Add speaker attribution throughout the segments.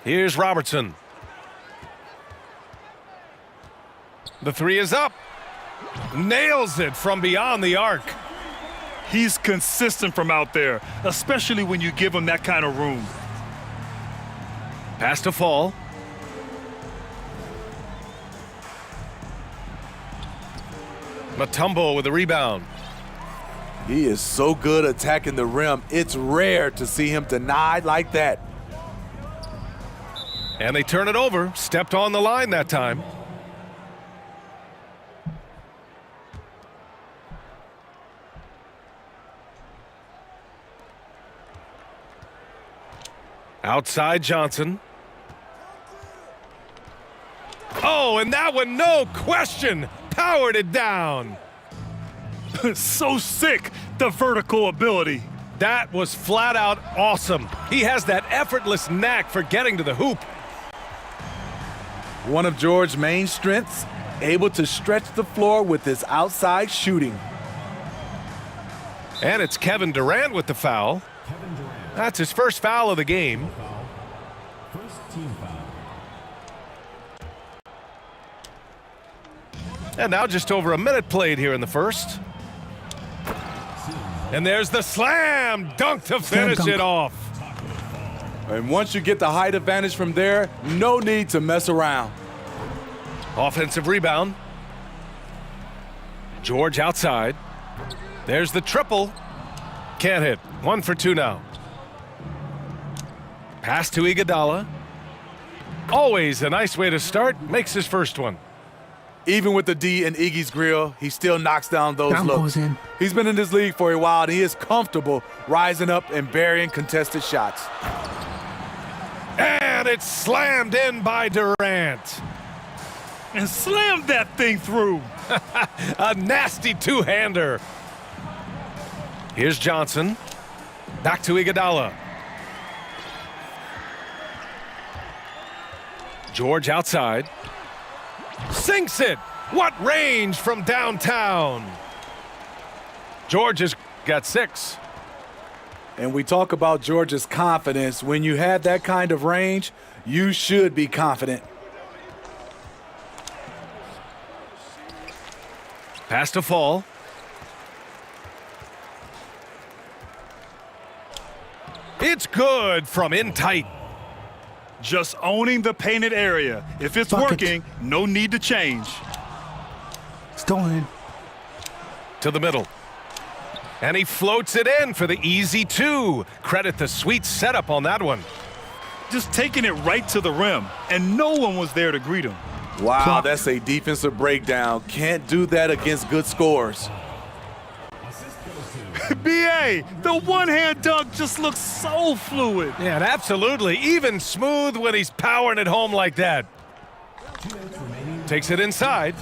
Speaker 1: Here's Robertson. The three is up. Nails it from beyond the arc.
Speaker 2: He's consistent from out there, especially when you give him that kind of room.
Speaker 1: Pass to Fall. Mutombo with the rebound.
Speaker 3: He is so good attacking the rim. It's rare to see him denied like that.
Speaker 1: And they turn it over. Stepped on the line that time. Outside Johnson. Oh, and that one, no question, powered it down.
Speaker 2: So sick, the vertical ability.
Speaker 1: That was flat out awesome. He has that effortless knack for getting to the hoop.
Speaker 3: One of George's main strengths, able to stretch the floor with his outside shooting.
Speaker 1: And it's Kevin Durant with the foul. That's his first foul of the game.
Speaker 4: First team foul.
Speaker 1: And now just over a minute played here in the first. And there's the slam dunk to finish it off.
Speaker 3: And once you get the height advantage from there, no need to mess around.
Speaker 1: Offensive rebound. George outside. There's the triple. Can't hit. 1 for 2 now. Pass to Iguodala. Always a nice way to start. Makes his first one.
Speaker 3: Even with the D in Iggy's grill, he still knocks down those
Speaker 5: Down
Speaker 3: looks.
Speaker 5: goes in.
Speaker 3: He's been in this league for a while, and he is comfortable rising up and burying contested shots.
Speaker 1: And it's slammed in by Durant.
Speaker 2: And slammed that thing through.
Speaker 1: A nasty two-hander. Here's Johnson. Back to Iguodala. George outside. Sinks it. What range from downtown. George has got 6.
Speaker 3: And we talk about George's confidence. When you have that kind of range, you should be confident.
Speaker 1: Pass to Fall. It's good from in tight.
Speaker 2: Just owning the painted area. If it's
Speaker 5: Bucket.
Speaker 2: working, no need to change.
Speaker 5: Stolen.
Speaker 1: To the middle. And he floats it in for the easy 2. Credit the sweet setup on that one.
Speaker 2: Just taking it right to the rim, and no one was there to greet him.
Speaker 3: Wow,
Speaker 5: Clock.
Speaker 3: that's a defensive breakdown. Can't do that against good scores.
Speaker 2: B.A., the one-hand dunk just looks so fluid.
Speaker 1: Yeah, and absolutely. Even smooth when he's powering it home like that. Takes it inside.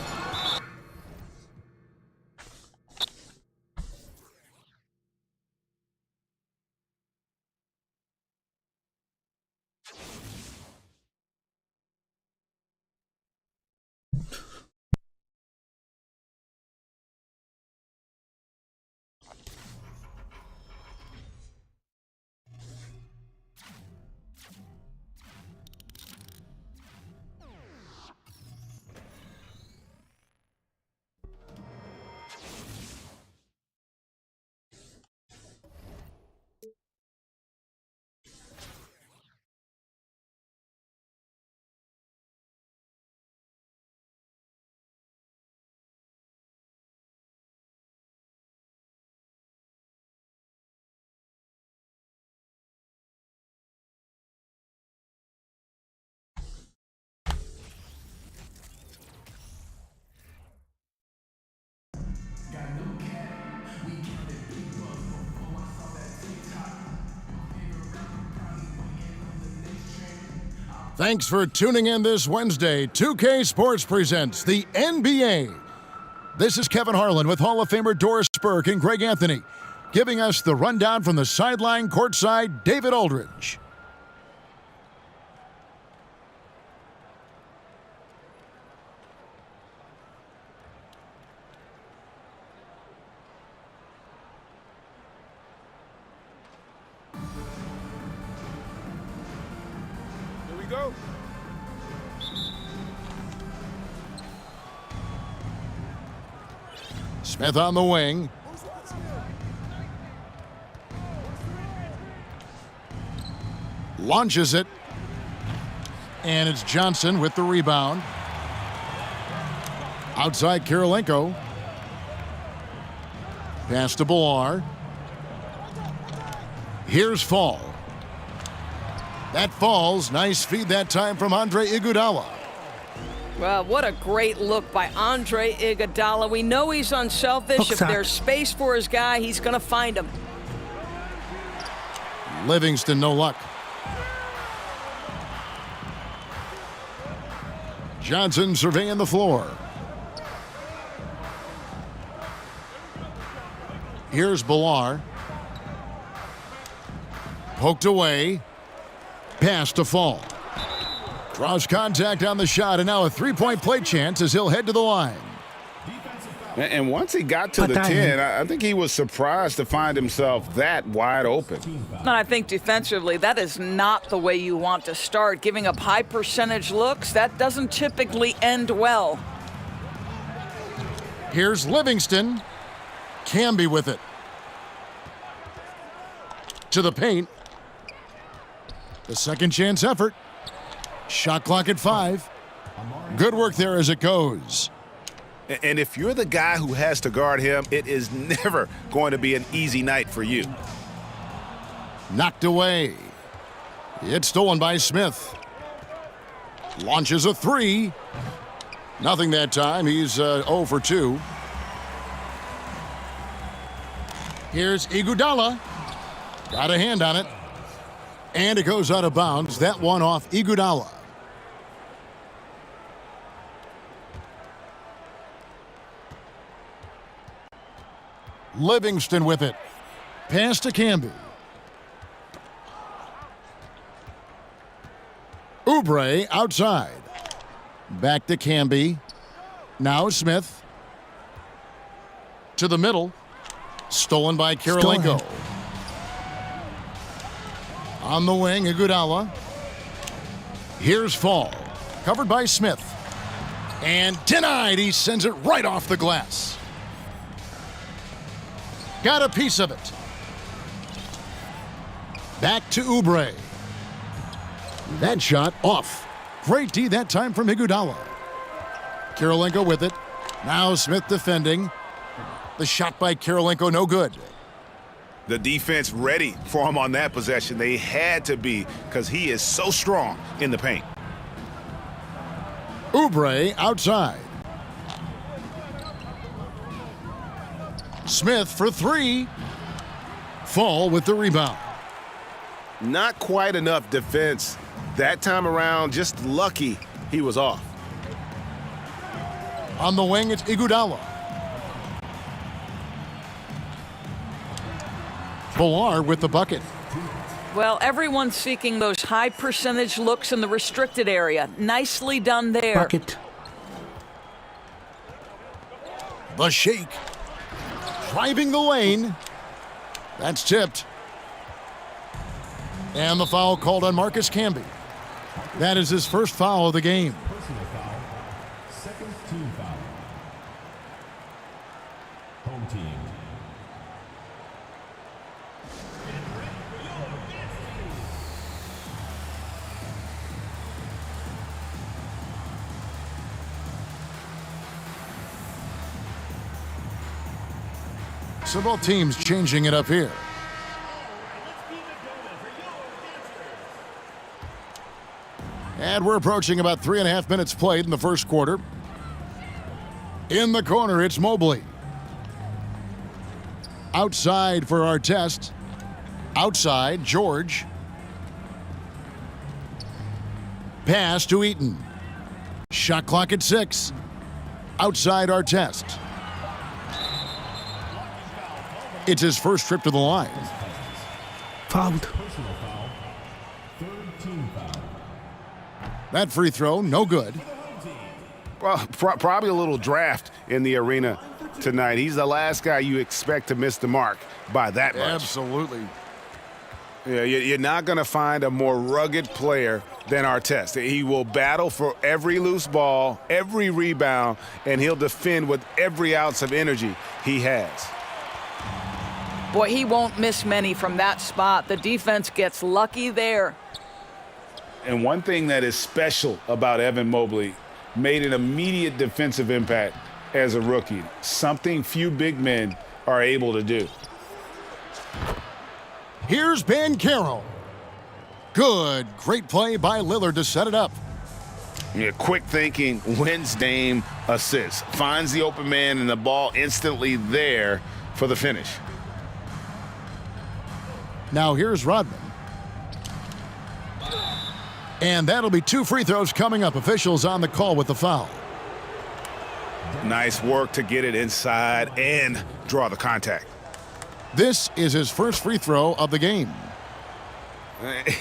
Speaker 4: Thanks for tuning in this Wednesday. 2K Sports presents the NBA. This is Kevin Harlan with Hall of Famer Doris Burke and Greg Anthony, giving us the rundown from the sideline courtside, David Aldridge.
Speaker 6: go.
Speaker 4: Smith on the wing. Launches it. And it's Johnson with the rebound. Outside Kirilenko. Pass to Bilar. Here's Fall. That falls. Nice feed that time from Andre Iguodala.
Speaker 7: Well, what a great look by Andre Iguodala. We know he's unselfish. If there's space for his guy, he's going to find him.
Speaker 4: Livingston, no luck. Johnson surveying the floor. Here's Bilar. Poked away. Pass to Fall. Draws contact on the shot, and now a three-point play chance as he'll head to the line.
Speaker 6: And once he got to the 10, I think he was surprised to find himself that wide open.
Speaker 7: And I think defensively, that is not the way you want to start. Giving up high percentage looks, that doesn't typically end well.
Speaker 4: Here's Livingston. Camby with it. To the paint. The second chance effort. Shot clock at 5. Good work there as it goes.
Speaker 6: And if you're the guy who has to guard him, it is never going to be an easy night for you.
Speaker 4: Knocked away. It's stolen by Smith. Launches a 3. Nothing that time. He's 0 for 2. Here's Iguodala. Got a hand on it. And it goes out of bounds. That one off Iguodala. Livingston with it. Pass to Camby. Oubre outside. Back to Camby. Now Smith. To the middle. Stolen by Kirilenko. On the wing, Iguodala. Here's Fall. Covered by Smith. And denied. He sends it right off the glass. Got a piece of it. Back to Oubre. That shot off. Great D that time from Iguodala. Kirilenko with it. Now Smith defending. The shot by Kirilenko, no good.
Speaker 6: The defense ready for him on that possession. They had to be because he is so strong in the paint.
Speaker 4: Oubre outside. Smith for 3. Fall with the rebound.
Speaker 6: Not quite enough defense that time around. Just lucky he was off.
Speaker 4: On the wing, it's Iguodala. Bilar with the bucket.
Speaker 7: Well, everyone's seeking those high percentage looks in the restricted area. Nicely done there.
Speaker 5: Bucket.
Speaker 4: The shake. Driving the lane. That's tipped. And the foul called on Marcus Camby. That is his first foul of the game.
Speaker 8: Personal foul. Second team foul. Home team.
Speaker 4: So both teams changing it up here. And we're approaching about 3.5 minutes played in the first quarter. In the corner, it's Mobley. Outside for Artest. Outside, George. Pass to Eaton. Shot clock at 6. Outside Artest. It's his first trip to the line.
Speaker 5: Fouled.
Speaker 8: Personal foul. Third team foul.
Speaker 4: That free throw, no good.
Speaker 6: Well, probably a little draft in the arena tonight. He's the last guy you expect to miss the mark by that much.
Speaker 4: Absolutely.
Speaker 6: Yeah, you're not going to find a more rugged player than Artest. He will battle for every loose ball, every rebound, and he'll defend with every ounce of energy he has.
Speaker 7: Boy, he won't miss many from that spot. The defense gets lucky there.
Speaker 6: And one thing that is special about Evan Mobley, made an immediate defensive impact as a rookie, something few big men are able to do.
Speaker 4: Here's Banchero. Good. Great play by Lillard to set it up.
Speaker 6: Yeah, quick thinking, wins Dame assists. Finds the open man and the ball instantly there for the finish.
Speaker 4: Now here's Rodman. And that'll be 2 free throws coming up. Officials on the call with the foul.
Speaker 6: Nice work to get it inside and draw the contact.
Speaker 4: This is his first free throw of the game.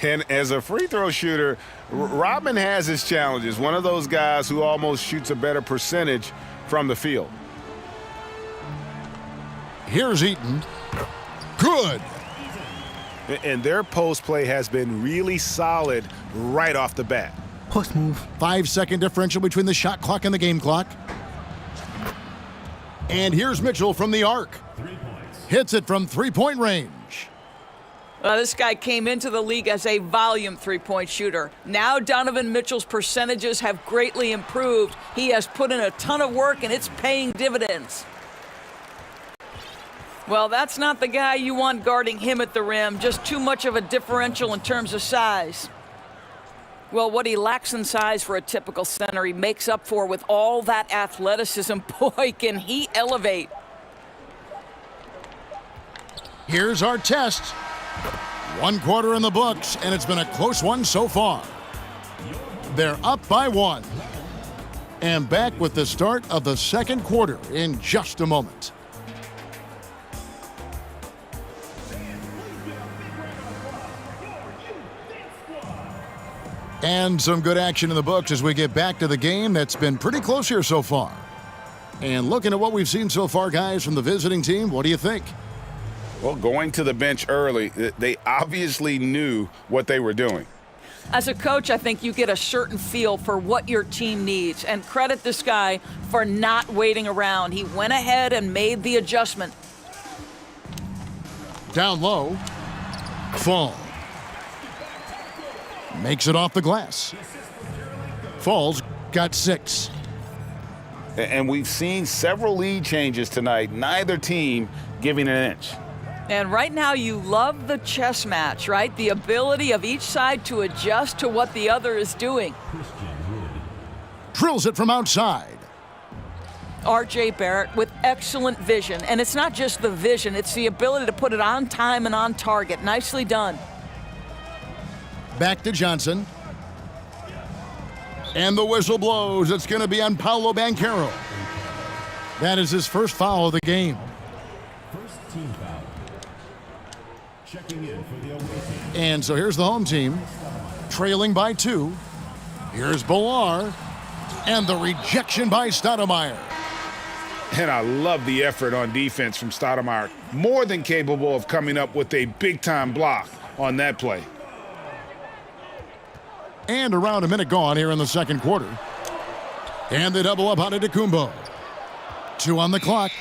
Speaker 6: And as a free throw shooter, Rodman has his challenges. One of those guys who almost shoots a better percentage from the field.
Speaker 4: Here's Eaton. Good.
Speaker 6: And their post play has been really solid right off the bat.
Speaker 5: Post move.
Speaker 4: 5-second differential between the shot clock and the game clock. And here's Mitchell from the arc.
Speaker 8: 3 points.
Speaker 4: Hits it from three-point range.
Speaker 7: This guy came into the league as a volume three-point shooter. Now Donovan Mitchell's percentages have greatly improved. He has put in a ton of work, and it's paying dividends. Well, that's not the guy you want guarding him at the rim. Just too much of a differential in terms of size. Well, what he lacks in size for a typical center, he makes up for with all that athleticism. Boy, can he elevate.
Speaker 4: Here's our test. 1 quarter in the books, and it's been a close one so far. They're up by 1. And back with the start of the second quarter in just a moment. And some good action in the books as we get back to the game that's been pretty close here so far. And looking at what we've seen so far, guys, from the visiting team, what do you think?
Speaker 6: Well, going to the bench early, they obviously knew what they were doing.
Speaker 7: As a coach, I think you get a certain feel for what your team needs, and credit this guy for not waiting around. He went ahead and made the adjustment.
Speaker 4: Down low. Fall. Makes it off the glass. Falls got 6.
Speaker 6: And we've seen several lead changes tonight, neither team giving an inch.
Speaker 7: And right now you love the chess match, right? The ability of each side to adjust to what the other is doing.
Speaker 4: Drills it from outside.
Speaker 7: R.J. Barrett with excellent vision. And it's not just the vision, it's the ability to put it on time and on target. Nicely done.
Speaker 4: Back to Johnson. And the whistle blows. It's going to be on Paolo Banchero. That is his first foul of the game.
Speaker 8: First team foul. Checking in for the away team.
Speaker 4: And so here's the home team, trailing by 2. Here's Bolar. And the rejection by Stoudemire.
Speaker 6: And I love the effort on defense from Stoudemire. More than capable of coming up with a big-time block on that play.
Speaker 4: And around a minute gone here in the second quarter. And they double up on Antetokounmpo. 2 on the clock.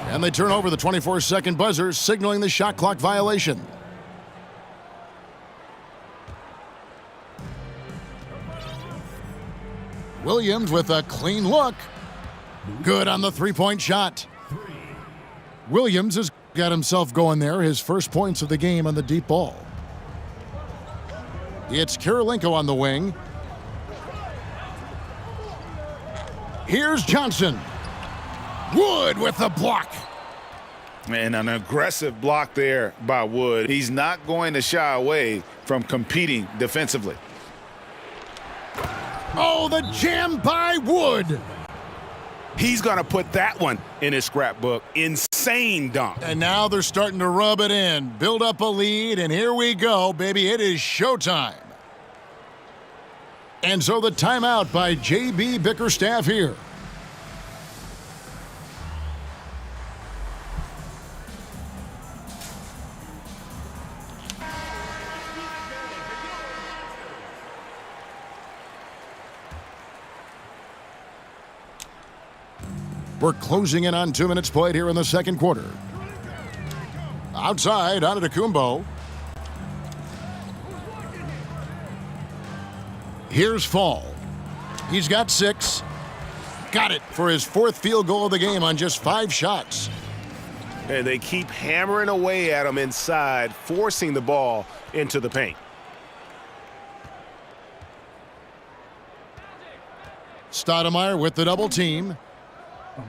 Speaker 4: And they turn over the 24-second buzzer, signaling the shot clock violation. Williams with a clean look. Good on the three-point shot. Williams has got himself going there, his first points of the game on the deep ball. It's Kirilenko on the wing. Here's Johnson. Wood with the block.
Speaker 6: And an aggressive block there by Wood. He's not going to shy away from competing defensively.
Speaker 4: Oh, the jam by Wood.
Speaker 6: He's going to put that one in his scrapbook. Insane dunk.
Speaker 4: And now they're starting to rub it in, build up a lead, and here we go, baby. It is showtime. And so the timeout by J.B. Bickerstaff here. We're closing in on 2 minutes played here in the second quarter. Outside, Antetokounmpo. Here's Fall. He's got 6. Got it for his 4th field goal of the game on just 5 shots.
Speaker 9: And they keep hammering away at him inside, forcing the ball into the paint.
Speaker 4: Stoudemire with the double team.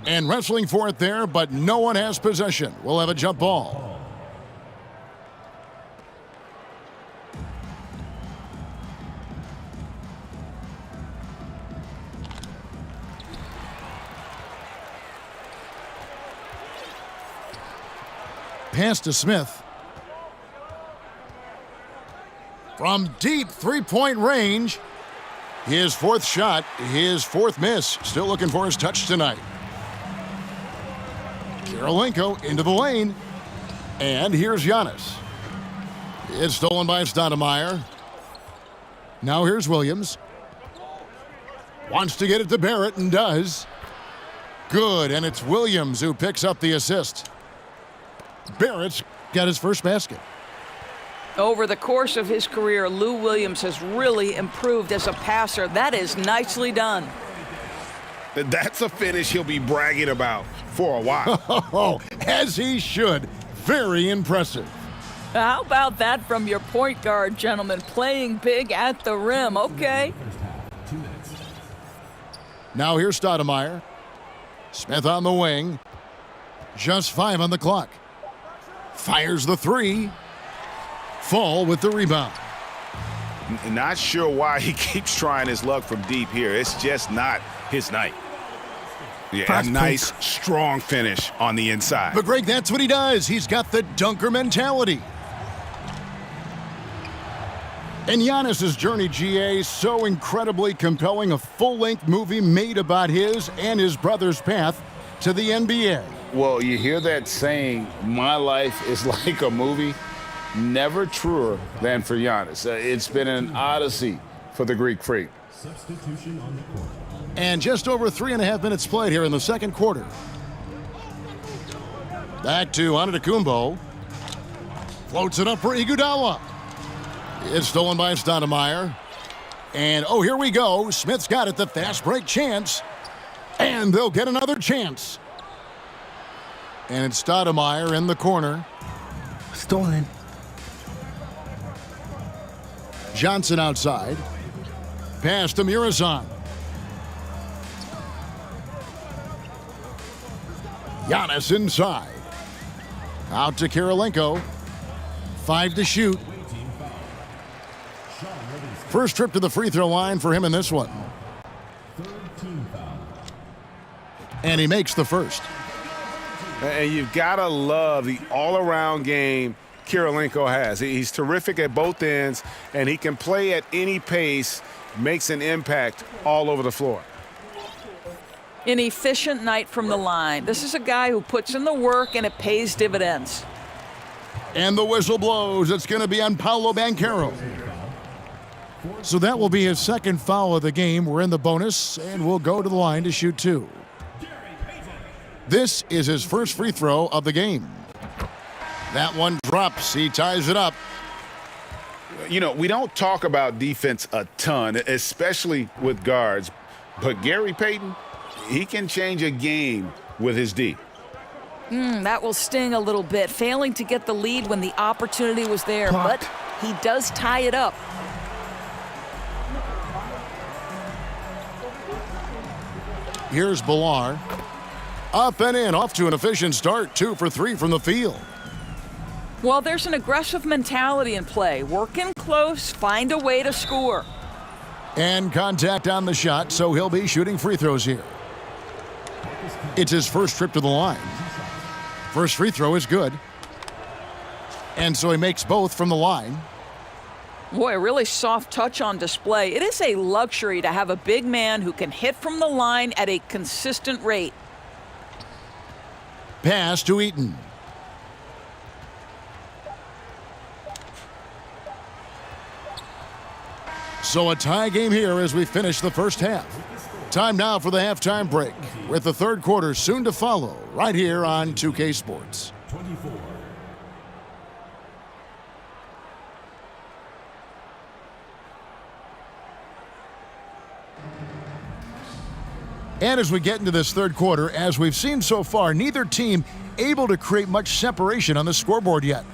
Speaker 4: And wrestling for it there, but no one has possession. We'll have a jump ball. Pass to Smith. From deep three-point range. His 4th shot, his 4th miss. Still looking for his touch tonight. Kirilenko into the lane. And here's Giannis. It's stolen by Stoudemire. Now here's Williams. Wants to get it to Barrett and does. Good, and it's Williams who picks up the assist. Barrett's got his first basket.
Speaker 7: Over the course of his career, Lou Williams has really improved as a passer. That is nicely done.
Speaker 6: That's a finish he'll be bragging about for a while.
Speaker 4: Oh, as he should. Very impressive.
Speaker 7: How about that from your point guard, gentlemen? Playing big at the rim. Okay.
Speaker 4: Now here's Stoudemire. Smith on the wing. Just 5 on the clock. Fires the 3. Fall with the rebound.
Speaker 6: Not sure why he keeps trying his luck from deep here. It's just not his night. Yeah,
Speaker 5: Fast
Speaker 6: a nice, strong finish on the inside.
Speaker 4: But Greg, that's what he does. He's got the dunker mentality. And Giannis's journey, GA, so incredibly compelling. A full-length movie made about his and his brother's path to the NBA.
Speaker 6: Well, you hear that saying, my life is like a movie? Never truer than for Giannis. It's been an odyssey for the Greek freak.
Speaker 8: Substitution on the court.
Speaker 4: And just over 3.5 minutes played here in the second quarter. Back to Antetokounmpo. Floats it up for Iguodala. It's stolen by Stoudemire. And, oh, here we go. Smith's got it, the fast break chance. And they'll get another chance. And it's Stoudemire in the corner.
Speaker 5: Stolen.
Speaker 4: Johnson outside. Pass to Muresan. Giannis inside. Out to Kirilenko. 5 to shoot. First trip to the free throw line for him in this one. And he makes the first.
Speaker 9: And you've got to love the all-around game Kirilenko has. He's terrific at both ends, and he can play at any pace, makes an impact all over the floor.
Speaker 7: An efficient night from the line. This is a guy who puts in the work, and it pays dividends.
Speaker 4: And the whistle blows. It's going to be on Paolo Banchero. So that will be his second foul of the game. We're in the bonus, and we'll go to the line to shoot 2. This is his first free throw of the game. That one drops. He ties it up.
Speaker 6: You know, we don't talk about defense a ton, especially with guards. But Gary Payton, he can change a game with his D.
Speaker 7: That will sting a little bit. Failing to get the lead when the opportunity was there.
Speaker 5: Blocked.
Speaker 7: But he does tie it up.
Speaker 4: Here's Bilal. Up and in, off to an efficient start. 2 for 3 from the field.
Speaker 7: Well, there's an aggressive mentality in play. Work in close, find a way to score.
Speaker 4: And contact on the shot, so he'll be shooting free throws here. It's his first trip to the line. First free throw is good. And so he makes both from the line.
Speaker 7: Boy, a really soft touch on display. It is a luxury to have a big man who can hit from the line at a consistent rate.
Speaker 4: Pass to Eaton. So a tie game here as we finish the first half. Time now for the halftime break. with the third quarter soon to follow right here on 2K Sports.
Speaker 8: 24.
Speaker 4: And as we get into this third quarter, as we've seen so far, neither team able to create much separation on the scoreboard yet.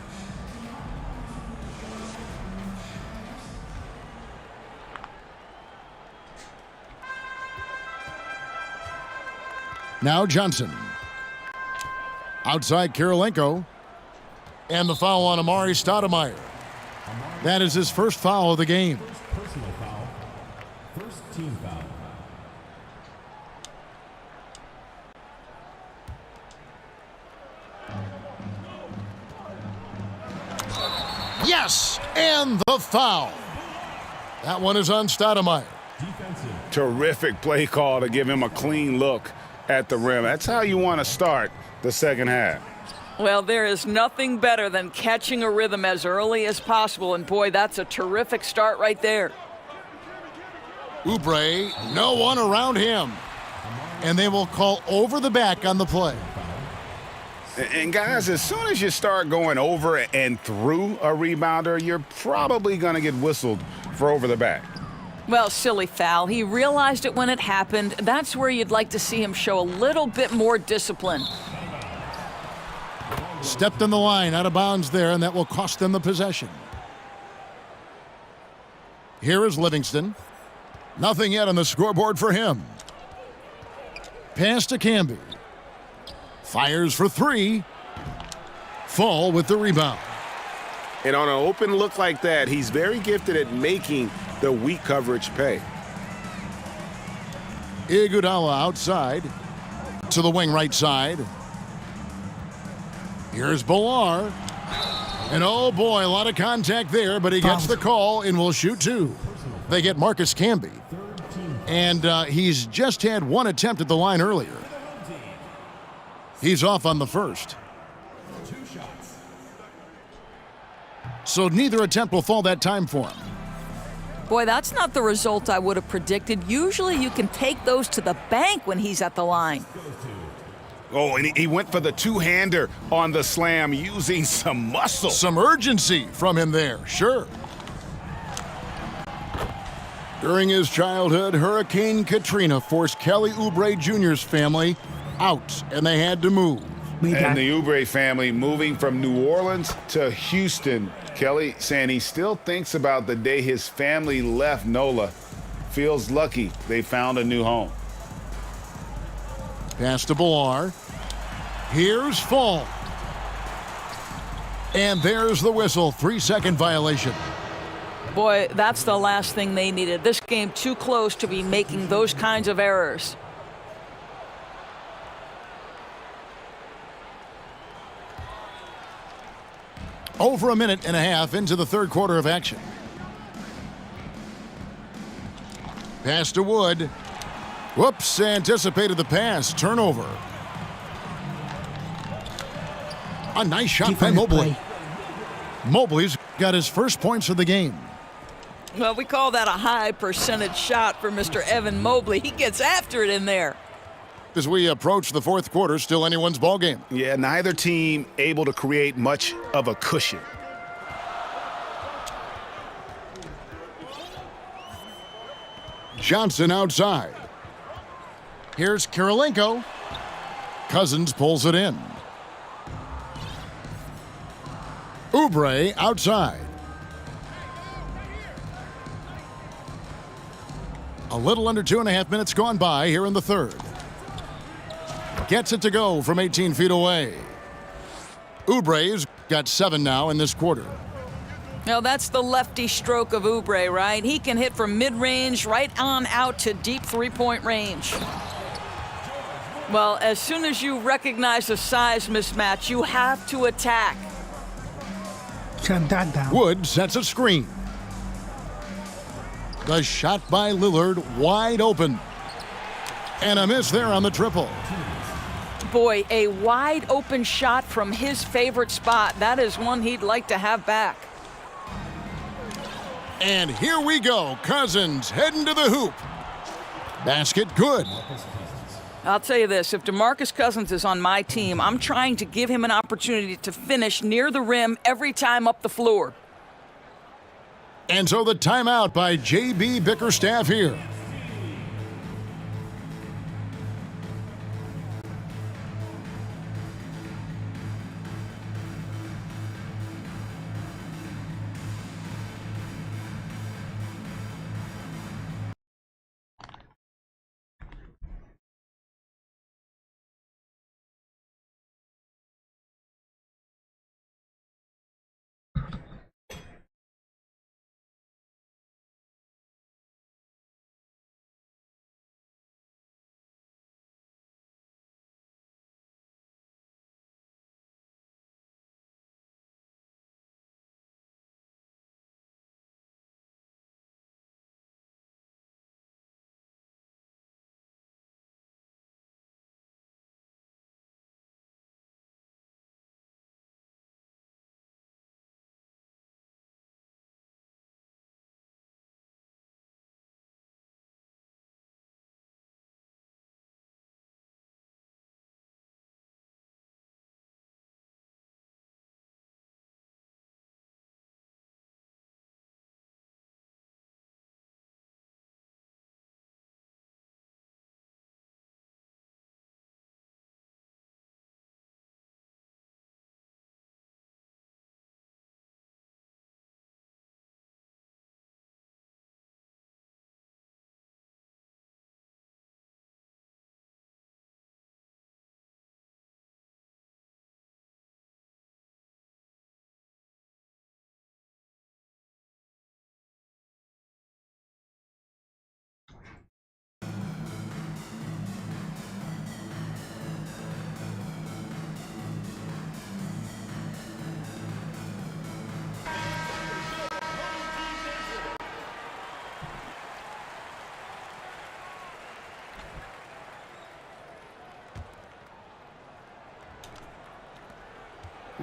Speaker 4: Now Johnson. Outside Kirilenko. And the foul on Amari Stoudemire. That is his first foul of the game.
Speaker 8: Personal foul. First team foul.
Speaker 4: Yes, and the foul. That one is on Stoudemire.
Speaker 8: Defensive.
Speaker 6: Terrific play call to give him a clean look at the rim. That's how you want to start the second half.
Speaker 7: Well, there is nothing better than catching a rhythm as early as possible, and boy, that's a terrific start right there.
Speaker 4: Oubre, no one around him. And they will call over the back on the play.
Speaker 6: And guys, as soon as you start going over and through a rebounder, you're probably going to get whistled for over the back.
Speaker 7: Well, silly foul. He realized it when it happened. That's where you'd like to see him show a little bit more discipline.
Speaker 4: Stepped in the line, out of bounds there, and that will cost them the possession. Here is Livingston. Nothing yet on the scoreboard for him. Pass to Camby. Fires for three. Fall with the rebound.
Speaker 6: And on an open look like that, he's very gifted at making the weak coverage pay.
Speaker 4: Iguodala outside to the wing right side. Here's Bolar. And oh boy, a lot of contact there, but he gets the call and will shoot two. They get Marcus Camby. And he's just had one attempt at the line earlier. He's off on the first. So neither attempt will fall that time for him.
Speaker 7: Boy, that's not the result I would have predicted. Usually you can take those to the bank when he's at the line.
Speaker 6: Oh, and he went for the two-hander on the slam using some muscle.
Speaker 4: Some urgency from him there, sure. During his childhood, Hurricane Katrina forced Kelly Oubre Jr.'s family out, and they had to move.
Speaker 6: And the Oubre family moving from New Orleans to Houston. Kelly saying he still thinks about the day his family left NOLA. Feels lucky they found a new home.
Speaker 4: Pass to Bolar. Here's Fall. And there's the whistle. 3-second violation.
Speaker 7: Boy, that's the last thing they needed. This game too close to be making those kinds of errors.
Speaker 4: Over a minute and a half into the third quarter of action. Pass to Wood. Whoops, anticipated the pass. Turnover. A nice shot by Mobley. Mobley's got his first points of the game.
Speaker 7: Well, we call that a high percentage shot for Mr. Evan Mobley. He gets after it in there.
Speaker 4: As we approach the fourth quarter, still anyone's ball game.
Speaker 6: Yeah, neither team able to create much of a cushion.
Speaker 4: Johnson outside. Here's Kirilenko. Cousins pulls it in. Oubre outside. A little under 2.5 minutes gone by here in the third. Gets it to go from 18 feet away. Oubre's got 7 now in this quarter.
Speaker 7: Now that's the lefty stroke of Oubre, right? He can hit from mid-range right on out to deep three-point range. Well, as soon as you recognize a size mismatch, you have to attack.
Speaker 5: Shut that down.
Speaker 4: Wood sets a screen. The shot by Lillard wide open. And a miss there on the triple.
Speaker 7: Boy, a wide open shot from his favorite spot. That is one he'd like to have back.
Speaker 4: And here we go. Cousins heading to the hoop. Basket good.
Speaker 7: I'll tell you this, if DeMarcus Cousins is on my team, I'm trying to give him an opportunity to finish near the rim every time up the floor.
Speaker 4: And so the timeout by J.B. Bickerstaff here.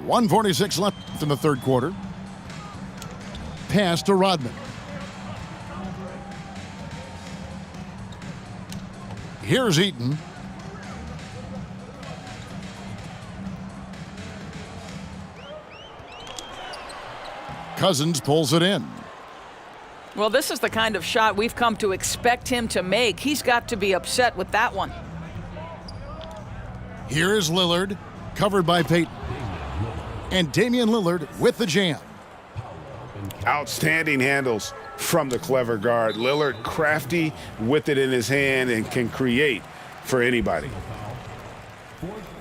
Speaker 4: .146 left in the third quarter. Pass to Rodman. Here's Eaton. Cousins pulls it in.
Speaker 7: Well, this is the kind of shot we've come to expect him to make. He's got to be upset with that one.
Speaker 4: Here is Lillard, covered by Payton. And Damian Lillard with the jam.
Speaker 6: Outstanding handles from the clever guard. Lillard crafty with it in his hand and can create for anybody.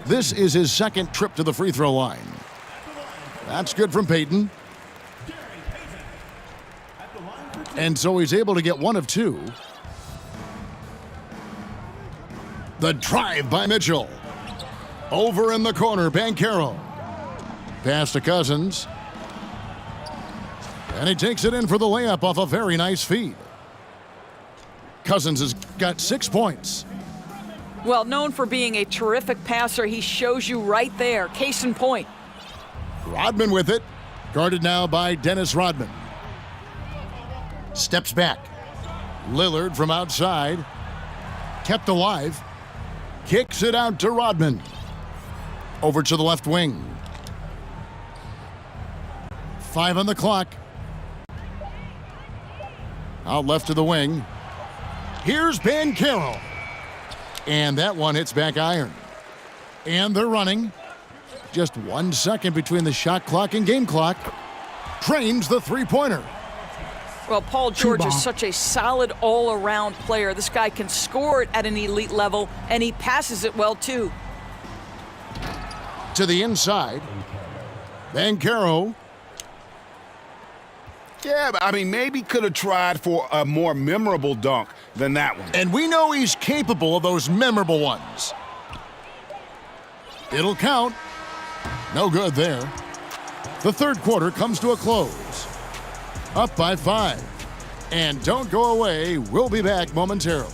Speaker 4: This is his second trip to the free throw line. That's good from Payton. And so he's able to get one of two. The drive by Mitchell. Over in the corner, Banchero. Pass to Cousins. And he takes it in for the layup off a very nice feed. Cousins has got 6 points.
Speaker 7: Well, known for being a terrific passer, he shows you right there. Case in point.
Speaker 4: Rodman with it. Guarded now by Dennis Rodman. Steps back. Lillard from outside. Kept alive. Kicks it out to Rodman. Over to the left wing. 5 on the clock. Out left to the wing. Here's Banchero. And that one hits back iron. And they're running. Just 1 second between the shot clock and game clock. Trains the three-pointer.
Speaker 7: Well, Paul George is such a solid all-around player. This guy can score it at an elite level, and he passes it well, too.
Speaker 4: To the inside. Banchero.
Speaker 6: Yeah, but I mean, maybe could have tried for a more memorable dunk than that one.
Speaker 4: And we know he's capable of those memorable ones. It'll count. No good there. The third quarter comes to a close. Up by 5. And don't go away. We'll be back momentarily.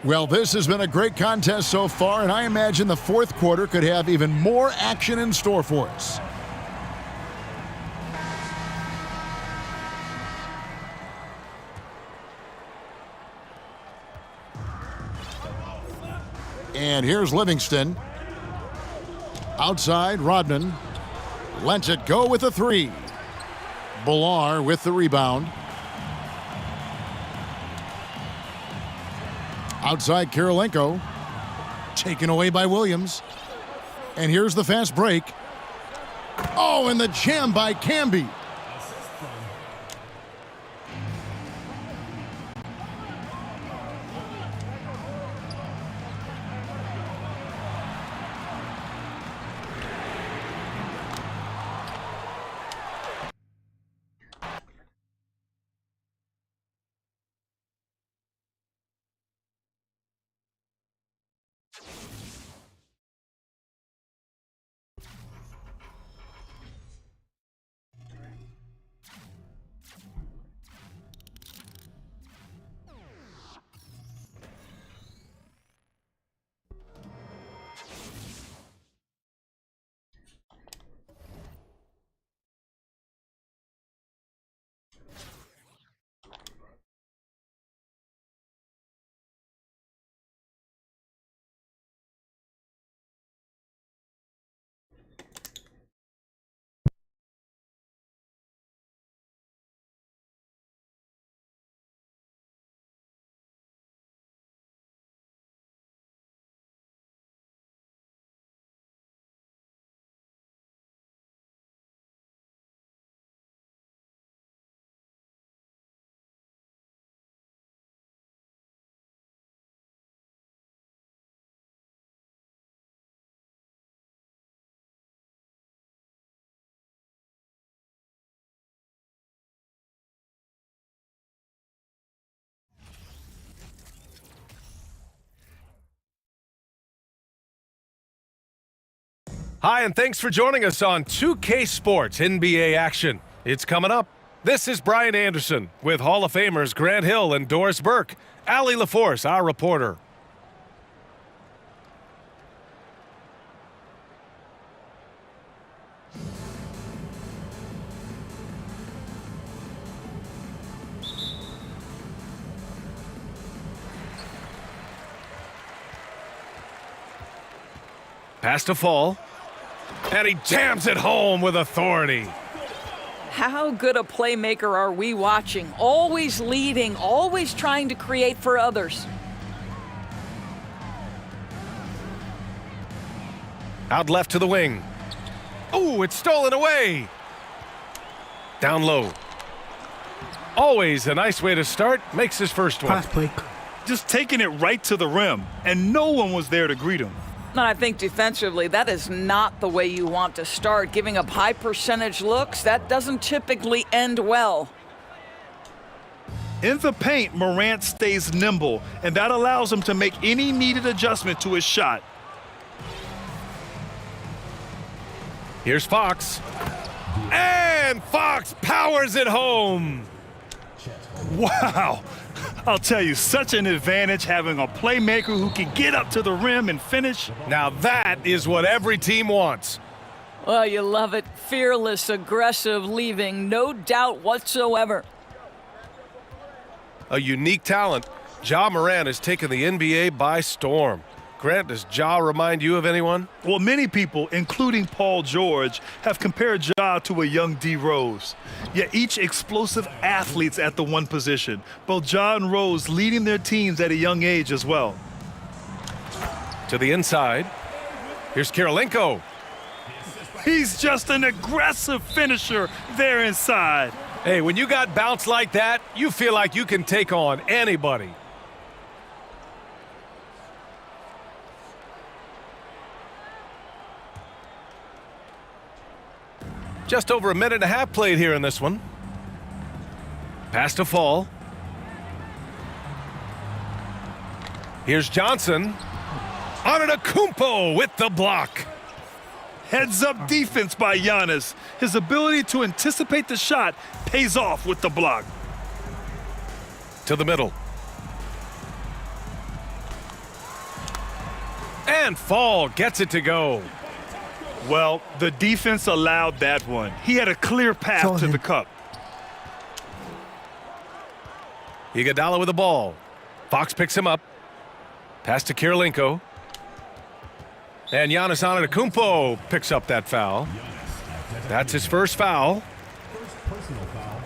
Speaker 4: Well, this has been a great contest so far, and I imagine the fourth quarter could have even more action in store for us. And here's Livingston. Outside, Rodman. Lets it go with a three. Bilar with the rebound. Outside, Kirilenko. Taken away by Williams. And here's the fast break. Oh, and the jam by Camby.
Speaker 1: Hi, and thanks for joining us on 2K Sports NBA action. It's coming up. This is Brian Anderson with Hall of Famers Grant Hill and Doris Burke. Allie LaForce, our reporter. Pass to Fall. And he jams it home with authority.
Speaker 7: How good a playmaker are we watching? Always leading, always trying to create for others.
Speaker 1: Out left to the wing. Oh, it's stolen away. Down low. Always a nice way to start. Makes his first one.
Speaker 5: Fast break.
Speaker 2: Just taking it right to the rim, and no one was there to greet him.
Speaker 7: And I think defensively, that is not the way you want to start. Giving up high percentage looks, that doesn't typically end well.
Speaker 2: In the paint, Morant stays nimble, and that allows him to make any needed adjustment to his shot.
Speaker 1: Here's Fox. And Fox powers it home.
Speaker 2: Wow! I'll tell you, such an advantage having a playmaker who can get up to the rim and finish.
Speaker 1: Now that is what every team wants.
Speaker 7: Well, you love it. Fearless, aggressive, leaving, no doubt whatsoever.
Speaker 1: A unique talent. Ja Morant has taken the NBA by storm. Grant, does Ja remind you of anyone?
Speaker 2: Well, many people, including Paul George, have compared Ja to a young D. Rose. Yet each explosive athletes at the one position. Both Ja and Rose leading their teams at a young age as well.
Speaker 1: To the inside. Here's Kirilenko.
Speaker 2: He's just an aggressive finisher there inside.
Speaker 1: Hey, when you got bounce like that, you feel like you can take on anybody. Just over a minute and a half played here in this one. Pass to Fall. Here's Johnson. Antetokounmpo with the block.
Speaker 2: Heads-up defense by Giannis. His ability to anticipate the shot pays off with the block.
Speaker 1: To the middle. And Fall gets it to go.
Speaker 2: Well, the defense allowed that one. He had a clear path to the cup.
Speaker 1: Iguodala with the ball. Fox picks him up. Pass to Kirilenko. And Giannis Antetokounmpo picks up that foul. That's his first foul.
Speaker 8: First personal foul.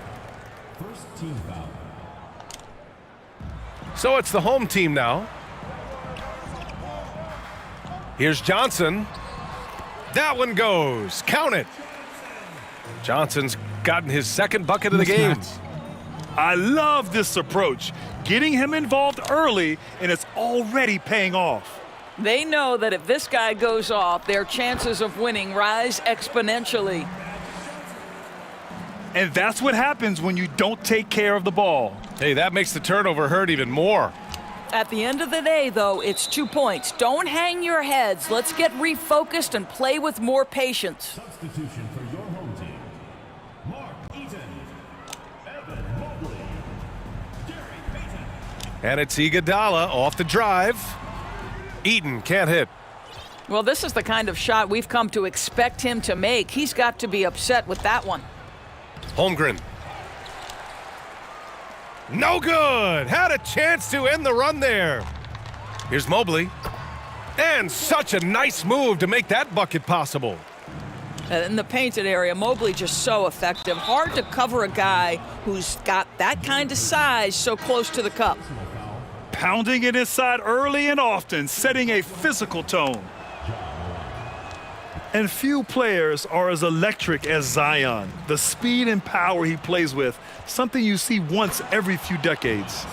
Speaker 8: First team foul.
Speaker 1: So it's the home team now. Here's Johnson. That one goes. Count it. Johnson's gotten his second bucket of the game.
Speaker 2: I love this approach. Getting him involved early, and it's already paying off.
Speaker 7: They know that if this guy goes off, their chances of winning rise exponentially.
Speaker 2: And that's what happens when you don't take care of the ball.
Speaker 1: Hey, that makes the turnover hurt even more.
Speaker 7: At the end of the day, though, it's 2 points. Don't hang your heads. Let's get refocused and play with more patience.
Speaker 8: Substitution for your home team. Mark Eaton. Evan Mobley. Gary Payton.
Speaker 1: And it's Iguodala off the drive. Eaton can't hit.
Speaker 7: Well, this is the kind of shot we've come to expect him to make. He's got to be upset with that one.
Speaker 1: Holmgren. No good. Had a chance to end the run there. Here's Mobley. And such a nice move to make that bucket possible.
Speaker 7: In the painted area, Mobley just so effective. Hard to cover a guy who's got that kind of size so close to the cup.
Speaker 2: Pounding it inside early and often, setting a physical tone. And few players are as electric as Zion. The speed and power he plays with, something you see once every few decades.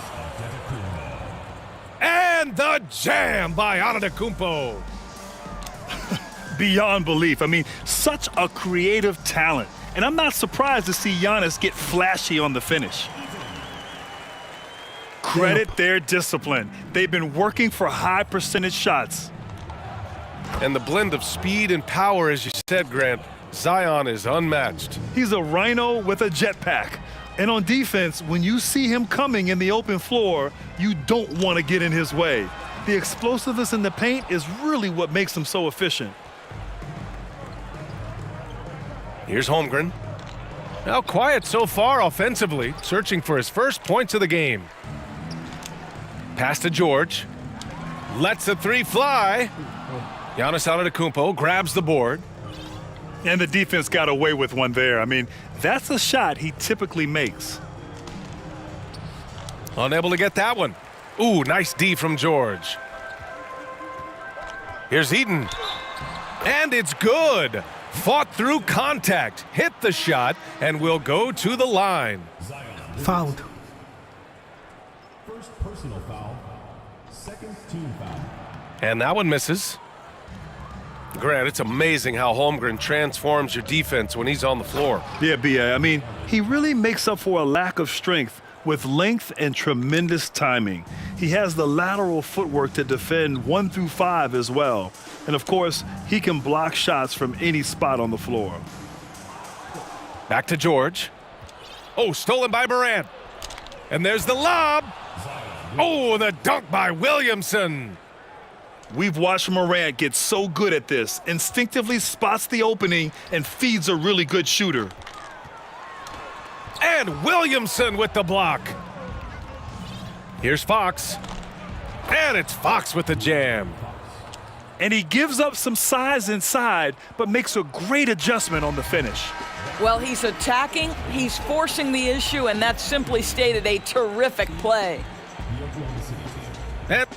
Speaker 1: And the jam by Antetokounmpo.
Speaker 2: Beyond belief. I mean, such a creative talent. And I'm not surprised to see Giannis get flashy on the finish. Credit their discipline. They've been working for high percentage shots.
Speaker 1: And the blend of speed and power, as you said, Grant, Zion is unmatched.
Speaker 2: He's a rhino with a jetpack. And on defense, when you see him coming in the open floor, you don't want to get in his way. The explosiveness in the paint is really what makes him so efficient.
Speaker 1: Here's Holmgren. Now quiet so far offensively, searching for his first points of the game. Pass to George. Lets the three fly. Giannis Antetokounmpo grabs the board.
Speaker 2: And the defense got away with one there. I mean, that's a shot he typically makes.
Speaker 1: Unable to get that one. Ooh, nice D from George. Here's Eaton. And it's good. Fought through contact, hit the shot, and will go to the line.
Speaker 5: Fouled.
Speaker 8: First personal foul. Second team foul.
Speaker 1: And that one misses. Grant, it's amazing how Holmgren transforms your defense when he's on the floor.
Speaker 2: Yeah, B.A. I mean, he really makes up for a lack of strength with length and tremendous timing. He has the lateral footwork to defend 1 through 5 as well. And of course, he can block shots from any spot on the floor.
Speaker 1: Back to George. Oh, stolen by Morant. And there's the lob. Oh, the dunk by Williamson.
Speaker 2: We've watched Morant get so good at this, instinctively spots the opening and feeds a really good shooter.
Speaker 1: And Williamson with the block. Here's Fox. And it's Fox with the jam.
Speaker 2: And he gives up some size inside, but makes a great adjustment on the finish.
Speaker 7: Well, he's attacking, he's forcing the issue, and that's simply stated a terrific play.
Speaker 1: And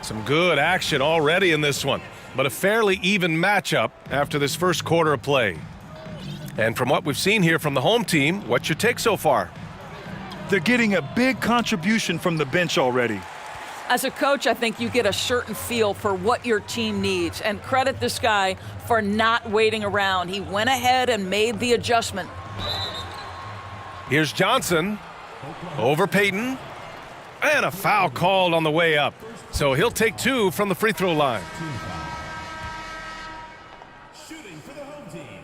Speaker 1: some good action already in this one, but a fairly even matchup after this first quarter of play. And from what we've seen here from the home team, what's your take so far?
Speaker 2: They're getting a big contribution from the bench already.
Speaker 7: As a coach, I think you get a certain feel for what your team needs, and credit this guy for not waiting around. He went ahead and made the adjustment.
Speaker 1: Here's Johnson over Payton, and a foul called on the way up. So he'll take 2 from the free throw line.
Speaker 8: Shooting for the home team.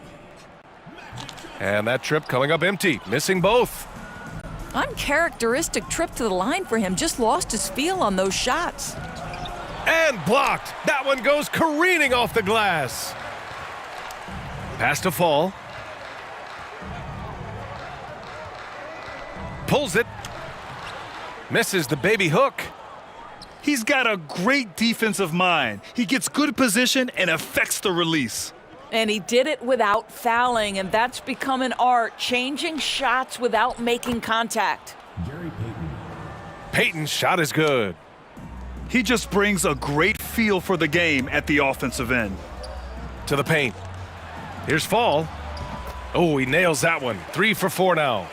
Speaker 1: And that trip coming up empty, missing both.
Speaker 7: Uncharacteristic trip to the line for him. Just lost his feel on those shots.
Speaker 1: And blocked. That one goes careening off the glass. Pass to Fall. Pulls it. Misses the baby hook.
Speaker 2: He's got a great defensive mind. He gets good position and affects the release.
Speaker 7: And he did it without fouling, and that's become an art, changing shots without making contact.
Speaker 8: Gary Payton.
Speaker 1: Peyton's shot is good.
Speaker 2: He just brings a great feel for the game at the offensive end.
Speaker 1: To the paint. Here's Fall. Oh, he nails that one. 3 for 4 now.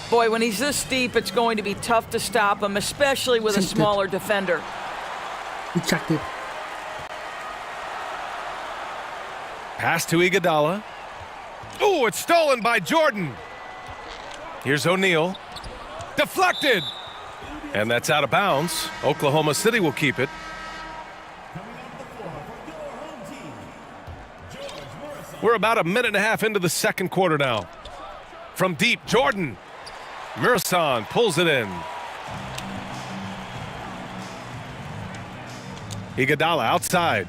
Speaker 7: Boy, when he's this deep, it's going to be tough to stop him, especially with a smaller defender.
Speaker 5: Rejected.
Speaker 1: Pass to Iguodala. Oh, it's stolen by Jordan. Here's O'Neal. Deflected. And that's out of bounds. Oklahoma City will keep it. We're about a minute and a half into the second quarter now. From deep, Jordan. Murson pulls it in. Iguodala outside.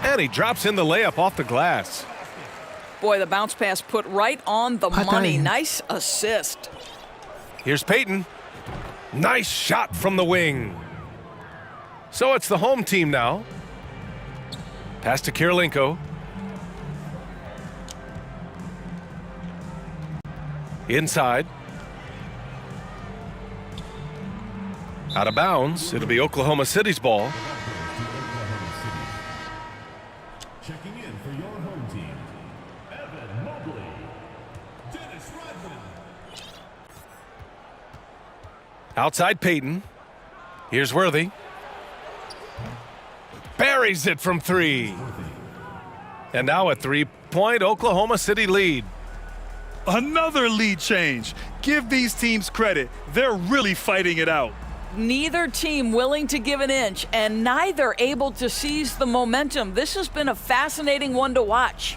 Speaker 1: And he drops in the layup off the glass.
Speaker 7: Boy, the bounce pass put right on the
Speaker 5: Hot
Speaker 7: money.
Speaker 5: dang.
Speaker 7: Nice assist.
Speaker 1: Here's Peyton. Nice shot from the wing. So it's the home team now. Pass to Kirilenko. Inside. Out of bounds. It'll be Oklahoma City's ball.
Speaker 8: Checking in for your home team, Evan Mobley. Dennis Rodman.
Speaker 1: Outside Peyton. Here's Worthy. Buries it from 3. And now a 3-point Oklahoma City lead.
Speaker 2: Another lead change. Give these teams credit. They're really fighting it out.
Speaker 7: Neither team willing to give an inch, and neither able to seize the momentum. This has been a fascinating one to watch.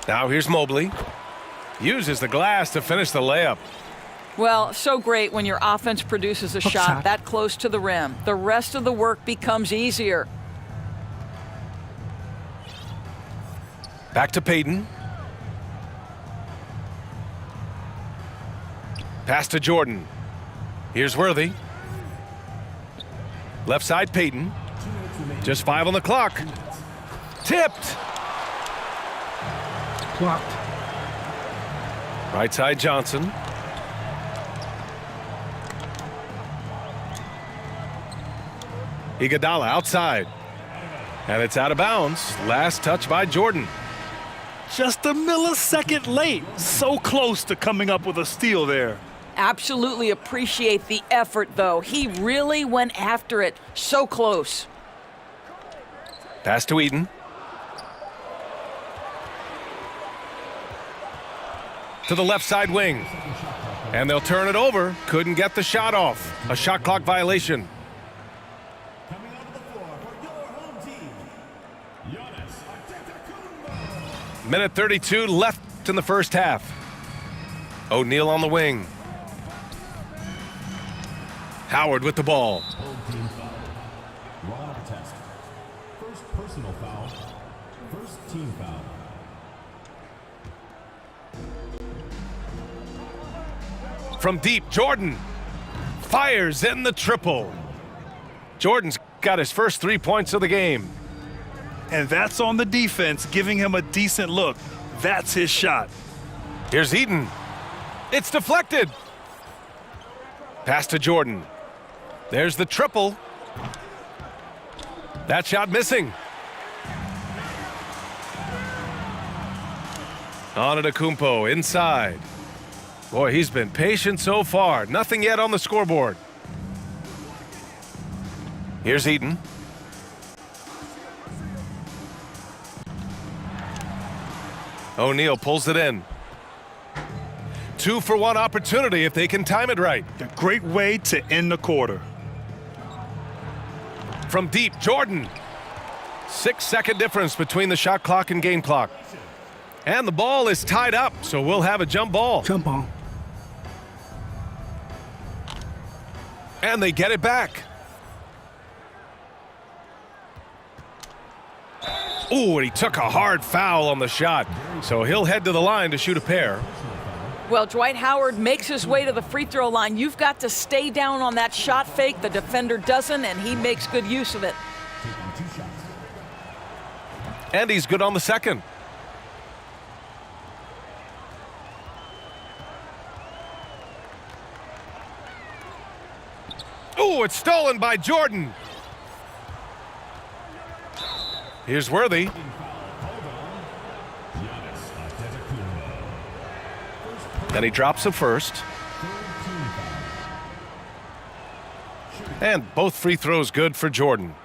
Speaker 1: Now here's Mobley. Uses the glass to finish the layup.
Speaker 7: Well, so great when your offense produces a shot
Speaker 5: shot.
Speaker 7: that close to the rim. The rest of the work becomes easier.
Speaker 1: Back to Peyton. Pass to Jordan. Here's Worthy. Left side Peyton. Just 5 on the clock. Tipped.
Speaker 5: Blocked.
Speaker 1: Right side Johnson. Iguodala outside. And it's out of bounds. Last touch by Jordan.
Speaker 2: Just a millisecond late. So close to coming up with a steal there.
Speaker 7: Absolutely appreciate the effort, though. He really went after it. So close.
Speaker 1: Pass to Eaton. To the left side wing. And they'll turn it over. Couldn't get the shot off. A shot clock violation.
Speaker 8: Coming onto the floor for your home team, Giannis Antetokounmpo.
Speaker 1: Minute 32 left in the first half. O'Neal on the wing. Howard with the ball.
Speaker 8: Home team foul. Raw test. First personal foul. First team foul.
Speaker 1: From deep, Jordan fires in the triple. Jordan's got his first 3 points of the game.
Speaker 2: And that's on the defense, giving him a decent look. That's his shot.
Speaker 1: Here's Eaton. It's deflected. Pass to Jordan. There's the triple. That shot missing. Antetokounmpo inside. Boy, he's been patient so far. Nothing yet on the scoreboard. Here's Eaton. O'Neal pulls it in. 2-for-1 opportunity if they can time it right.
Speaker 2: A great way to end the quarter.
Speaker 1: From deep, Jordan. 6-second difference between the shot clock and game clock. And the ball is tied up, so we'll have a jump ball.
Speaker 5: Jump on.
Speaker 1: And they get it back. Ooh, and he took a hard foul on the shot. So he'll head to the line to shoot a pair.
Speaker 7: Well, Dwight Howard makes his way to the free throw line. You've got to stay down on that shot fake. The defender doesn't, and he makes good use of it.
Speaker 1: And he's good on the second. Ooh, it's stolen by Jordan. Here's Worthy. And he drops it first. And both free throws good for Jordan.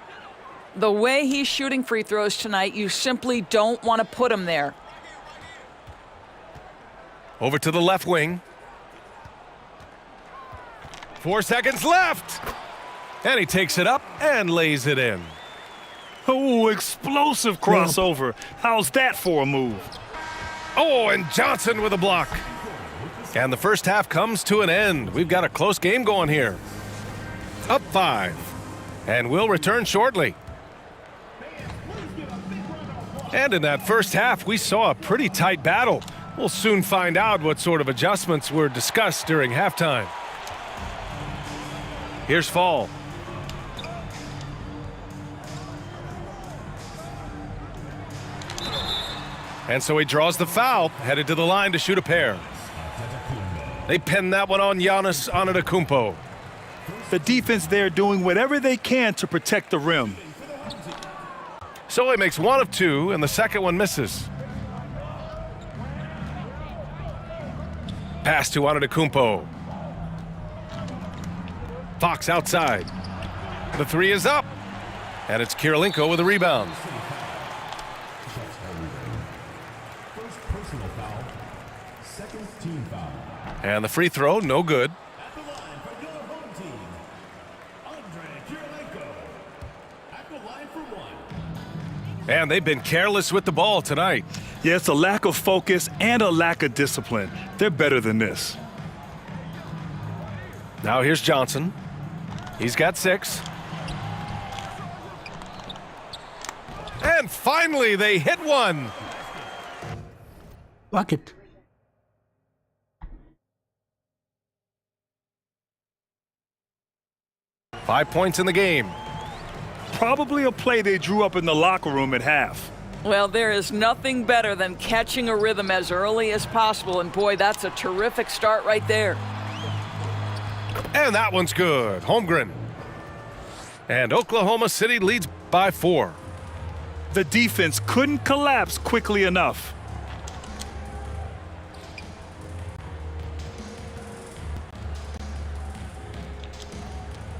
Speaker 7: The way he's shooting free throws tonight, you simply don't want to put him there.
Speaker 1: Over to the left wing. 4 seconds left. And he takes it up and lays it in.
Speaker 2: Oh, explosive crossover. How's that for a move?
Speaker 1: Oh, and Johnson with a block. And the first half comes to an end. We've got a close game going here. Up 5. And we'll return shortly. And in that first half, we saw a pretty tight battle. We'll soon find out what sort of adjustments were discussed during halftime. Here's Fall. And so he draws the foul, headed to the line to shoot a pair. They pin that one on Giannis Antetokounmpo.
Speaker 2: The defense there doing whatever they can to protect the rim.
Speaker 1: So he makes 1 of 2, and the second one misses. Pass to Antetokounmpo. Fox outside. The 3 is up. And it's Kirilenko with a rebound.
Speaker 8: First personal foul. Second team foul.
Speaker 1: And the free throw, no good.
Speaker 8: At the line for your home team, Andre Kirilenko. At the line for 1.
Speaker 1: And they've been careless with the ball tonight.
Speaker 2: Yeah, it's a lack of focus and a lack of discipline. They're better than this.
Speaker 1: Now here's Johnson. He's got 6. And finally, they hit one.
Speaker 5: Bucket.
Speaker 1: Five points in the game.
Speaker 2: Probably a play they drew up in the locker room at half.
Speaker 7: Well, there is nothing better than catching a rhythm as early as possible, and boy, that's a terrific start right there.
Speaker 1: And that one's good. Holmgren. And Oklahoma City leads by 4.
Speaker 2: The defense couldn't collapse quickly enough.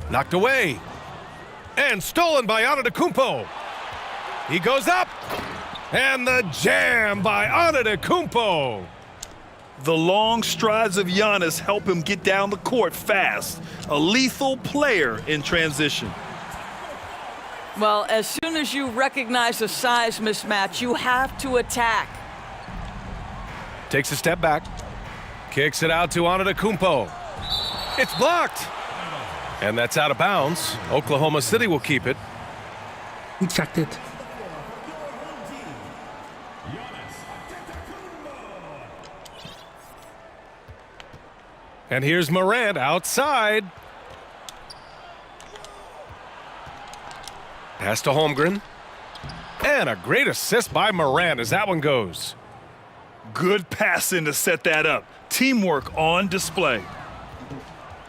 Speaker 1: Knocked away. And stolen by Antetokounmpo. He goes up. And the jam by Antetokounmpo.
Speaker 2: The long strides of Giannis help him get down the court fast. A lethal player in transition.
Speaker 7: Well, as soon as you recognize a size mismatch, you have to attack.
Speaker 1: Takes a step back. Kicks it out to Antetokounmpo. It's blocked. And that's out of bounds. Oklahoma City will keep it.
Speaker 5: Ejected.
Speaker 1: And here's Morant outside. Pass to Holmgren. And a great assist by Morant as that one goes.
Speaker 2: Good passing to set that up. Teamwork on display.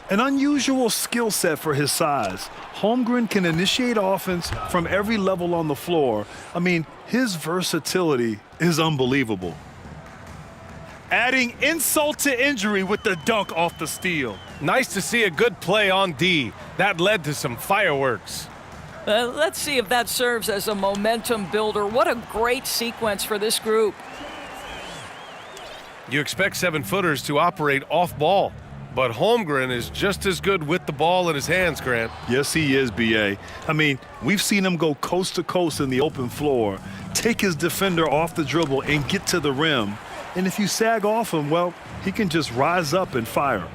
Speaker 2: An unusual skill set for his size. Holmgren can initiate offense from every level on the floor. I mean, his versatility is unbelievable. Adding insult to injury with the dunk off the steal.
Speaker 1: Nice to see a good play on D. That led to some fireworks.
Speaker 7: Let's see if that serves as a momentum builder. What a great sequence for this group.
Speaker 1: You expect 7-footers to operate off ball, but Holmgren is just as good with the ball in his hands, Grant.
Speaker 2: Yes, he is, B.A. I mean, we've seen him go coast to coast in the open floor, take his defender off the dribble and get to the rim. And if you sag off him, well, he can just rise up and fire.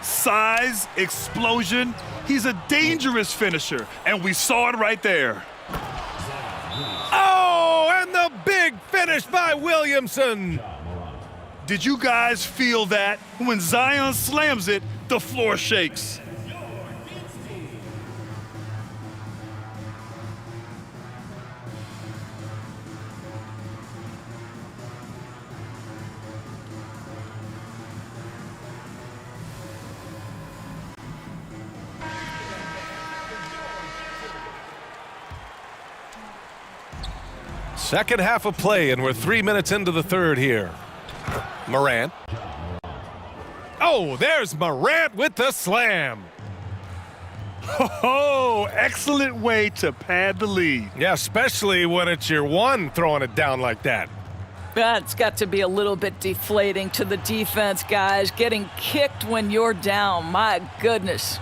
Speaker 2: Size, explosion. He's a dangerous finisher, and we saw it right there.
Speaker 1: finished by Williamson.
Speaker 2: Did you guys feel that? When Zion slams it, the floor shakes.
Speaker 1: Second half of play, and we're 3 minutes into the third here. Morant. Oh, there's Morant with the slam.
Speaker 2: Oh, excellent way to pad the lead.
Speaker 1: Yeah, especially when it's your one throwing it down like that.
Speaker 7: That's got to be a little bit deflating to the defense, guys. Getting kicked when you're down. My goodness.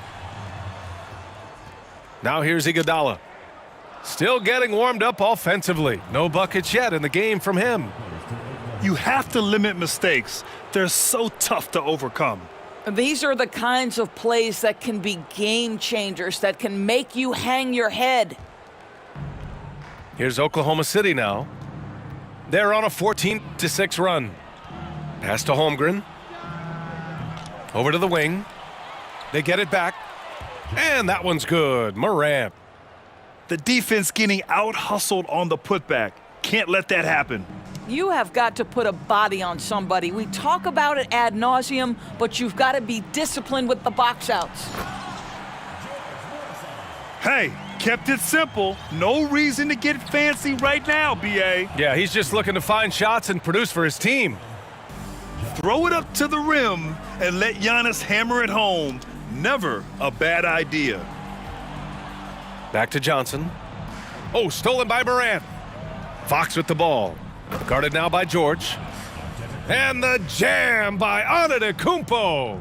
Speaker 1: Now here's Iguodala. Still getting warmed up offensively. No buckets yet in the game from him.
Speaker 2: You have to limit mistakes. They're so tough to overcome.
Speaker 7: These are the kinds of plays that can be game changers, that can make you hang your head.
Speaker 1: Here's Oklahoma City now. They're on a 14-6 run. Pass to Holmgren. Over to the wing. They get it back. And that one's good. Morant.
Speaker 2: The defense getting out-hustled on the putback. Can't let that happen.
Speaker 7: You have got to put a body on somebody. We talk about it ad nauseum, but you've got to be disciplined with the box outs.
Speaker 2: Hey, kept it simple. No reason to get fancy right now, B.A.
Speaker 1: Yeah, he's just looking to find shots and produce for his team.
Speaker 2: Throw it up to the rim and let Giannis hammer it home. Never a bad idea.
Speaker 1: Back to Johnson. Oh, stolen by Morant. Fox with the ball. Guarded now by George. And the jam by Antetokounmpo.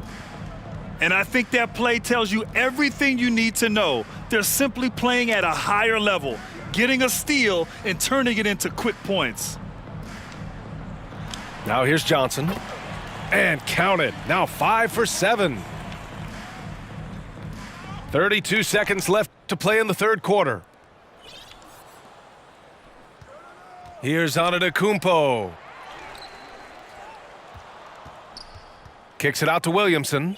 Speaker 2: And I think that play tells you everything you need to know. They're simply playing at a higher level, getting a steal and turning it into quick points.
Speaker 1: Now here's Johnson. And counted. Now 5 for 7. 32 seconds left to play in the third quarter. Here's Antetokounmpo. Kicks it out to Williamson.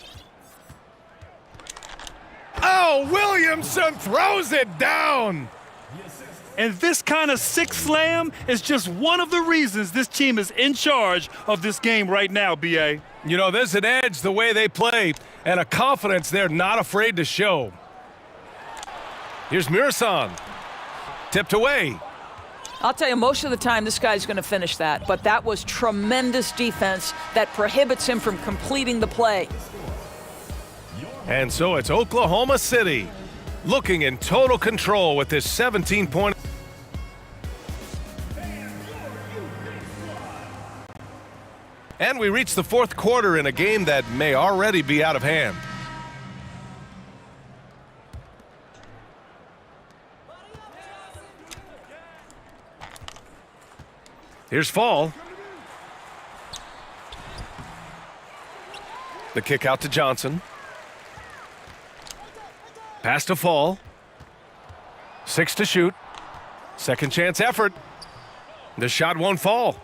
Speaker 1: Oh, Williamson throws it down.
Speaker 2: And this kind of sick slam is just one of the reasons this team is in charge of this game right now, B.A.
Speaker 1: You know, there's an edge the way they play and a confidence they're not afraid to show. Here's Murison. Tipped away.
Speaker 7: I'll tell you, most of the time this guy's going to finish that, but that was tremendous defense that prohibits him from completing the play.
Speaker 1: And so it's Oklahoma City looking in total control with this 17-point. And we reach the fourth quarter in a game that may already be out of hand. Here's Fall. The kick out to Johnson. Pass to Fall. 6 to shoot. Second chance effort. The shot won't fall.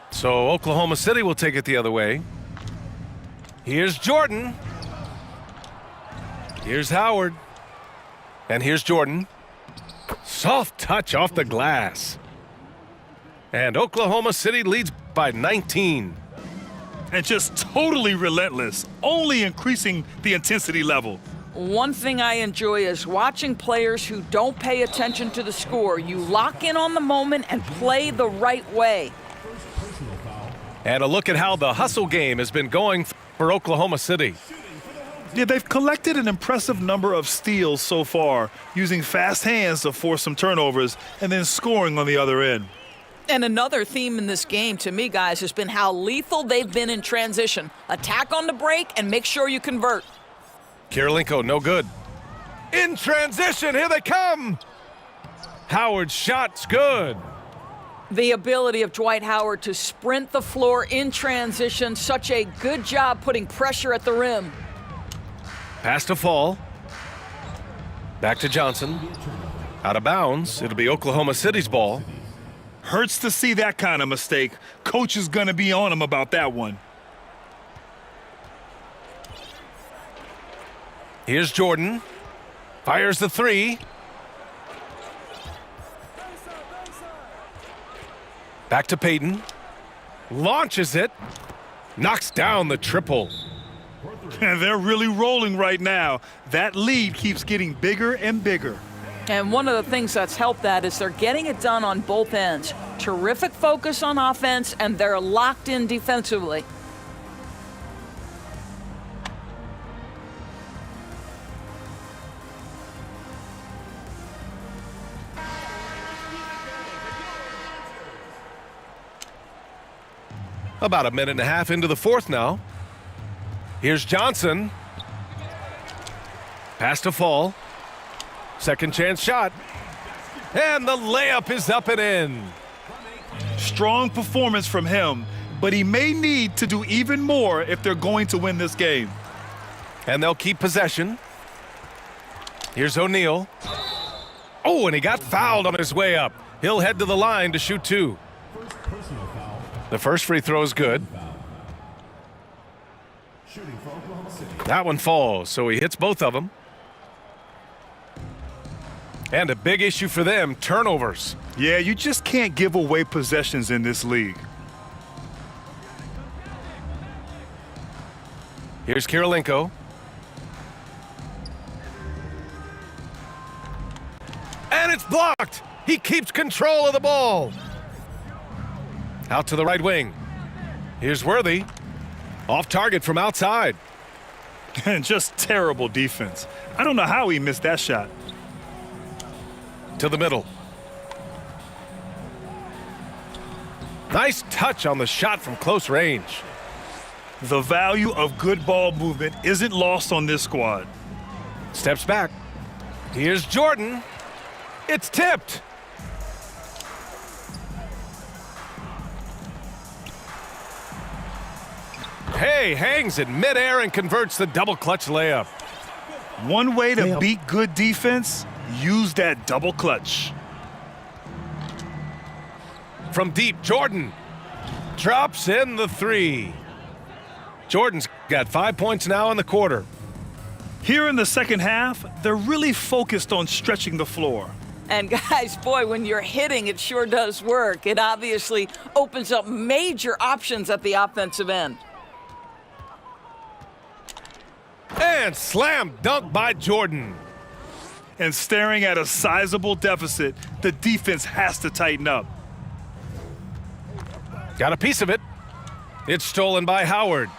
Speaker 1: So Oklahoma City will take it the other way. Here's Jordan. Here's Howard. And here's Jordan. Soft touch off the glass. And Oklahoma City leads by 19.
Speaker 2: And just totally relentless, only increasing the intensity level.
Speaker 7: One thing I enjoy is watching players who don't pay attention to the score. You lock in on the moment and play the right way.
Speaker 1: And a look at how the hustle game has been going for Oklahoma City.
Speaker 2: Yeah, they've collected an impressive number of steals so far, using fast hands to force some turnovers and then scoring on the other end.
Speaker 7: And another theme in this game, to me, guys, has been how lethal they've been in transition. Attack on the break and make sure you convert.
Speaker 1: Kirilenko, no good. In transition, here they come. Howard's shot's good.
Speaker 7: The ability of Dwight Howard to sprint the floor in transition, such a good job putting pressure at the rim.
Speaker 1: Pass to Fall. Back to Johnson. Out of bounds. It'll be Oklahoma City's ball.
Speaker 2: Hurts to see that kind of mistake. Coach is going to be on him about that one.
Speaker 1: Here's Jordan. Fires the three. Back to Peyton. Launches it. Knocks down the triple.
Speaker 2: And they're really rolling right now. That lead keeps getting bigger and bigger.
Speaker 7: And one of the things that's helped that is they're getting it done on both ends. Terrific focus on offense, and they're locked in defensively.
Speaker 1: About a minute and a half into the fourth now. Here's Johnson. Pass to Fall. Second chance shot. And the layup is up and in.
Speaker 2: Strong performance from him, but he may need to do even more if they're going to win this game.
Speaker 1: And they'll keep possession. Here's O'Neal. Oh, and he got fouled on his way up. He'll head to the line to shoot two. The first free throw is good. That one falls, so he hits both of them. And a big issue for them, turnovers.
Speaker 2: Yeah, you just can't give away possessions in this league.
Speaker 1: Here's Kirilenko. And it's blocked. He keeps control of the ball. Out to the right wing. Here's Worthy. Off target from outside.
Speaker 2: And just terrible defense. I don't know how he missed that shot.
Speaker 1: To the middle. Nice touch on the shot from close range.
Speaker 2: The value of good ball movement isn't lost on this squad.
Speaker 1: Steps back. Here's Jordan. It's tipped. Hay hangs in midair and converts the double clutch layup.
Speaker 2: One way to beat good defense, use that double clutch.
Speaker 1: From deep, Jordan drops in the three. Jordan's got 5 points now in the quarter.
Speaker 2: Here in the second half, they're really focused on stretching the floor.
Speaker 7: And guys, boy, when you're hitting, it sure does work. It obviously opens up major options at the offensive end.
Speaker 1: And slam dunk by Jordan.
Speaker 2: And staring at a sizable deficit, the defense has to tighten up.
Speaker 1: Got a piece of it. It's stolen by Howard.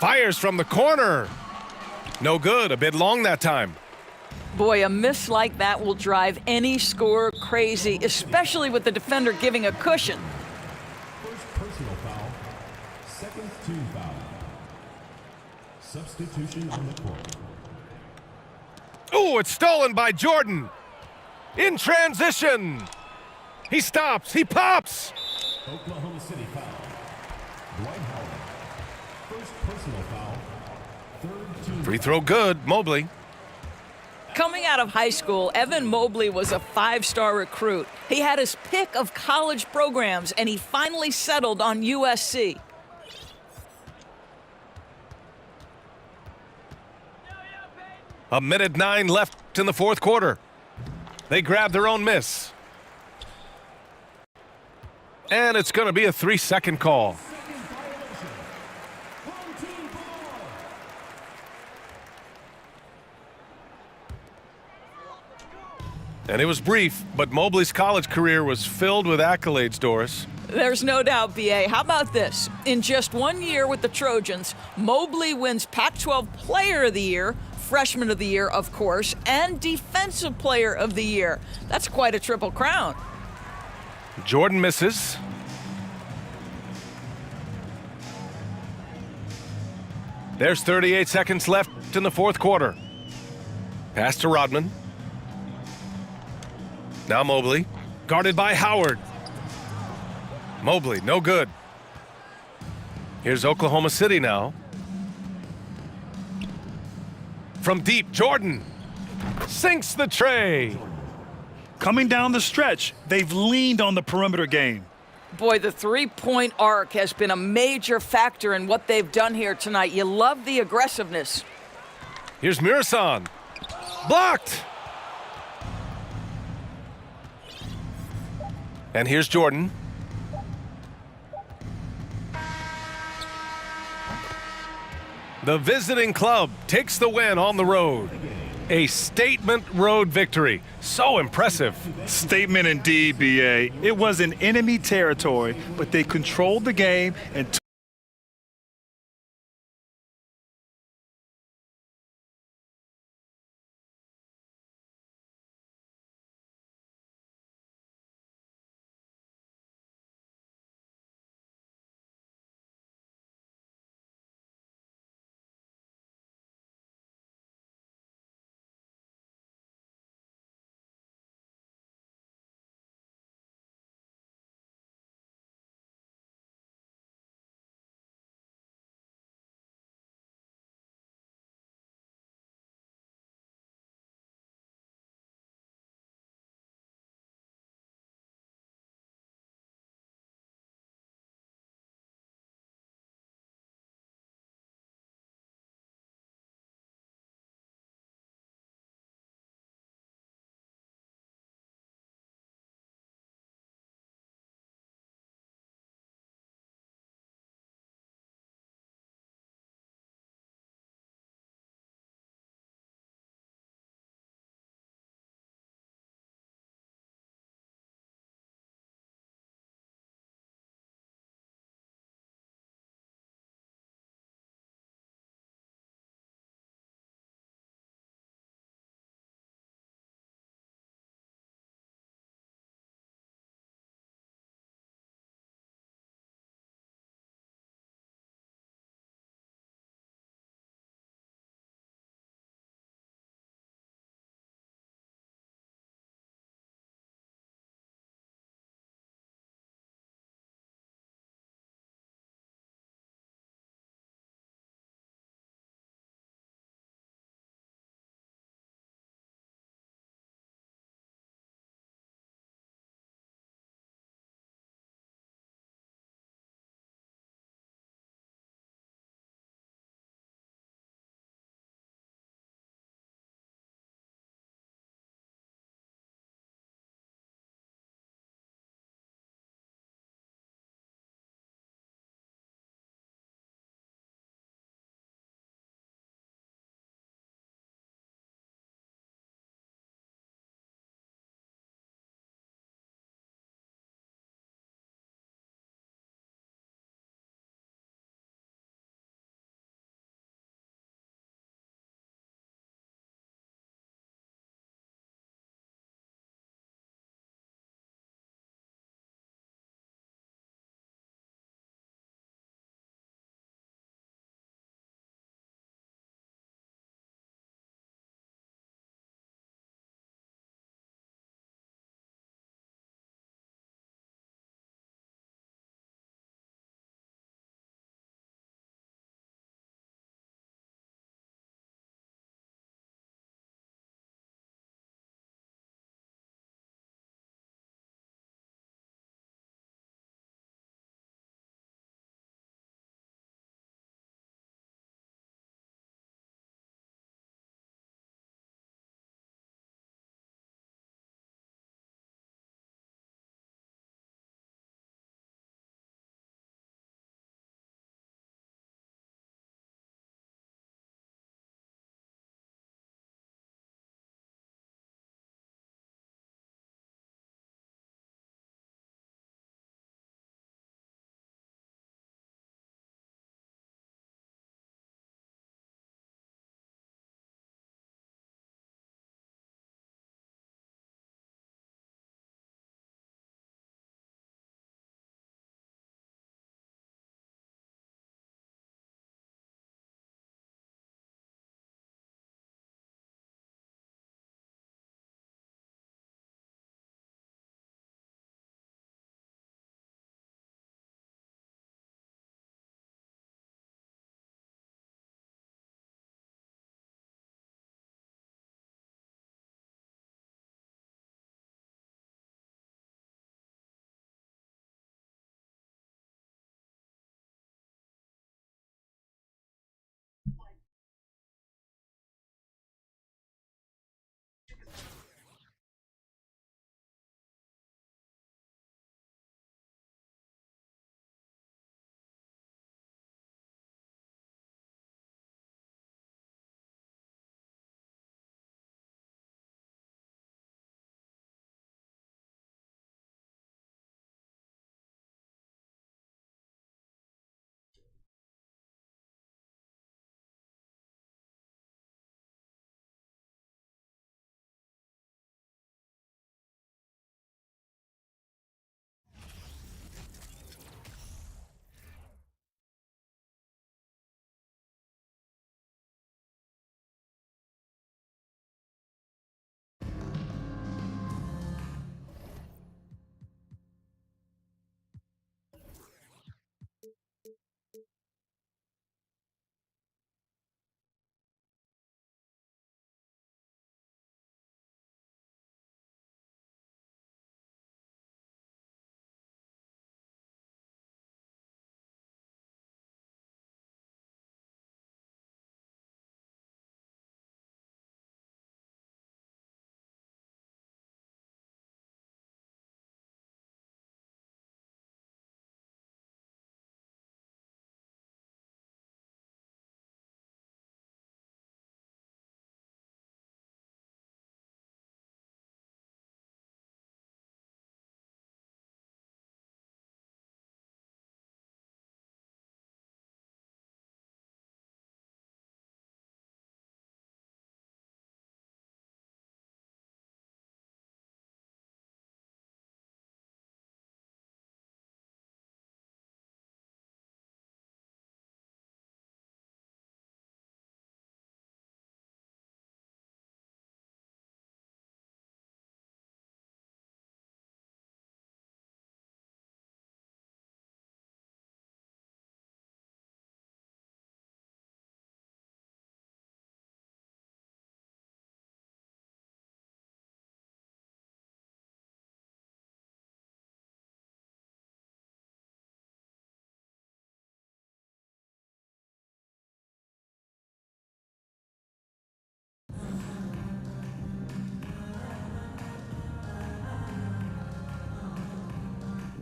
Speaker 1: Fires from the corner. No good, a bit long that time.
Speaker 7: Boy, a miss like that will drive any scorer crazy, especially with the defender giving a cushion.
Speaker 8: First personal foul. Second team foul. Substitution on the court.
Speaker 1: Oh, it's stolen by Jordan. In transition. He stops, he pops.
Speaker 8: Oklahoma City foul. Dwight Howard. First personal foul. Third team.
Speaker 1: Free throw good, Mobley.
Speaker 7: Coming out of high school, Evan Mobley was a five-star recruit. He had his pick of college programs, and he finally settled on USC.
Speaker 1: A minute 9 left in the fourth quarter. They grab their own miss. And it's going to be a 3-second call. And it was brief, but Mobley's college career was filled with accolades, Doris.
Speaker 7: There's no doubt, B.A. How about this? In just 1 year with the Trojans, Mobley wins Pac-12 Player of the Year, Freshman of the Year, of course, and Defensive Player of the Year. That's quite a triple crown.
Speaker 1: Jordan misses. There's 38 seconds left in the fourth quarter. Pass to Rodman. Now Mobley, guarded by Howard. Mobley, no good. Here's Oklahoma City now. From deep, Jordan sinks the tray.
Speaker 2: Coming down the stretch, they've leaned on the perimeter game.
Speaker 7: Boy, the three-point arc has been a major factor in what they've done here tonight. You love the aggressiveness.
Speaker 1: Here's Mirasan. Blocked! And here's Jordan. The visiting club takes the win on the road. A statement road victory. So impressive.
Speaker 2: Statement indeed, BA. It was in enemy territory, but they controlled the game and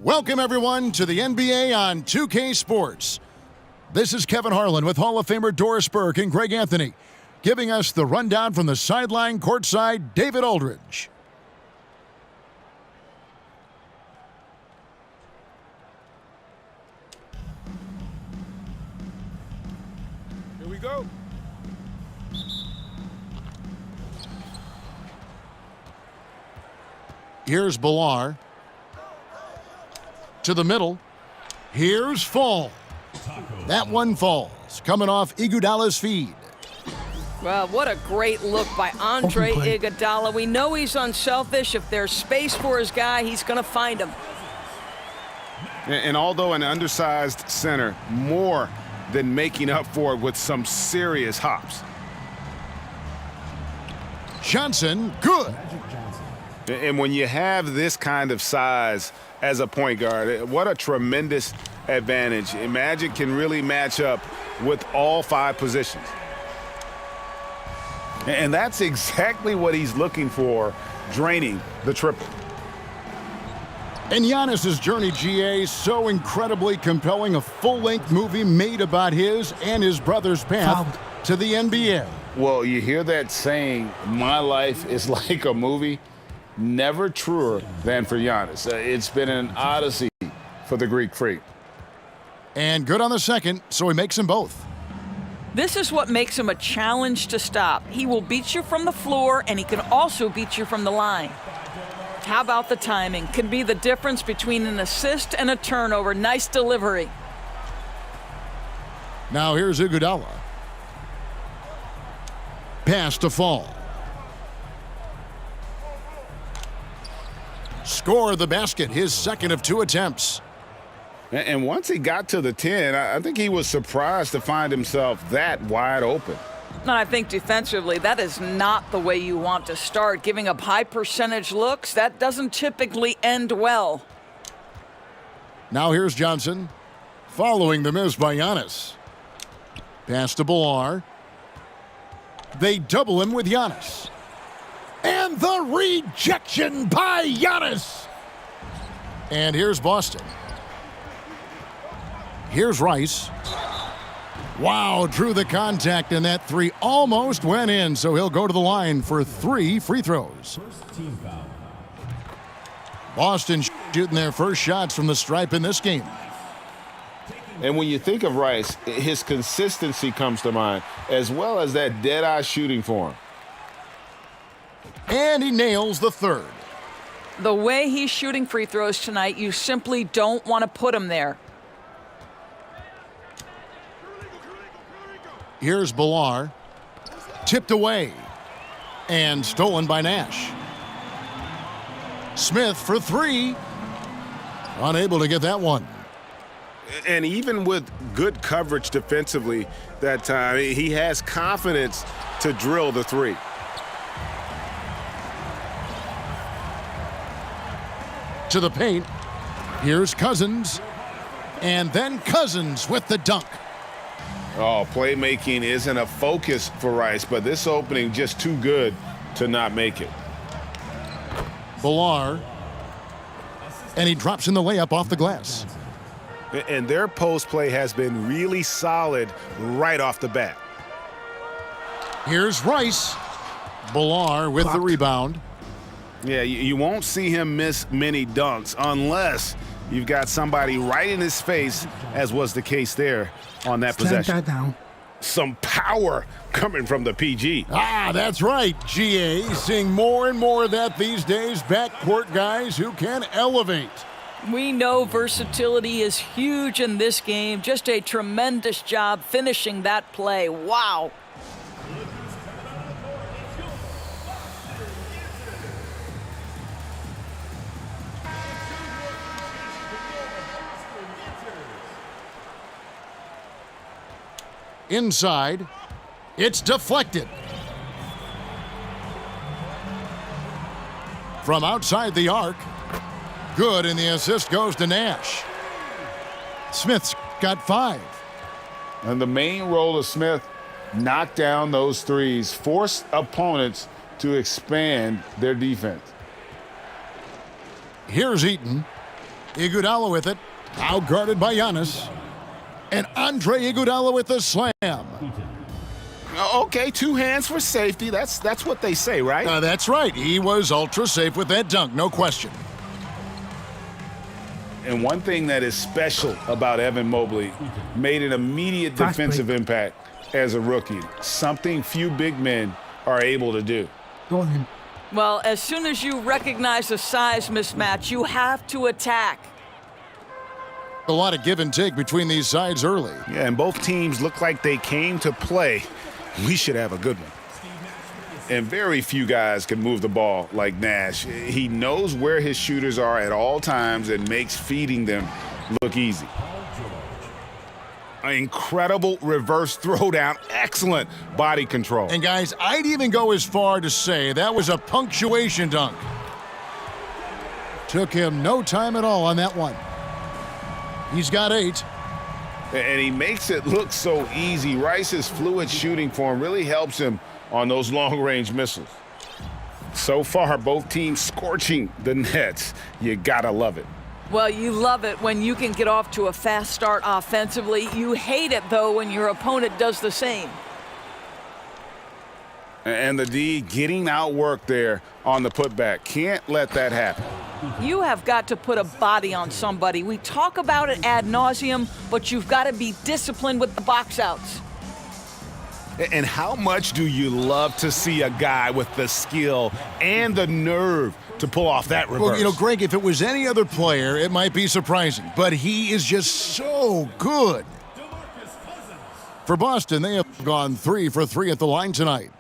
Speaker 4: Welcome, everyone, to the NBA on 2K Sports. This is Kevin Harlan with Hall of Famer Doris Burke and Greg Anthony, giving us the rundown from the sideline courtside, David Aldridge.
Speaker 9: Here we go.
Speaker 4: Here's Bilal. To the middle. Here's Fall. That one falls, coming off Iguodala's feed.
Speaker 7: Well, what a great look by Andre
Speaker 5: Open play.
Speaker 7: Iguodala. We know he's unselfish. If there's space for his guy, he's going to find him.
Speaker 9: And although an undersized center, more than making up for it with some serious hops.
Speaker 4: Johnson, good.
Speaker 9: And when you have this kind of size as a point guard, what a tremendous advantage. Magic can really match up with all 5 positions. And that's exactly what he's looking for, draining the triple.
Speaker 4: And Giannis's journey, GA, so incredibly compelling. A full-length movie made about his and his brother's path
Speaker 5: Foul.
Speaker 4: to the NBA.
Speaker 6: Well, you hear that saying, my life is like a movie? Never truer than for Giannis. It's been an odyssey for the Greek freak.
Speaker 4: And good on the second, so he makes them both.
Speaker 7: This is what makes him a challenge to stop. He will beat you from the floor, and he can also beat you from the line. How about the timing? Can be the difference between an assist and a turnover. Nice delivery.
Speaker 4: Now here's Iguodala. Pass to Fall. Score the basket, his second of 2 attempts.
Speaker 6: And once he got to the 10, I think he was surprised to find himself that wide open.
Speaker 7: And I think defensively, that is not the way you want to start. Giving up high percentage looks, that doesn't typically end well.
Speaker 4: Now here's Johnson, following the miss by Giannis. Pass to Bilal. They double him with Giannis. And the rejection by Giannis. And here's Boston. Here's Rice. Wow, drew the contact, and that 3 almost went in, so he'll go to the line for 3 free throws. Boston shooting their first shots from the stripe in this game.
Speaker 6: And when you think of Rice, his consistency comes to mind, as well as that dead-eye shooting form.
Speaker 4: And he nails the third.
Speaker 7: The way he's shooting free throws tonight, you simply don't want to put him there.
Speaker 4: Here's Bilal. Tipped away. And stolen by Nash. Smith for 3. Unable to get that one.
Speaker 9: And even with good coverage defensively that time, he has confidence to drill the 3.
Speaker 4: To the paint. Here's Cousins. And then Cousins with the dunk.
Speaker 6: Oh, playmaking isn't a focus for Rice, but this opening just too good to not make it.
Speaker 4: Bilal. And he drops in the layup off the glass.
Speaker 9: And their post play has been really solid right off the bat.
Speaker 4: Here's Rice. Bilal with the rebound.
Speaker 9: Yeah, you won't see him miss many dunks unless you've got somebody right in his face, as was the case there on that
Speaker 5: Stand
Speaker 9: possession.
Speaker 5: that down.
Speaker 9: Some power coming from the PG.
Speaker 4: Ah, that's right, GA. Seeing more and more of that these days. Backcourt guys who can elevate.
Speaker 7: We know versatility is huge in this game. Just a tremendous job finishing that play. Wow.
Speaker 4: Inside, it's deflected. From outside the arc, good, and the assist goes to Nash. Smith's got 5.
Speaker 6: And the main role of Smith, knock down those threes, force opponents to expand their defense.
Speaker 4: Here's Eaton. Iguodala with it. Now guarded by Giannis. And Andre Iguodala with the slam.
Speaker 9: Okay, 2 hands for safety. That's what they say, right?
Speaker 4: That's right. He was ultra safe with that dunk, no question.
Speaker 6: And one thing that is special about Evan Mobley, made an immediate
Speaker 5: Fast
Speaker 6: defensive
Speaker 5: break.
Speaker 6: impact as a rookie, something few big men are able to do.
Speaker 5: Go on him.
Speaker 7: Well, as soon as you recognize a size mismatch, you have to attack.
Speaker 4: A lot of give and take between these sides early.
Speaker 9: Yeah, and both teams look like they came to play. We should have a good one.
Speaker 6: And very few guys can move the ball like Nash. He knows where his shooters are at all times and makes feeding them look easy.
Speaker 9: An incredible reverse throwdown. Excellent body control.
Speaker 4: And guys, I'd even go as far to say that was a punctuation dunk. Took him no time at all on that one. He's got 8.
Speaker 6: And he makes it look so easy. Rice's fluid shooting form really helps him on those long-range missiles. So far, both teams scorching the Nets. You gotta love it.
Speaker 7: Well, you love it when you can get off to a fast start offensively. You hate it, though, when your opponent does the same.
Speaker 6: And the D getting outworked there on the putback. Can't let that happen.
Speaker 7: You have got to put a body on somebody. We talk about it ad nauseum, but you've got to be disciplined with the box outs.
Speaker 9: And how much do you love to see a guy with the skill and the nerve to pull off that reverse?
Speaker 4: Well, Greg, if it was any other player, it might be surprising, but he is just so good. For Boston, they have gone 3 for 3 at the line tonight.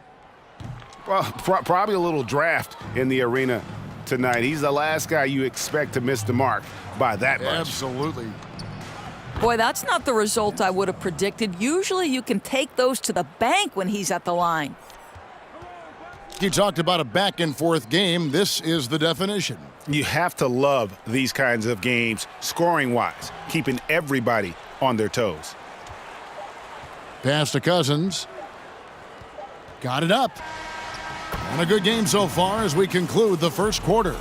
Speaker 9: Well, probably a little draft in the arena tonight. He's the last guy you expect to miss the mark by that much.
Speaker 4: Absolutely.
Speaker 7: Boy, that's not the result I would have predicted. Usually you can take those to the bank when he's at the line.
Speaker 4: You talked about a back-and-forth game. This is the definition.
Speaker 9: You have to love these kinds of games, scoring-wise, keeping everybody on their toes.
Speaker 4: Pass to Cousins. Got it up. And a good game so far as we conclude the first quarter.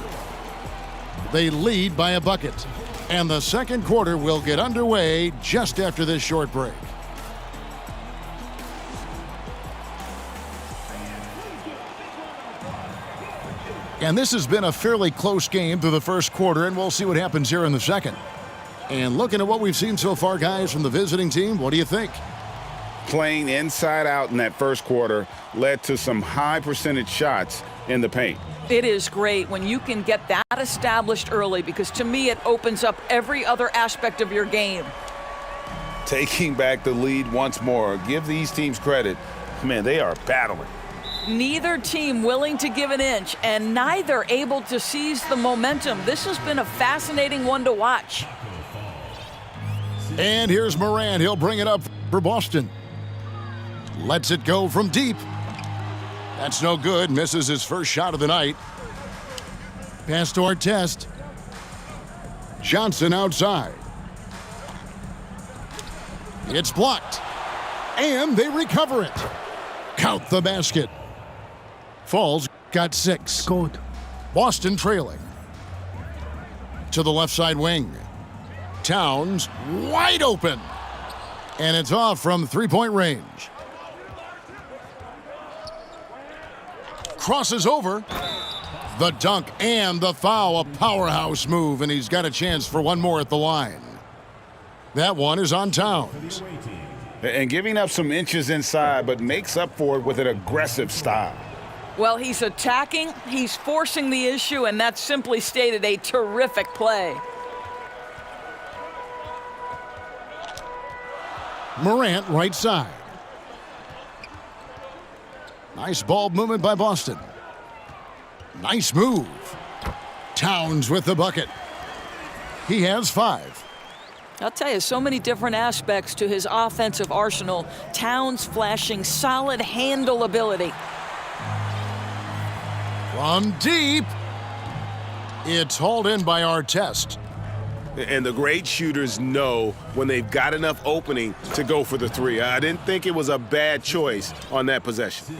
Speaker 4: They lead by a bucket. And the second quarter will get underway just after this short break. And this has been a fairly close game through the first quarter, and we'll see what happens here in the second. And looking at what we've seen so far, guys, from the visiting team, what do you think?
Speaker 6: Playing inside out in that first quarter led to some high percentage shots in the paint.
Speaker 7: It is great when you can get that established early because to me it opens up every other aspect of your game.
Speaker 6: Taking back the lead once more. Give these teams credit. Man, they are battling.
Speaker 7: Neither team willing to give an inch and neither able to seize the momentum. This has been a fascinating one to watch.
Speaker 4: And here's Morant. He'll bring it up for Boston. Lets it go from deep. That's no good. Misses his first shot of the night. Pass to Artest. Johnson outside. It's blocked. And they recover it. Count the basket. Falls got 6.
Speaker 5: Scored.
Speaker 4: Boston trailing. To the left side wing. Towns wide open. And it's off from three-point range. Crosses over. The dunk and the foul, a powerhouse move, and he's got a chance for one more at the line. That one is on Towns.
Speaker 6: And giving up some inches inside, but makes up for it with an aggressive style.
Speaker 7: Well, he's attacking, he's forcing the issue, and that's simply stated a terrific play.
Speaker 4: Morant right side. Nice ball movement by Boston. Nice move. Towns with the bucket. He has 5.
Speaker 7: I'll tell you, so many different aspects to his offensive arsenal. Towns flashing solid handle ability.
Speaker 4: From deep. It's hauled in by Artest.
Speaker 9: And the great shooters know when they've got enough opening to go for the 3. I didn't think it was a bad choice on that possession.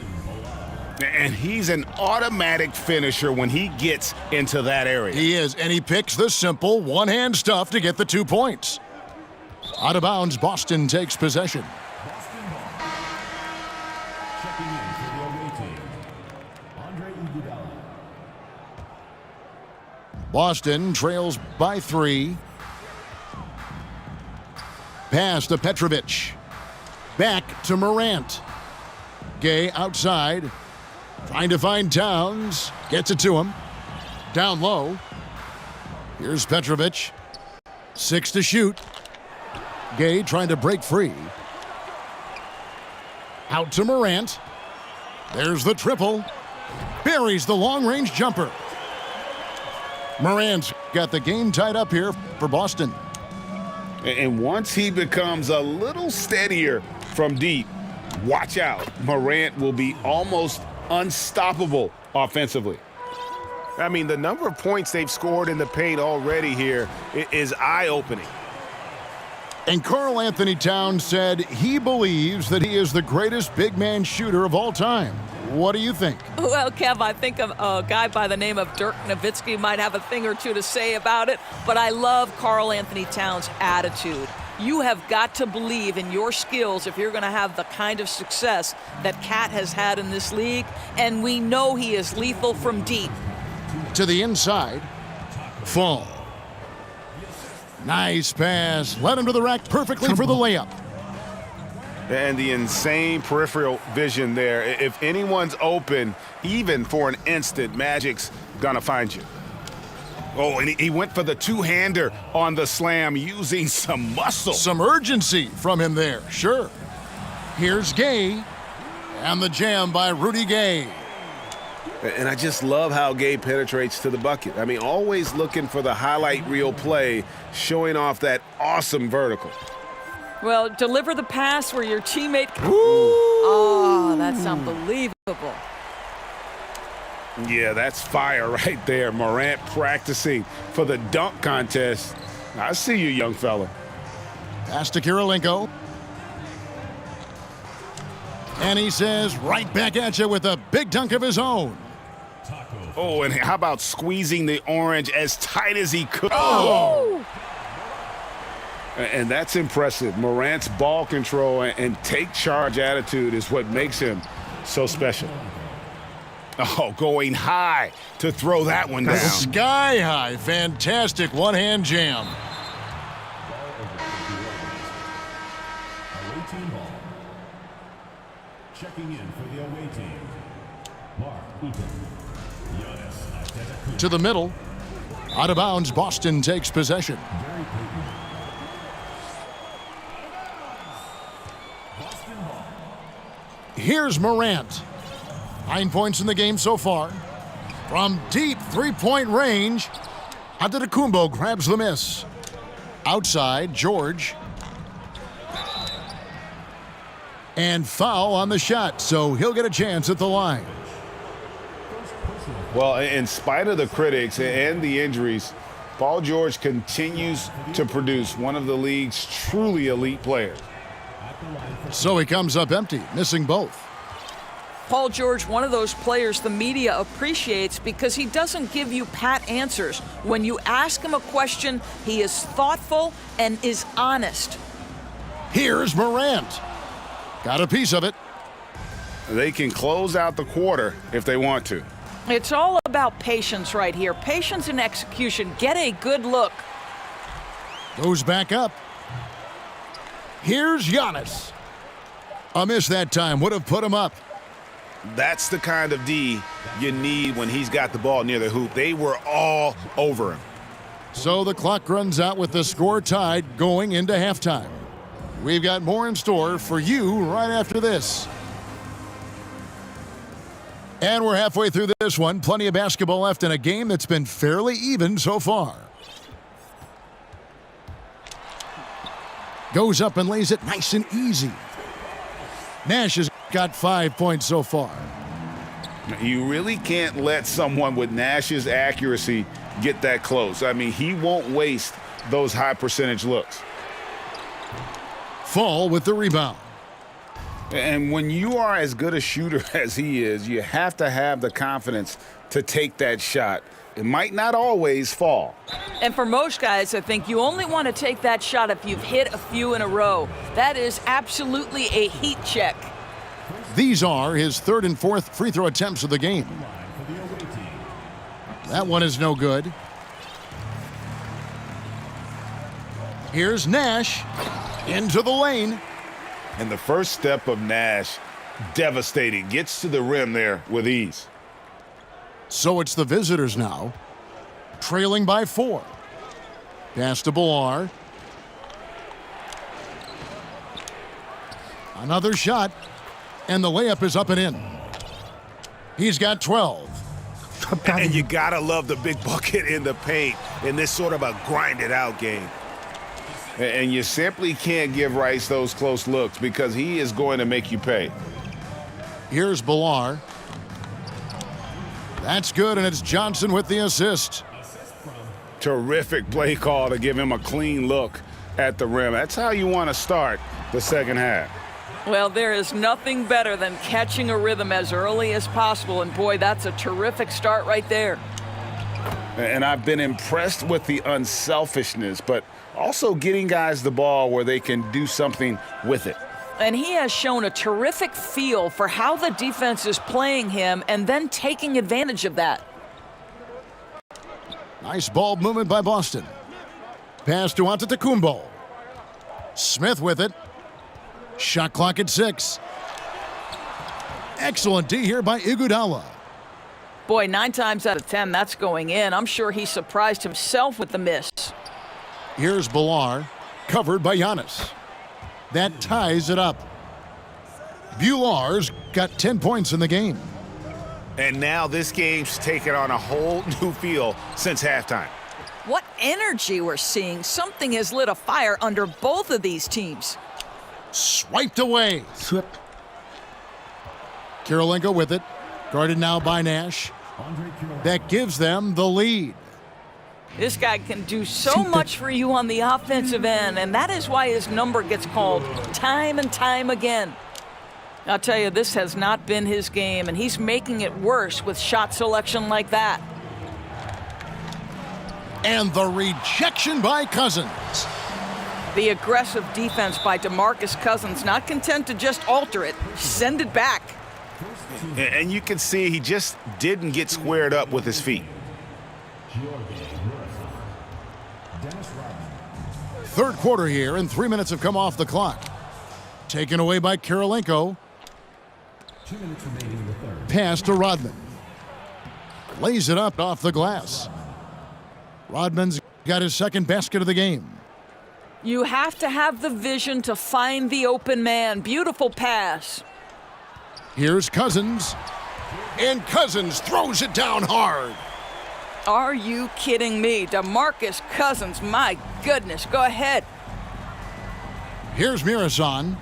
Speaker 6: And he's an automatic finisher when he gets into that area.
Speaker 4: He is, and he picks the simple one-hand stuff to get the 2 points. Out of bounds, Boston takes possession.
Speaker 8: Boston ball. Checking in for the away team, Andre Iguodala.
Speaker 4: Boston trails by 3. Pass to Petrovic. Back to Morant. Gay outside. Trying to find Towns. Gets it to him. Down low. Here's Petrovic. 6 to shoot. Gay trying to break free. Out to Morant. There's the triple. Buries the long-range jumper. Morant's got the game tied up here for Boston.
Speaker 6: And once he becomes a little steadier from deep, watch out. Morant will be almost unstoppable offensively.
Speaker 9: I mean, the number of points they've scored in the paint already here is eye-opening.
Speaker 4: And Karl Anthony Towns said he believes that he is the greatest big man shooter of all time. What do you think?
Speaker 7: Well, Kev, I think a guy by the name of Dirk Nowitzki might have a thing or two to say about it, but I love Karl Anthony Towns' attitude. You have got to believe in your skills if you're going to have the kind of success that Cat has had in this league, and we know he is lethal from deep.
Speaker 4: To the inside. Fall. Nice pass. Led him to the rack perfectly for the layup.
Speaker 9: And the insane peripheral vision there. If anyone's open, even for an instant, Magic's gonna find you.
Speaker 6: Oh, and he went for the two-hander on the slam using some muscle.
Speaker 4: Some urgency from him there, sure. Here's Gay. And the jam by Rudy Gay.
Speaker 9: And I just love how Gay penetrates to the bucket. I mean, always looking for the highlight reel play, showing off that awesome vertical.
Speaker 7: Well, deliver the pass where your teammate... Oh, that's unbelievable.
Speaker 6: Yeah, that's fire right there. Morant practicing for the dunk contest. I see you, young fella.
Speaker 4: Pass to Kirilenko. And he says, right back at you with a big dunk of his own.
Speaker 6: Oh, and how about squeezing the orange as tight as he could?
Speaker 7: Oh!
Speaker 6: And that's impressive. Morant's ball control and take charge attitude is what makes him so special. Oh, going high to throw that one down.
Speaker 4: Sky high. Fantastic one-hand jam.
Speaker 8: Away team ball. Checking in for the away team, Mark Eaton. Giannis Antetokounmpo.
Speaker 4: To the middle. Out of bounds, Boston takes possession.
Speaker 8: Gary Payton. Boston ball.
Speaker 4: Here's Morant. 9 points in the game so far. From deep three-point range, Antetokounmpo grabs the miss. Outside, George. And foul on the shot, so he'll get a chance at the line.
Speaker 6: Well, in spite of the critics and the injuries, Paul George continues to produce one of the league's truly elite players.
Speaker 4: So he comes up empty, missing both.
Speaker 7: Paul George, one of those players the media appreciates because he doesn't give you pat answers. When you ask him a question, he is thoughtful and is honest.
Speaker 4: Here's Morant. Got a piece of it.
Speaker 6: They can close out the quarter if they want to.
Speaker 7: It's all about patience right here. Patience and execution. Get a good look.
Speaker 4: Goes back up. Here's Giannis. A miss that time would have put him up.
Speaker 6: That's the kind of D you need when he's got the ball near the hoop. They were all over him.
Speaker 4: So the clock runs out with the score tied going into halftime. We've got more in store for you right after this. And we're halfway through this one. Plenty of basketball left in a game that's been fairly even so far. Goes up and lays it nice and easy. Nash has got 5 points so far.
Speaker 6: You really can't let someone with Nash's accuracy get that close. I mean, he won't waste those high percentage looks.
Speaker 4: Fall with the rebound.
Speaker 6: And when you are as good a shooter as he is, you have to have the confidence to take that shot. It might not always fall.
Speaker 7: And for most guys, I think you only want to take that shot if you've hit a few in a row. That is absolutely a heat check.
Speaker 4: These are his third and fourth free throw attempts of the game. That one is no good. Here's Nash into the lane.
Speaker 6: And the first step of Nash, devastating. Gets to the rim there with ease.
Speaker 4: So it's the visitors now, trailing by 4. Pass to Billar. Another shot, and the layup is up and in. He's got 12.
Speaker 9: And you gotta love the big bucket in the paint in this sort of a grinded-out game.
Speaker 6: And you simply can't give Rice those close looks because he is going to make you pay.
Speaker 4: Here's Billar. That's good, and it's Johnson with the assist.
Speaker 6: Terrific play call to give him a clean look at the rim. That's how you want to start the second half.
Speaker 7: Well, there is nothing better than catching a rhythm as early as possible, and boy, that's a terrific start right there.
Speaker 6: And I've been impressed with the unselfishness, but also getting guys the ball where they can do something with it.
Speaker 7: And he has shown a terrific feel for how the defense is playing him and then taking advantage of that.
Speaker 4: Nice ball movement by Boston. Pass to Antetokounmpo. Smith with it. Shot clock at 6. Excellent D here by Iguodala.
Speaker 7: Boy, 9 times out of 10, that's going in. I'm sure he surprised himself with the miss.
Speaker 4: Here's Billar, covered by Giannis. That ties it up. Bular's got 10 points in the game.
Speaker 9: And now this game's taken on a whole new feel since halftime.
Speaker 7: What energy we're seeing. Something has lit a fire under both of these teams.
Speaker 4: Swiped away.
Speaker 5: Swept.
Speaker 4: Kirilenko with it. Guarded now by Nash. That gives them the lead.
Speaker 7: This guy can do so much for you on the offensive end, and that is why his number gets called time and time again. I'll tell you, this has not been his game, and he's making it worse with shot selection like that.
Speaker 4: And the rejection by Cousins.
Speaker 7: The aggressive defense by DeMarcus Cousins, not content to just alter it, send it back.
Speaker 9: And you can see he just didn't get squared up with his feet.
Speaker 4: Third quarter here, and 3 minutes have come off the clock. Taken away by Kirilenko.
Speaker 8: 2 minutes remaining in the third.
Speaker 4: Pass to Rodman. Lays it up off the glass. Rodman's got his second basket of the game.
Speaker 7: You have to have the vision to find the open man. Beautiful pass.
Speaker 4: Here's Cousins. And Cousins throws it down hard.
Speaker 7: Are you kidding me? DeMarcus Cousins, my goodness, go ahead.
Speaker 4: Here's Mirasan.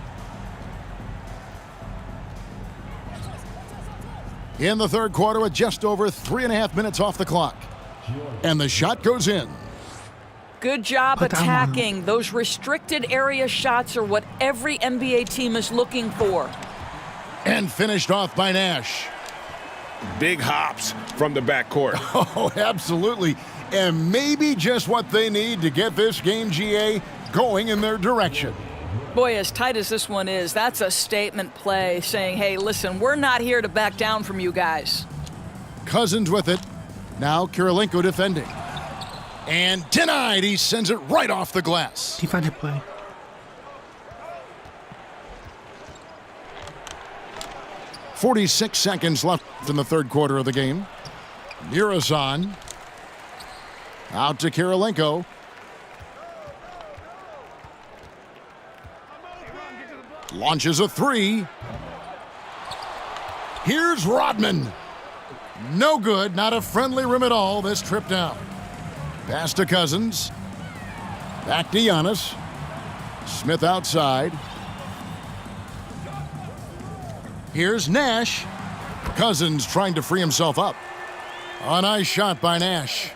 Speaker 4: In the third quarter with just over 3.5 minutes off the clock. And the shot goes in.
Speaker 7: Good job attacking. Those restricted area shots are what every NBA team is looking for.
Speaker 4: And finished off by Nash.
Speaker 6: Big hops from the backcourt.
Speaker 4: Oh, absolutely. And maybe just what they need to get this game, GA, going in their direction.
Speaker 7: Boy, as tight as this one is, that's a statement play saying, hey, listen, we're not here to back down from you guys.
Speaker 4: Cousins with it. Now Kirilenko defending. And denied. He sends it right off the glass.
Speaker 5: Defensive play.
Speaker 4: .46 seconds left in the third quarter of the game. Mirasan. Out to Kirilenko. Launches a three. Here's Rodman. No good, not a friendly rim at all this trip down. Pass to Cousins. Back to Giannis. Smith outside. Here's Nash. Cousins trying to free himself up. A nice shot by Nash.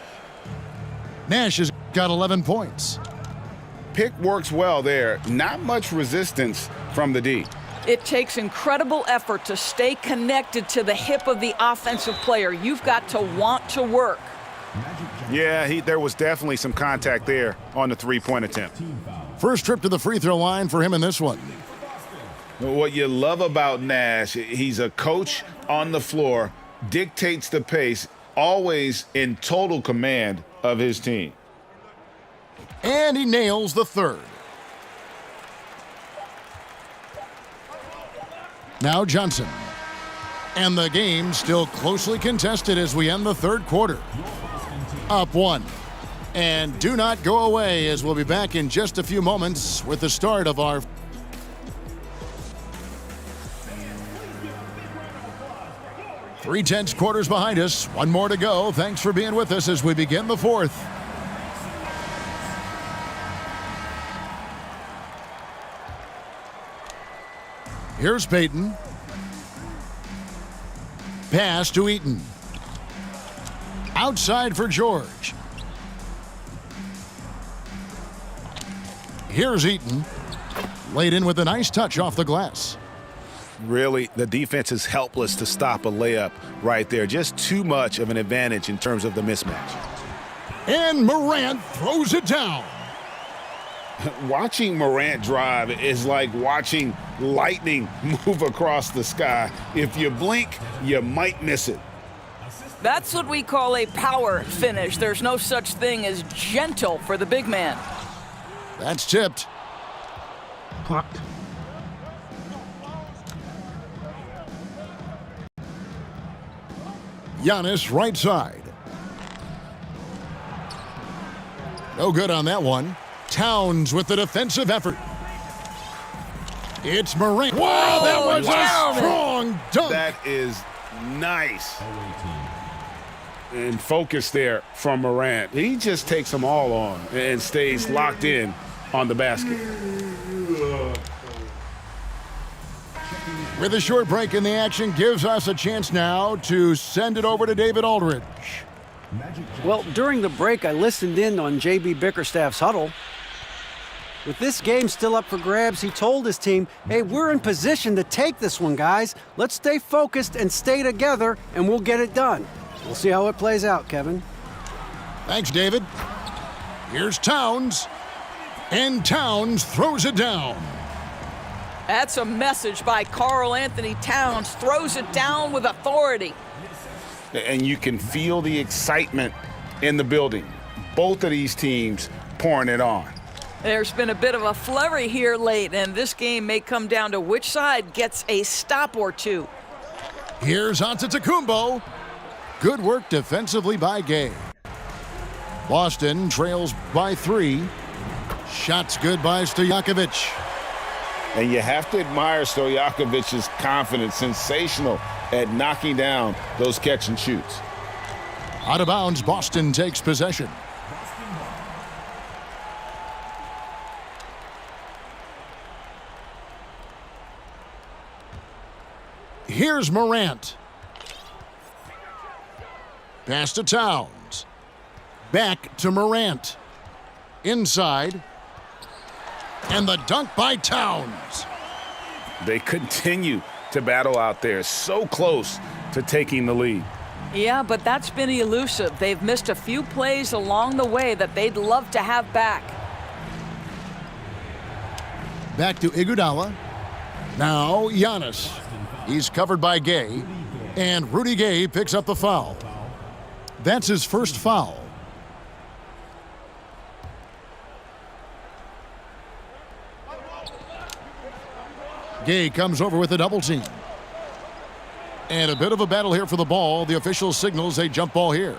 Speaker 4: Nash has got 11 points.
Speaker 6: Pick works well there. Not much resistance from the D.
Speaker 7: It takes incredible effort to stay connected to the hip of the offensive player. You've got to want to work.
Speaker 6: Yeah, there was definitely some contact there on the three-point attempt.
Speaker 4: First trip to the free throw line for him in this one.
Speaker 6: What you love about Nash, he's a coach on the floor, dictates the pace, always in total command of his team.
Speaker 4: And he nails the third. Now Johnson. And the game still closely contested as we end the third quarter. Up one. And do not go away, as we'll be back in just a few moments with the start of our 3/10 quarters behind us. One more to go. Thanks for being with us as we begin the fourth. Here's Payton. Pass to Eaton. Outside for George. Here's Eaton. Laid in with a nice touch off the glass.
Speaker 9: Really, the defense is helpless to stop a layup right there. Just too much of an advantage in terms of the mismatch.
Speaker 4: And Morant throws it down.
Speaker 6: Watching Morant drive is like watching lightning move across the sky. If you blink, you might miss it.
Speaker 7: That's what we call a power finish. There's no such thing as gentle for the big man.
Speaker 4: That's tipped.
Speaker 5: Clocked.
Speaker 4: Giannis right side. No good on that one. Towns with the defensive effort. It's Morant. Wow, that was a strong dunk.
Speaker 6: That is nice. And focus there from Morant. He just takes them all on and stays locked in on the basket.
Speaker 4: With a short break in the action, gives us a chance now to send it over to David Aldridge.
Speaker 10: Well, during the break, I listened in on J.B. Bickerstaff's huddle. With this game still up for grabs, he told his team, hey, we're in position to take this one, guys. Let's stay focused and stay together, and we'll get it done. We'll see how it plays out, Kevin.
Speaker 4: Thanks, David. Here's Towns. And Towns throws it down.
Speaker 7: That's a message by Karl Anthony Towns. Throws it down with authority.
Speaker 6: And you can feel the excitement in the building. Both of these teams pouring it on.
Speaker 7: There's been a bit of a flurry here late, and this game may come down to which side gets a stop or two.
Speaker 4: Here's Antetokounmpo. Good work defensively by Gay. Boston trails by 3. Shots good by Stojakovic.
Speaker 6: And you have to admire Stojakovic's confidence. Sensational at knocking down those catch and shoots.
Speaker 4: Out of bounds, Boston takes possession. Here's Morant. Pass to Towns. Back to Morant. Inside. And the dunk by Towns.
Speaker 6: They continue to battle out there, so close to taking the lead.
Speaker 7: Yeah, but that's been elusive. They've missed a few plays along the way that they'd love to have back.
Speaker 4: Back to Iguodala. Now Giannis. He's covered by Gay. And Rudy Gay picks up the foul. That's his first foul. Gay comes over with a double team. And a bit of a battle here for the ball. The official signals a jump ball here.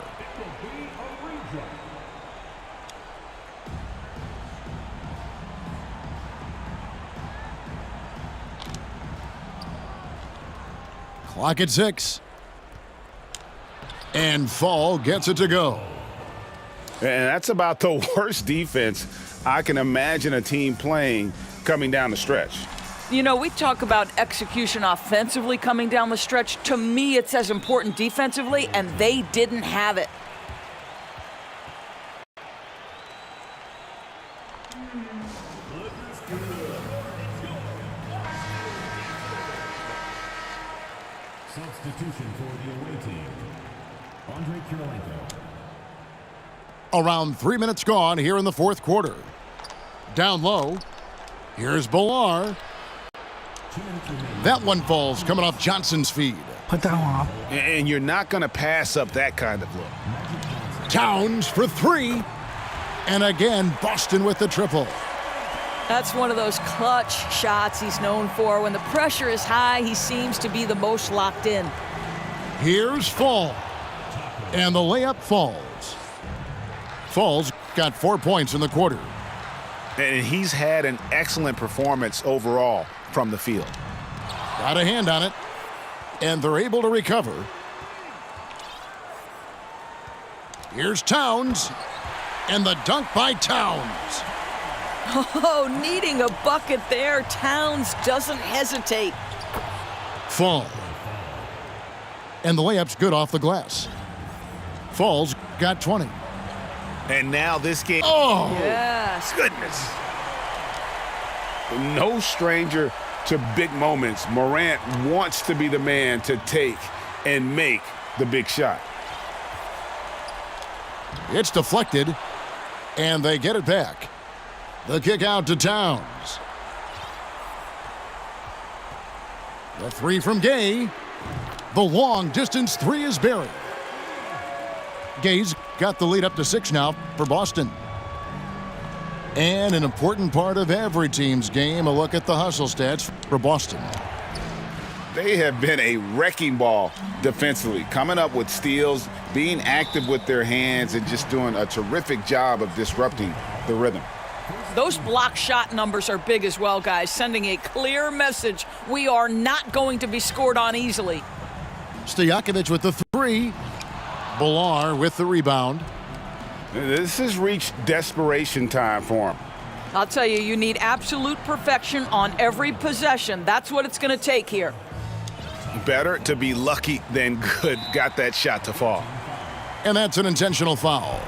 Speaker 4: Clock at 6. And Fall gets it to go.
Speaker 6: And that's about the worst defense I can imagine a team playing coming down the stretch.
Speaker 7: You know, we talk about execution offensively coming down the stretch. To me, it's as important defensively, and they didn't have it.
Speaker 8: Substitution for the away team. Andre Kirilenko.
Speaker 4: Around 3 minutes gone here in the fourth quarter. Down low. Here's Bilar. That one falls coming off Johnson's feed.
Speaker 5: Put that one up.
Speaker 9: And you're not going to pass up that kind of look.
Speaker 4: Towns for three. And again, Boston with the triple.
Speaker 7: That's one of those clutch shots he's known for. When the pressure is high, he seems to be the most locked in.
Speaker 4: Here's Fall. And the layup falls. Falls got 4 points in the quarter.
Speaker 9: And he's had an excellent performance overall from the field.
Speaker 4: Got a hand on it. And they're able to recover. Here's Towns. And the dunk by Towns.
Speaker 7: Oh, needing a bucket there. Towns doesn't hesitate.
Speaker 4: Fall. And the layup's good off the glass. Falls got 20.
Speaker 9: And now this game.
Speaker 4: Oh!
Speaker 7: Yes.
Speaker 9: Goodness. No stranger to big moments. Morant wants to be the man to take and make the big shot.
Speaker 4: It's deflected, and they get it back. The kick out to Towns. The three from Gay. The long distance three is buried. Gay's got the lead up to 6 now for Boston. And an important part of every team's game, a look at the hustle stats for Boston.
Speaker 6: They have been a wrecking ball defensively, coming up with steals, being active with their hands, and just doing a terrific job of disrupting the rhythm.
Speaker 7: Those block shot numbers are big as well, guys, sending a clear message. We are not going to be scored on easily.
Speaker 4: Stojakovic with the three. Bilar with the rebound.
Speaker 6: This has reached desperation time for him.
Speaker 7: I'll tell you, you need absolute perfection on every possession. That's what it's going to take here.
Speaker 9: Better to be lucky than good. Got that shot to fall.
Speaker 4: And that's an intentional foul.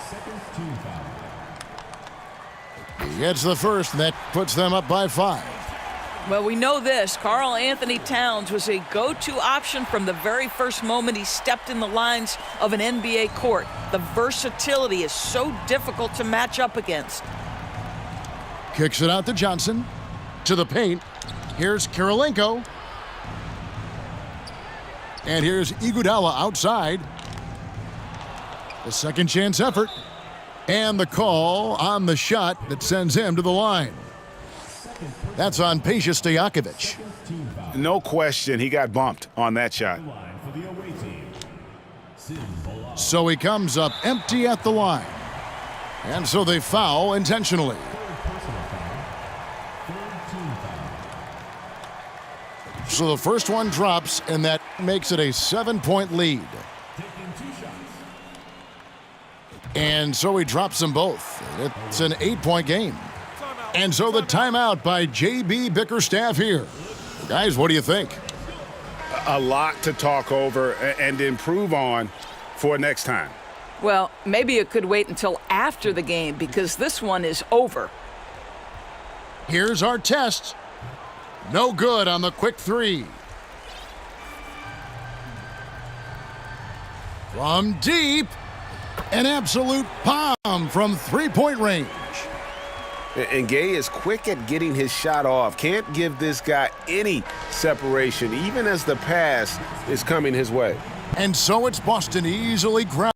Speaker 8: Second team foul.
Speaker 4: He gets the first, and that puts them up by 5.
Speaker 7: Well, we know this. Karl Anthony Towns was a go-to option from the very first moment he stepped in the lines of an NBA court. The versatility is so difficult to match up against.
Speaker 4: Kicks it out to Johnson. To the paint. Here's Kirilenko. And here's Iguodala outside. The second chance effort. And the call on the shot that sends him to the line. That's on Peja Stojakovic.
Speaker 6: No question, he got bumped on that shot.
Speaker 8: Line for the away team. Sim Bilar.
Speaker 4: So he comes up empty at the line. And so they foul intentionally.
Speaker 8: Personal foul. Third team foul.
Speaker 4: So the first one drops, and that makes it a 7-point lead.
Speaker 8: Taking 2 shots.
Speaker 4: And so he drops them both. It's an 8-point game. And so the timeout by J.B. Bickerstaff here. Guys, what do you think?
Speaker 6: A lot to talk over and improve on for next time.
Speaker 7: Well, maybe it could wait until after the game because this one is over.
Speaker 4: Here's our test. No good on the quick three. From deep, an absolute bomb from 3-point range.
Speaker 9: And Gay is quick at getting his shot off. Can't give this guy any separation, even as the pass is coming his way.
Speaker 4: And so it's Boston easily grabbed.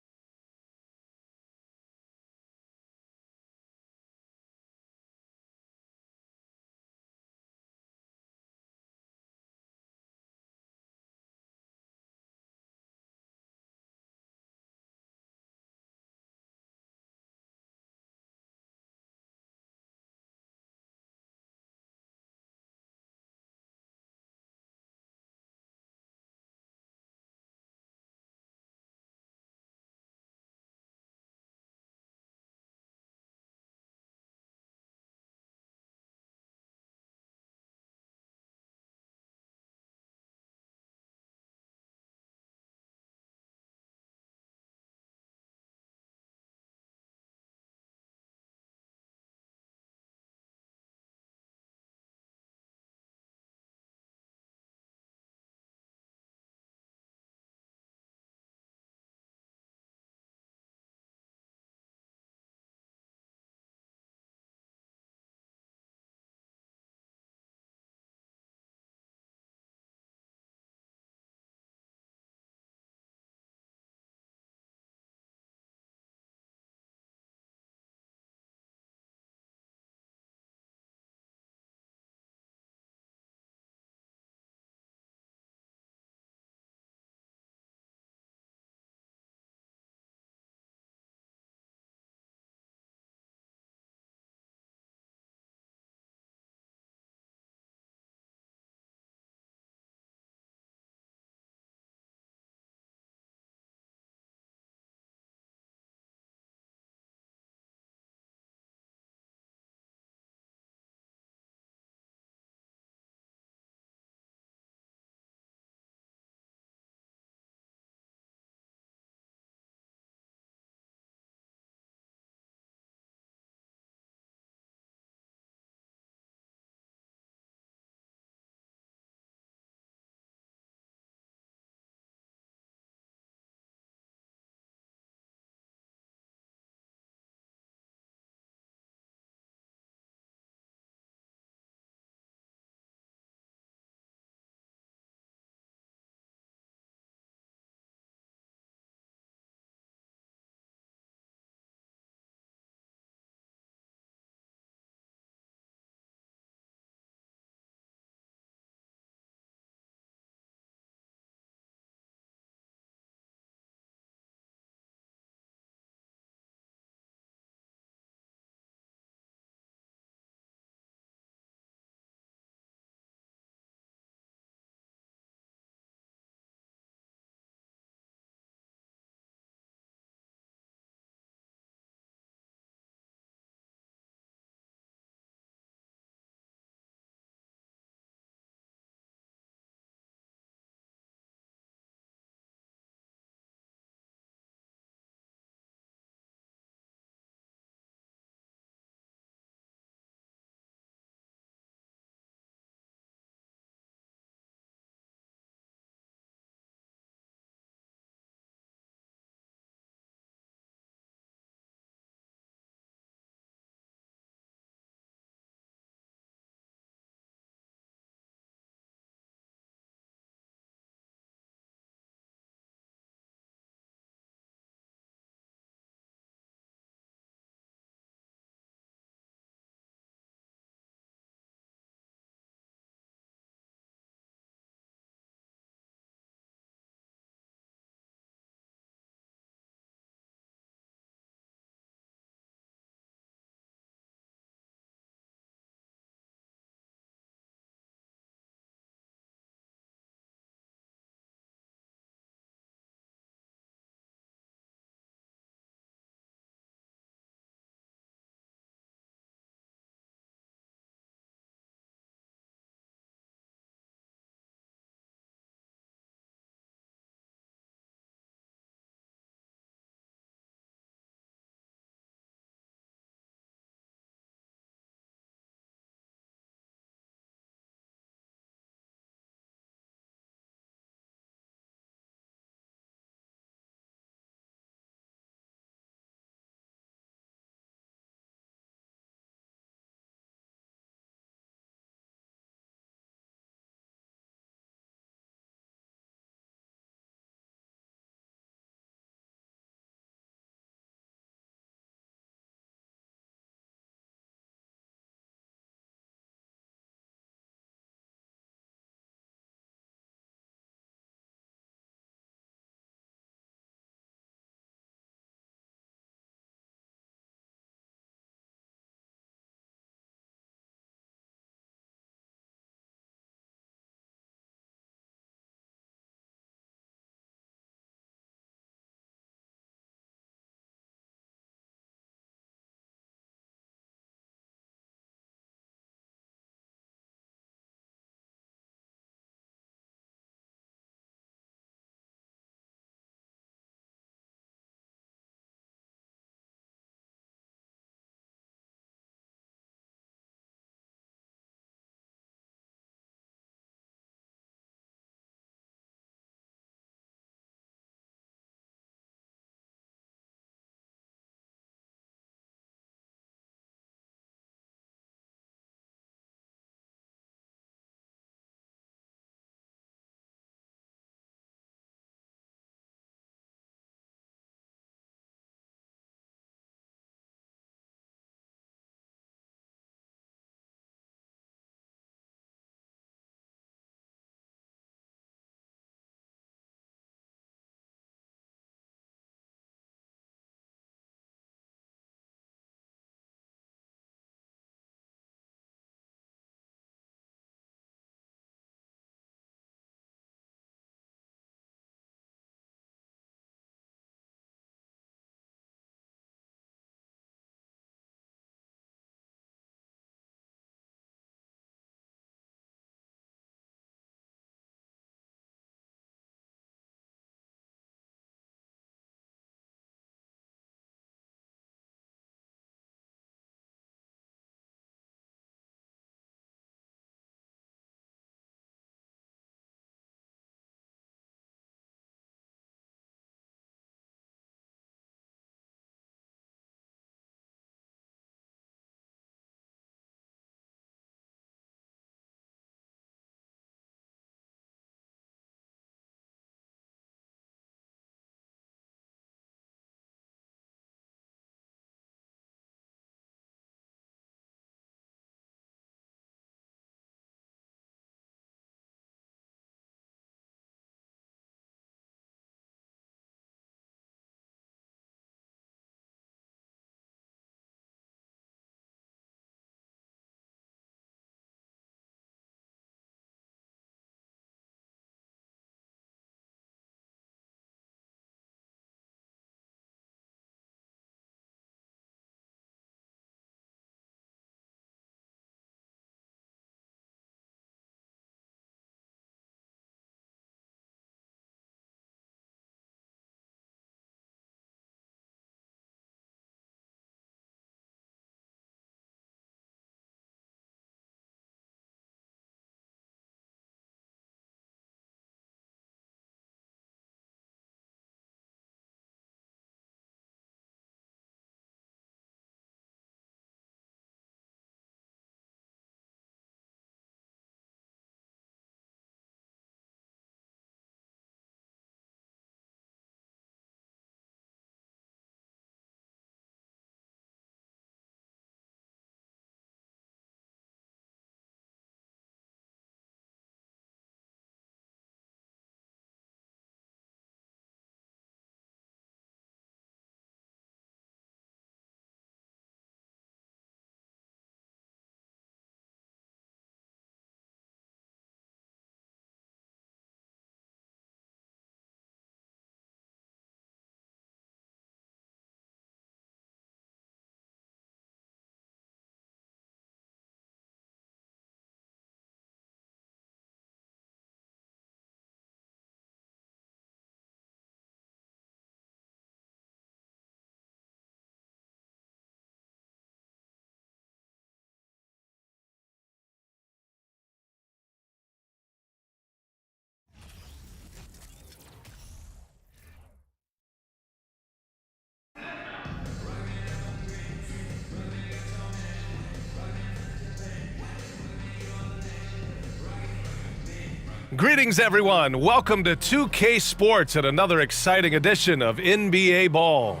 Speaker 1: Greetings, everyone. Welcome to 2K Sports and another exciting edition of NBA Ball.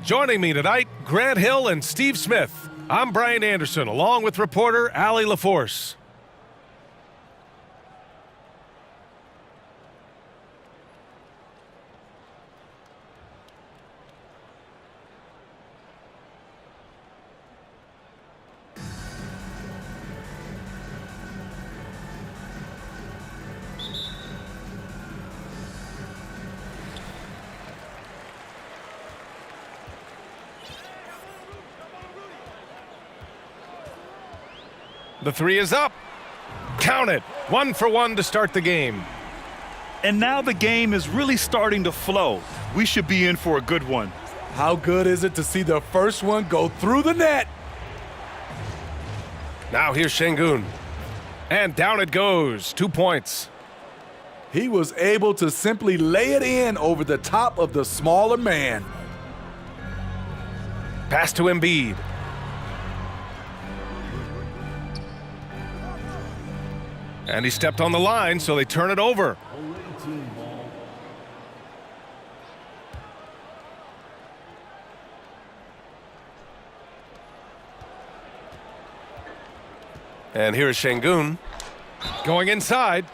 Speaker 1: Joining me tonight, Grant Hill and Steve Smith. I'm Brian Anderson, along with reporter Allie LaForce. The three is up. Count it. 1 for 1 to start the game.
Speaker 2: And now the game is really starting to flow. We should be in for a good one.
Speaker 3: How good is it to see the first one go through the net?
Speaker 1: Now here's Şengün. And down it goes. 2 points.
Speaker 3: He was able to simply lay it in over the top of the smaller man.
Speaker 1: Pass to Embiid. And he stepped on the line, so they turn it over. And here's Şengün going inside.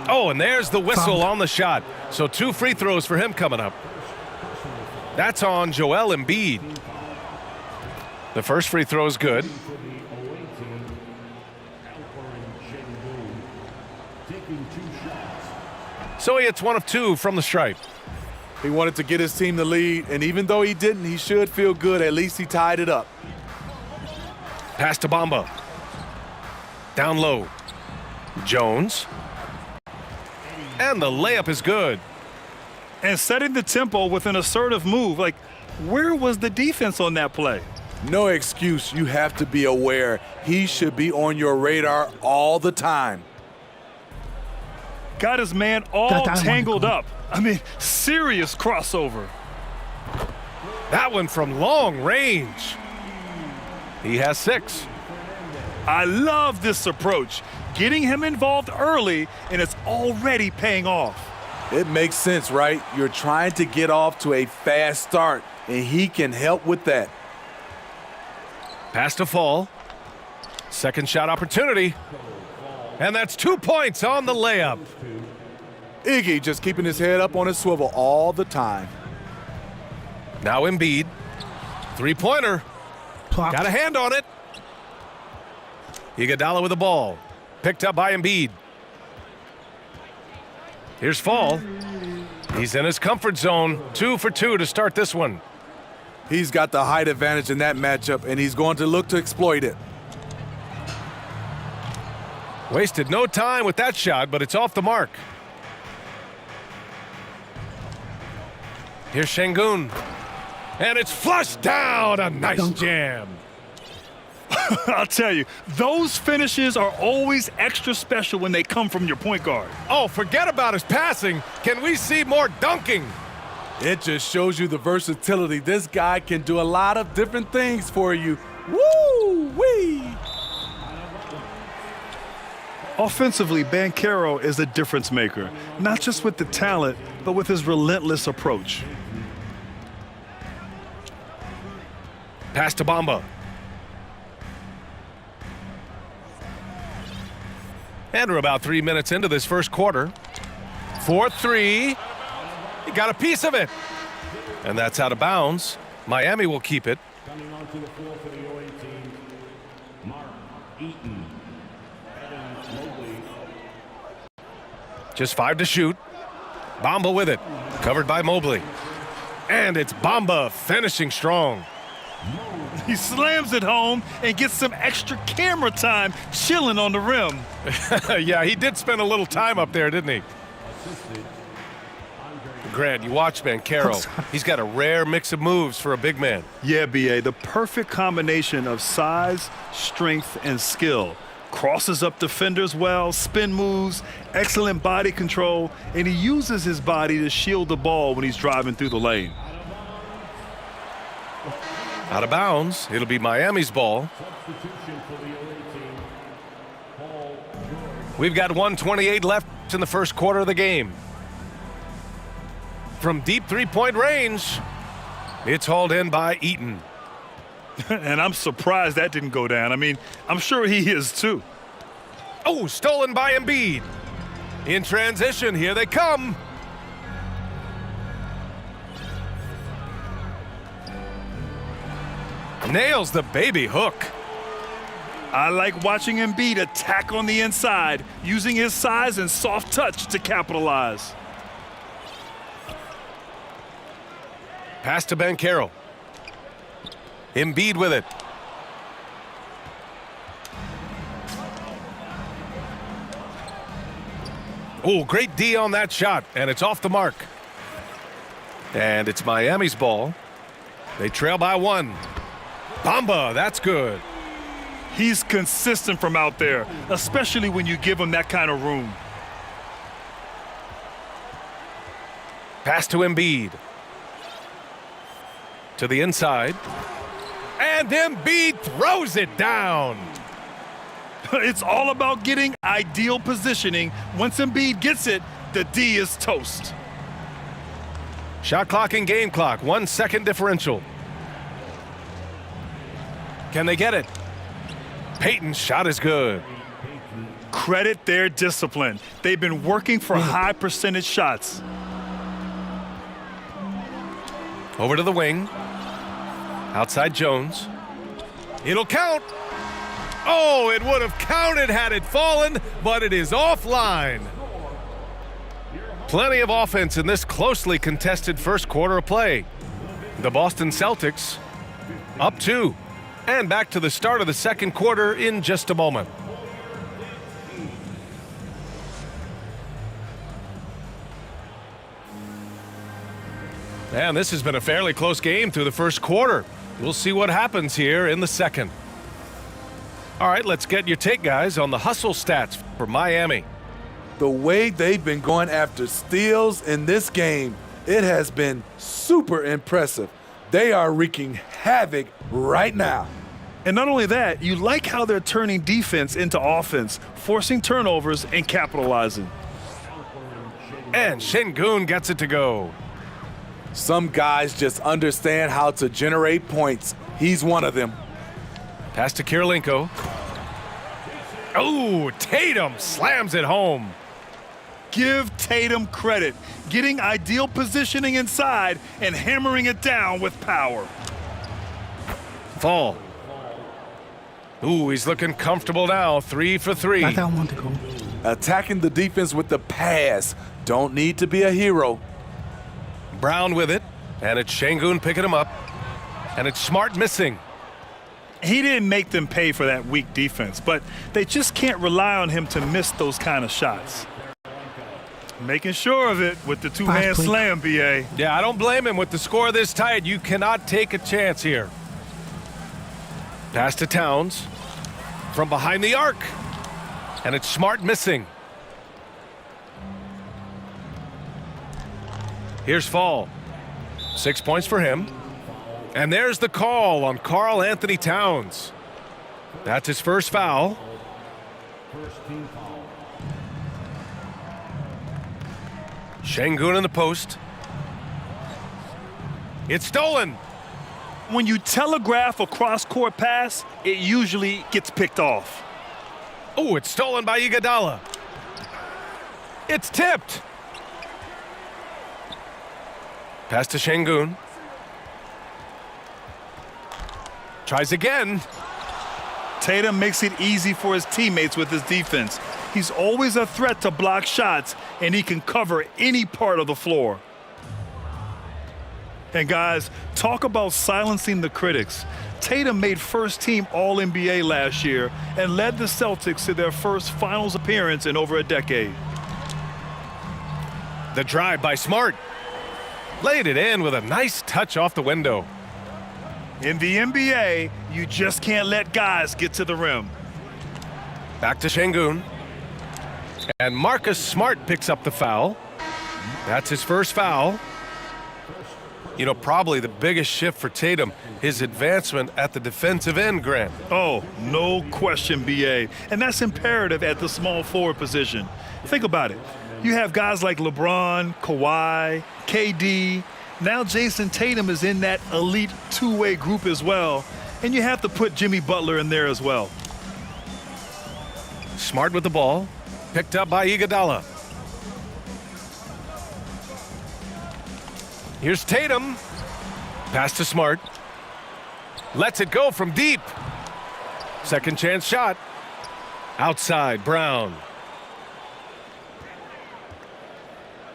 Speaker 1: Oh, and there's the whistle on the shot. So 2 free throws for him coming up. That's on Joel Embiid. The first free throw is good. So he hits 1 of 2 from the stripe.
Speaker 3: He wanted to get his team the lead, and even though he didn't, he should feel good. At least he tied it up.
Speaker 1: Pass to Bamba. Down low. Jones. And the layup is good.
Speaker 2: And setting the tempo with an assertive move. Like, where was the defense on that play?
Speaker 3: No excuse. You have to be aware. He should be on your radar all the time.
Speaker 2: Got his man all tangled up. I mean, serious crossover.
Speaker 1: That one from long range. He has 6.
Speaker 2: I love this approach. Getting him involved early, and it's already paying off.
Speaker 3: It makes sense, right? You're trying to get off to a fast start, and he can help with that.
Speaker 1: Pass to Fall. Second shot opportunity. And that's 2 points on the layup.
Speaker 3: Iggy just keeping his head up on his swivel all the time.
Speaker 1: Now Embiid. 3-pointer. Got a hand on it. Iguodala with the ball. Picked up by Embiid. Here's Fall. He's in his comfort zone. 2 for 2 to start this one.
Speaker 3: He's got the height advantage in that matchup, and he's going to look to exploit it.
Speaker 1: Wasted no time with that shot, but it's off the mark. Here's Şengün. And it's flushed down. A nice jam.
Speaker 2: I'll tell you, those finishes are always extra special when they come from your point guard.
Speaker 1: Oh, forget about his passing. Can we see more dunking?
Speaker 3: It just shows you the versatility. This guy can do a lot of different things for you. Woo-wee!
Speaker 2: Offensively, Banchero is a difference maker, not just with the talent, but with his relentless approach.
Speaker 1: Pass to Bamba. And we're about 3 minutes into this first quarter. 4-3. He got a piece of it. And that's out of bounds. Miami will keep it.
Speaker 8: Coming onto the floor for the OA team, Mark Eaton. Evan Mobley.
Speaker 1: Just 5 to shoot. Bamba with it. Covered by Mobley. And it's Bamba finishing strong.
Speaker 2: He slams it home and gets some extra camera time chilling on the rim.
Speaker 1: Yeah, he did spend a little time up there, didn't he? Grant, you watch Banchero. He's got a rare mix of moves for a big man.
Speaker 2: Yeah, B.A., the perfect combination of size, strength, and skill. Crosses up defenders well, spin moves, excellent body control, and he uses his body to shield the ball when he's driving through the lane.
Speaker 1: Out of bounds. It'll be Miami's ball.
Speaker 8: Substitution for the OA team, Paul George.
Speaker 1: We've got 1:28 left in the first quarter of the game. From deep three-point range, it's hauled in by Eaton.
Speaker 2: And I'm surprised that didn't go down. I mean, I'm sure he is too.
Speaker 1: Oh, stolen by Embiid. In transition, here they come. Nails the baby hook.
Speaker 2: I like watching Embiid attack on the inside, using his size and soft touch to capitalize.
Speaker 1: Pass to Banchero. Embiid with it. Oh, great D on that shot, and it's off the mark. And it's Miami's ball. They trail by 1. Bamba, that's good.
Speaker 2: He's consistent from out there, especially when you give him that kind of room.
Speaker 1: Pass to Embiid. To the inside. And Embiid throws it down.
Speaker 2: It's all about getting ideal positioning. Once Embiid gets it, the D is toast.
Speaker 1: Shot clock and game clock, 1 second differential. Can they get it? Payton's shot is good.
Speaker 2: Credit their discipline. They've been working for high percentage shots.
Speaker 1: Over to the wing. Outside Jones. It'll count. Oh, it would have counted had it fallen, but it is offline. Plenty of offense in this closely contested first quarter of play. The Boston Celtics up 2. And back to the start of the second quarter in just a moment. And this has been a fairly close game through the first quarter. We'll see what happens here in the second. All right, let's get your take, guys, on the hustle stats for Miami.
Speaker 3: The way they've been going after steals in this game, it has been super impressive. They are wreaking havoc right now.
Speaker 2: And not only that, you like how they're turning defense into offense, forcing turnovers and capitalizing.
Speaker 1: And Şengün gets it to go.
Speaker 3: Some guys just understand how to generate points. He's one of them.
Speaker 1: Pass to Kirilenko. Oh, Tatum slams it home.
Speaker 2: Give Tatum credit, getting ideal positioning inside and hammering it down with power.
Speaker 1: Fall. Ooh, he's looking comfortable now. 3 for 3.
Speaker 5: That's how I want to go.
Speaker 3: Attacking the defense with the pass. Don't need to be a hero.
Speaker 1: Brown with it, and it's Şengün picking him up, and it's Smart missing.
Speaker 2: He didn't make them pay for that weak defense, but they just can't rely on him to miss those kind of shots. Making sure of it with the two-hand slam, B.A.
Speaker 1: Yeah, I don't blame him with the score this tight. You cannot take a chance here. Pass to Towns from behind the arc, and it's Smart missing. Here's Fall. 6 points for him. And there's the call on Karl Anthony Towns. That's his first foul. Şengün in the post. It's stolen.
Speaker 2: When you telegraph a cross-court pass, it usually gets picked off.
Speaker 1: Oh, it's stolen by Iguodala. It's tipped. Pass to Şengün. Tries again.
Speaker 2: Tatum makes it easy for his teammates with his defense. He's always a threat to block shots, and he can cover any part of the floor. And guys, talk about silencing the critics. Tatum made first-team All-NBA last year and led the Celtics to their first finals appearance in over a decade.
Speaker 1: The drive by Smart. Laid it in with a nice touch off the window.
Speaker 2: In the NBA, you just can't let guys get to the rim.
Speaker 1: Back to Şengün. And Marcus Smart picks up the foul. That's his first foul. You know, probably the biggest shift for Tatum, his advancement at the defensive end, Grant.
Speaker 2: Oh, no question, B.A. And that's imperative at the small forward position. Think about it. You have guys like LeBron, Kawhi, KD. Now Jason Tatum is in that elite two-way group as well. And you have to put Jimmy Butler in there as well.
Speaker 1: Smart with the ball. Picked up by Iguodala. Here's Tatum. Pass to Smart. Lets it go from deep. Second chance shot. Outside, Brown.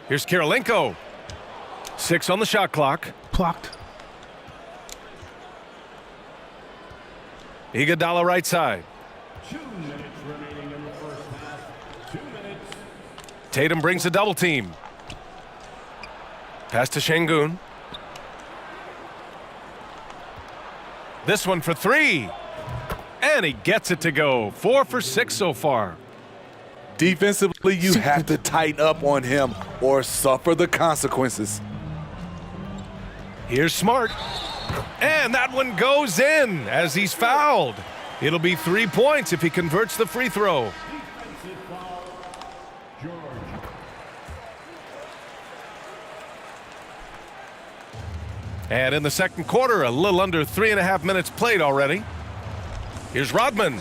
Speaker 1: Here's Kirilenko. 6 on the shot clock.
Speaker 5: Blocked.
Speaker 1: Iguodala right side.
Speaker 8: 2 minutes remaining in the first half. 2 minutes.
Speaker 1: Tatum brings a double team. Pass to Şengün. This one for 3. And he gets it to go. 4 for 6 so far.
Speaker 3: Defensively, you have to tighten up on him or suffer the consequences.
Speaker 1: Here's Smart. And that one goes in as he's fouled. It'll be 3 points if he converts the free throw.
Speaker 8: Defensive foul. George.
Speaker 1: And in the second quarter, a little under 3.5 minutes played already. Here's Rodman.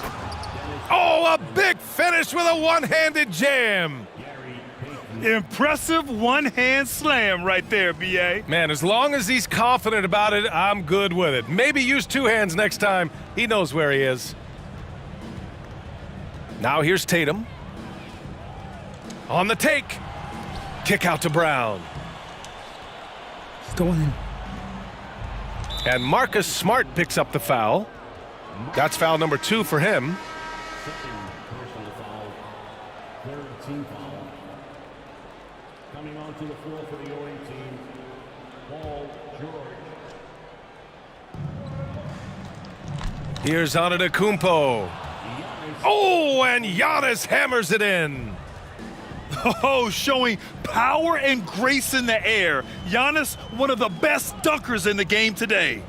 Speaker 1: Oh, a big finish with a one-handed jam.
Speaker 2: Impressive one-hand slam right there, B.A.
Speaker 1: Man, as long as he's confident about it, I'm good with it. Maybe use 2 hands next time. He knows where he is. Now here's Tatum. On the take. Kick out to Brown.
Speaker 5: Stolen.
Speaker 1: And Marcus Smart picks up the foul. That's foul number 2 for him.
Speaker 8: Second personal foul. Third team foul. Coming onto the floor for the Ori team, Paul George.
Speaker 1: Here's Antetokounmpo. Oh, and Giannis hammers it in.
Speaker 2: Oh, showing power and grace in the air. Giannis, one of the best dunkers in the game today.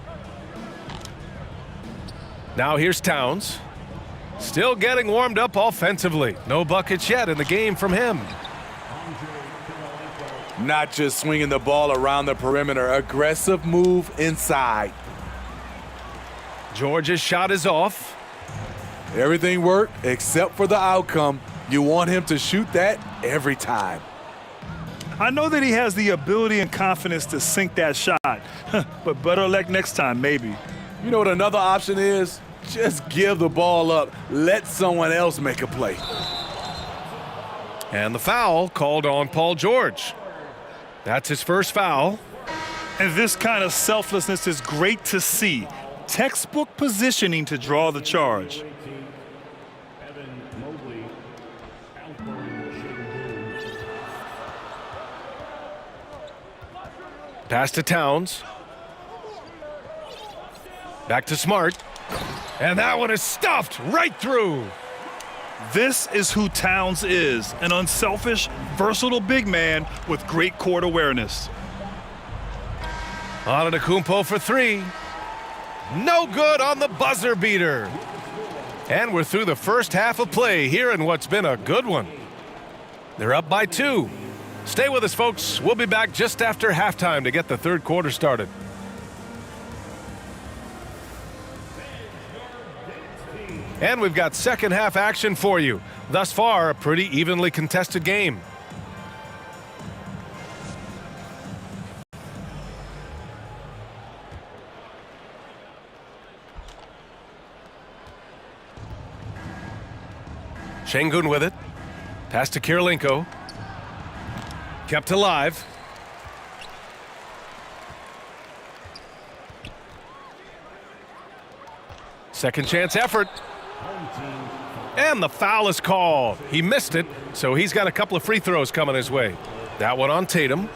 Speaker 1: Now here's Towns. Still getting warmed up offensively. No buckets yet in the game from him.
Speaker 3: Not just swinging the ball around the perimeter, aggressive move inside.
Speaker 1: George's shot is off.
Speaker 3: Everything worked except for the outcome. You want him to shoot that every time.
Speaker 2: I know that he has the ability and confidence to sink that shot, but better luck next time, maybe.
Speaker 3: You know what another option is? Just give the ball up. Let someone else make a play.
Speaker 1: And the foul called on Paul George. That's his first foul.
Speaker 2: And this kind of selflessness is great to see. Textbook positioning to draw the charge.
Speaker 8: Evan Mobley. Outburn Şengün.
Speaker 1: Pass to Towns. Back to Smart. And that one is stuffed right through.
Speaker 2: This is who Towns is, an unselfish, versatile big man with great court awareness.
Speaker 1: Antetokounmpo for 3. No good on the buzzer beater. And we're through the first half of play here in what's been a good one. They're up by 2. Stay with us, folks. We'll be back just after halftime to get the third quarter started. And we've got second half action for you. Thus far, a pretty evenly contested game. Şengün with it. Pass to Kirilenko. Kept alive. Second chance effort. And the foul is called. He missed it, so he's got a couple of free throws coming his way. That one on Tatum.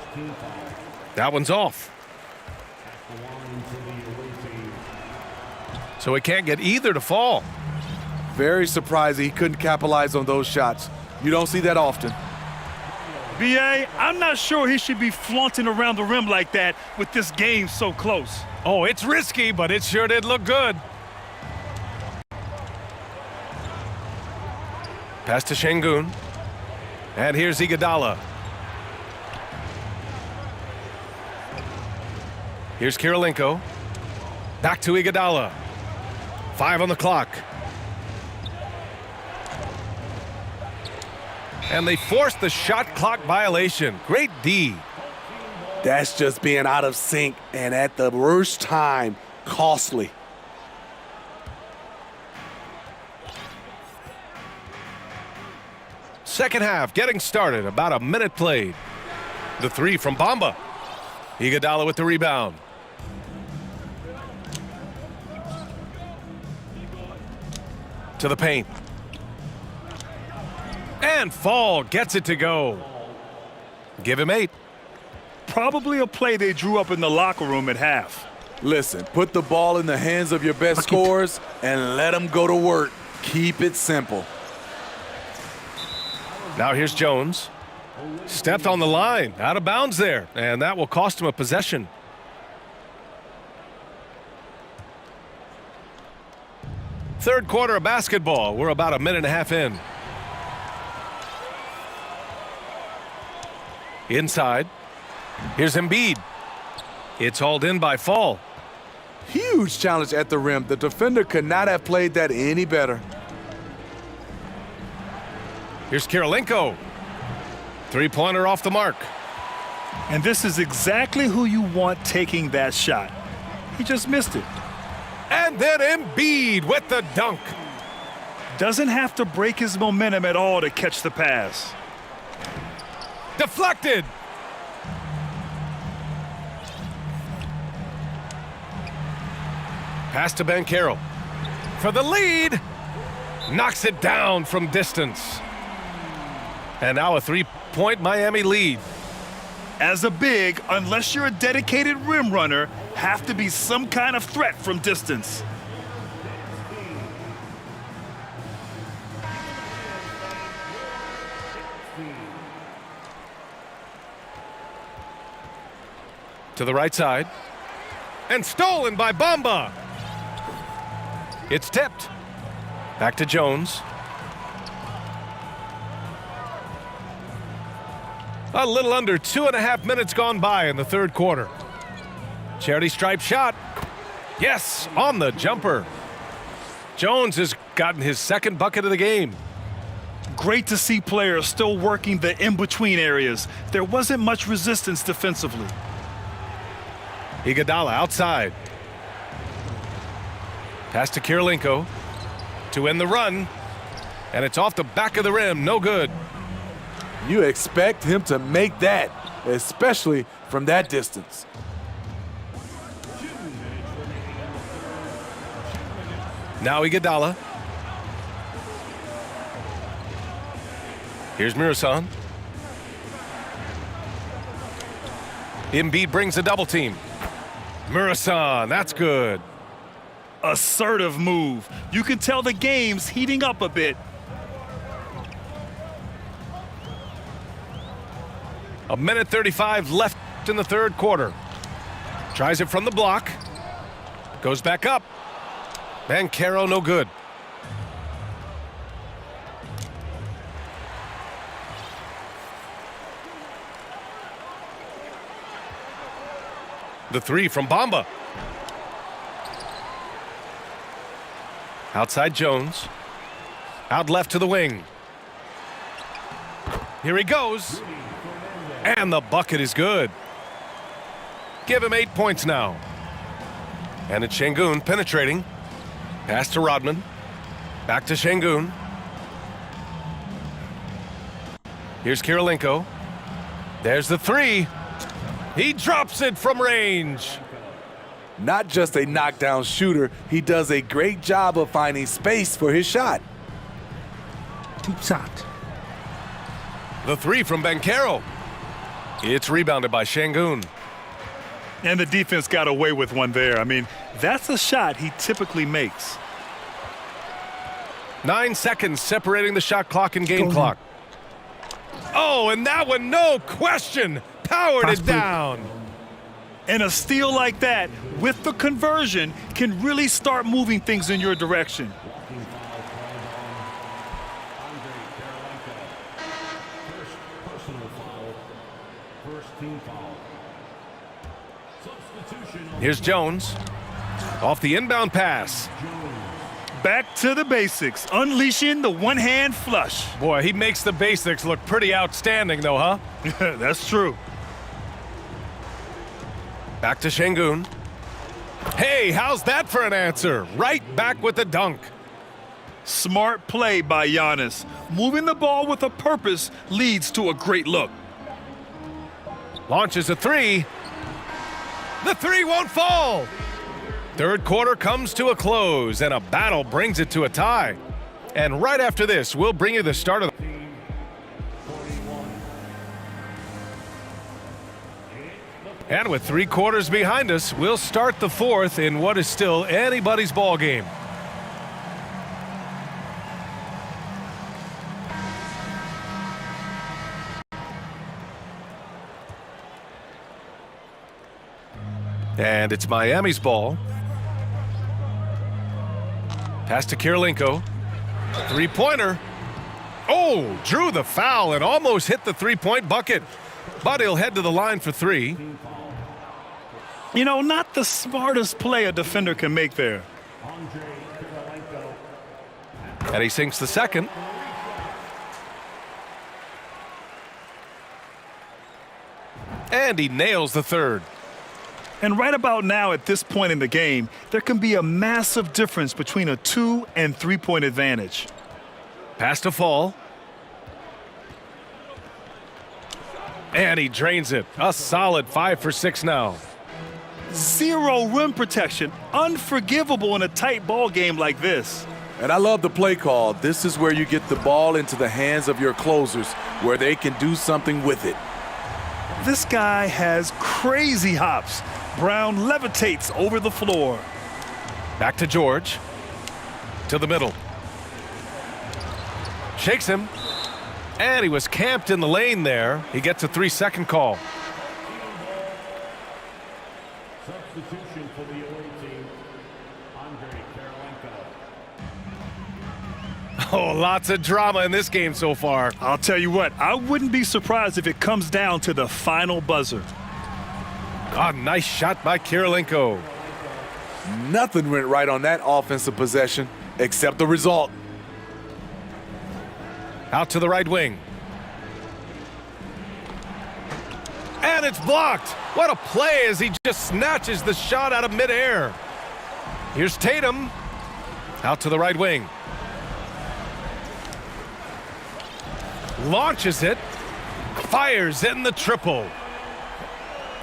Speaker 1: That one's off. So he can't get either to fall.
Speaker 3: Very surprised he couldn't capitalize on those shots. You don't see that often.
Speaker 2: B.A., I'm not sure he should be flaunting around the rim like that with this game so close.
Speaker 1: Oh, it's risky, but it sure did look good. Pass to Şengün. And here's Iguodala. Here's Kirilenko. Back to Iguodala. 5 on the clock. And they forced the shot clock violation. Great D.
Speaker 3: That's just being out of sync and at the worst time, costly.
Speaker 1: Second half getting started. About a minute played. The three from Bamba. Iguodala with the rebound. To the paint. And Fall gets it to go. Give him 8.
Speaker 2: Probably a play they drew up in the locker room at half.
Speaker 3: Listen, put the ball in the hands of your best scorers and let them go to work. Keep it simple.
Speaker 1: Now here's Jones. Stepped on the line. Out of bounds there. And that will cost him a possession. Third quarter of basketball. We're about a minute and a half in. Inside. Here's Embiid. It's hauled in by Fall.
Speaker 3: Huge challenge at the rim. The defender could not have played that any better.
Speaker 1: Here's Kirilenko. Three-pointer off the mark.
Speaker 2: And this is exactly who you want taking that shot. He just missed it.
Speaker 1: And then Embiid with the dunk.
Speaker 2: Doesn't have to break his momentum at all to catch the pass.
Speaker 1: Deflected. Pass to Banchero. For the lead. Knocks it down from distance. And now a three-point Miami lead.
Speaker 2: As a big, unless you're a dedicated rim runner, have to be some kind of threat from distance.
Speaker 1: To the right side. And stolen by Bamba. It's tipped. Back to Jones. A little under 2.5 minutes gone by in the third quarter. Charity stripe shot. Yes, on the jumper. Jones has gotten his second bucket of the game.
Speaker 2: Great to see players still working the in-between areas. There wasn't much resistance defensively.
Speaker 1: Iguodala outside. Pass to Kirilenko to end the run. And it's off the back of the rim. No good.
Speaker 3: You expect him to make that, especially from that distance.
Speaker 1: Now Iguodala. Here's Murasan. Embiid brings a double team. Murasan, that's good.
Speaker 2: Assertive move. You can tell the game's heating up a bit.
Speaker 1: A minute 35 left in the third quarter. Tries it from the block. Goes back up. Banchero no good. The three from Bamba. Outside Jones. Out left to the wing. Here he goes. And the bucket is good. Give him 8 points now. And it's Şengün penetrating. Pass to Rodman. Back to Şengün. Here's Kirilenko. There's the three. He drops it from range.
Speaker 3: Not just a knockdown shooter, he does a great job of finding space for his shot.
Speaker 5: Deep shot.
Speaker 1: The three from Banchero. It's rebounded by Şengün.
Speaker 2: And the defense got away with one there. I mean, that's a shot he typically makes.
Speaker 1: 9 seconds separating the shot clock and game clock. Oh, and that one, no question, powered it down.
Speaker 2: And a steal like that, with the conversion, can really start moving things in your direction.
Speaker 1: Here's Jones. Off the inbound pass.
Speaker 2: Back to the basics, unleashing the one-hand flush.
Speaker 1: Boy, he makes the basics look pretty outstanding, though, huh?
Speaker 2: That's true.
Speaker 1: Back to Şengün. Hey, how's that for an answer? Right back with the dunk.
Speaker 2: Smart play by Giannis. Moving the ball with a purpose leads to a great look.
Speaker 1: Launches a three. The three won't fall. Third quarter comes to a close, and a battle brings it to a tie. And right after this, we'll bring you the start of the... And with 3 quarters behind us, we'll start the fourth in what is still anybody's ball game. And it's Miami's ball. Pass to Kirilenko. Three-pointer. Oh, drew the foul and almost hit the three-point bucket. But he'll head to the line for three.
Speaker 2: You know, not the smartest play a defender can make there.
Speaker 1: And he sinks the second. And he nails the third.
Speaker 2: And right about now, at this point in the game, there can be a massive difference between a 2- and 3-point advantage.
Speaker 1: Pass to Fall. And he drains it. A solid 5 for 6 now.
Speaker 2: Zero rim protection. Unforgivable in a tight ball game like this.
Speaker 3: And I love the play call. This is where you get the ball into the hands of your closers, where they can do something with it.
Speaker 2: This guy has crazy hops. Brown levitates over the floor.
Speaker 1: Back to George. To the middle. Shakes him. And he was camped in the lane there. He gets a 3-second call.
Speaker 8: Substitution for the away team, Andrei Kirilenko.
Speaker 1: Oh, lots of drama in this game so far.
Speaker 2: I'll tell you what, I wouldn't be surprised if it comes down to the final buzzer.
Speaker 1: Oh, nice shot by Kirilenko.
Speaker 3: Nothing went right on that offensive possession except the result.
Speaker 1: Out to the right wing. And it's blocked. What a play as he just snatches the shot out of midair. Here's Tatum. Out to the right wing. Launches it. Fires in the triple.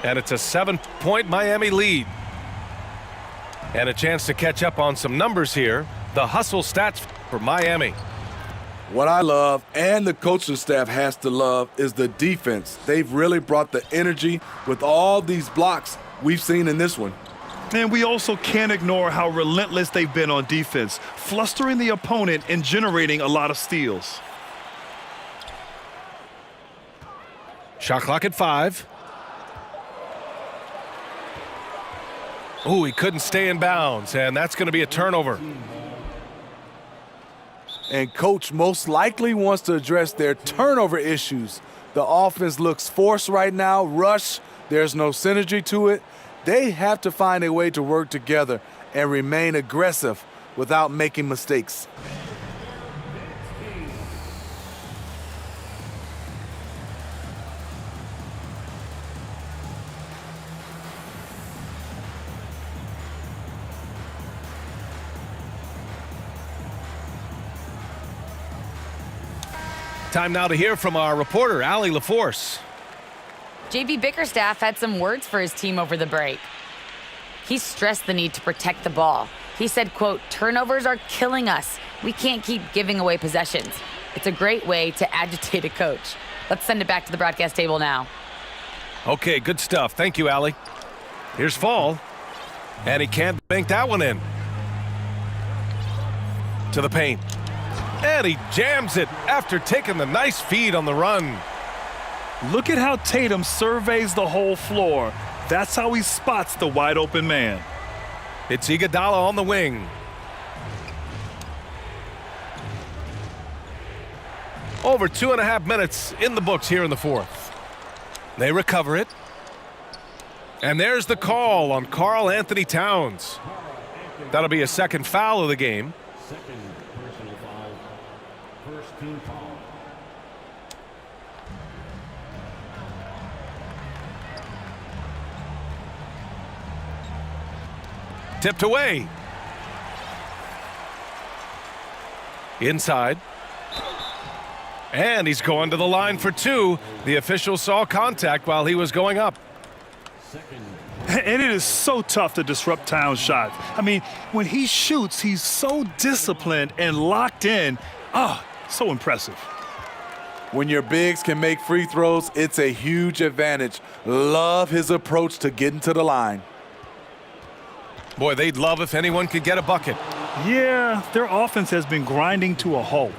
Speaker 1: And it's a 7-point Miami lead. And a chance to catch up on some numbers here. The hustle stats for Miami.
Speaker 3: What I love, and the coaching staff has to love, is the defense. They've really brought the energy with all these blocks we've seen in this one.
Speaker 2: And we also can't ignore how relentless they've been on defense, flustering the opponent and generating a lot of steals.
Speaker 1: Shot clock at 5. Oh, he couldn't stay in bounds, and that's going to be a turnover.
Speaker 3: And coach most likely wants to address their turnover issues. The offense looks forced right now, rush, there's no synergy to it. They have to find a way to work together and remain aggressive without making mistakes.
Speaker 1: Time now to hear from our reporter, Allie LaForce.
Speaker 11: JB Bickerstaff had some words for his team over the break. He stressed the need to protect the ball. He said, quote, "Turnovers are killing us. We can't keep giving away possessions. It's a great way to agitate a coach." Let's send it back to the broadcast table now.
Speaker 1: Okay, good stuff. Thank you, Allie. Here's Fall. And he can't bank that one in. To the paint. And he jams it after taking the nice feed on the run.
Speaker 2: Look at how Tatum surveys the whole floor. That's how he spots the wide open man.
Speaker 1: It's Iguodala on the wing. Over 2.5 minutes in the books here in the fourth. They recover it. And there's the call on Karl Anthony Towns. That'll be a second foul of the game.
Speaker 8: Second personal foul. First team foul.
Speaker 1: Tipped away. Inside. And he's going to the line for two. The official saw contact while he was going up.
Speaker 2: And it is so tough to disrupt Towns' shots. I mean, when he shoots, he's so disciplined and locked in. So impressive.
Speaker 3: When your bigs can make free throws, it's a huge advantage. Love his approach to getting to the line.
Speaker 1: Boy, they'd love if anyone could get a bucket.
Speaker 2: Yeah, their offense has been grinding to a halt.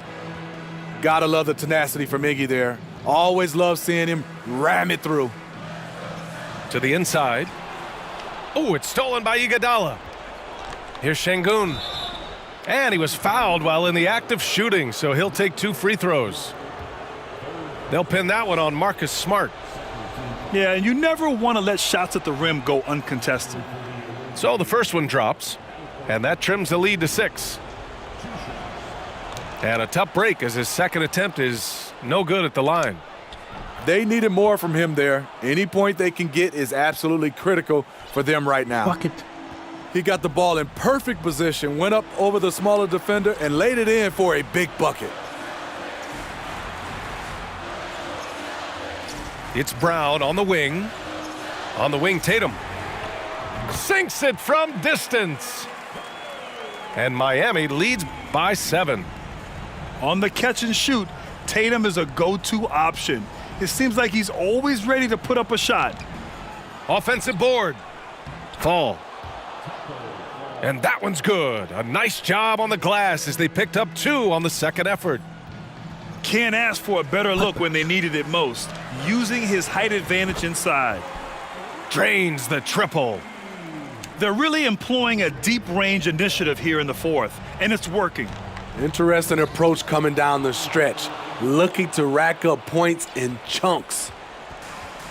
Speaker 3: Gotta love the tenacity from Iggy there. Always love seeing him ram it through.
Speaker 1: To the inside. Oh, it's stolen by Iguodala. Here's Şengün. And he was fouled while in the act of shooting, so he'll take 2 free throws. They'll pin that one on Marcus Smart.
Speaker 2: Yeah, and you never want to let shots at the rim go uncontested.
Speaker 1: So the first one drops, and that trims the lead to 6. And a tough break as his second attempt is no good at the line.
Speaker 3: They needed more from him there. Any point they can get is absolutely critical for them right now.
Speaker 5: Bucket.
Speaker 3: He got the ball in perfect position, went up over the smaller defender, and laid it in for a big bucket.
Speaker 1: It's Brown on the wing. On the wing, Tatum. Sinks it from distance. And Miami leads by 7.
Speaker 2: On the catch and shoot, Tatum is a go-to option. It seems like he's always ready to put up a shot.
Speaker 1: Offensive board. Fall. And that one's good. A nice job on the glass as they picked up 2 on the second effort.
Speaker 2: Can't ask for a better look when they needed it most, using his height advantage inside.
Speaker 1: Drains the triple.
Speaker 2: They're really employing a deep range initiative here in the fourth, and it's working.
Speaker 3: Interesting approach coming down the stretch, looking to rack up points in chunks.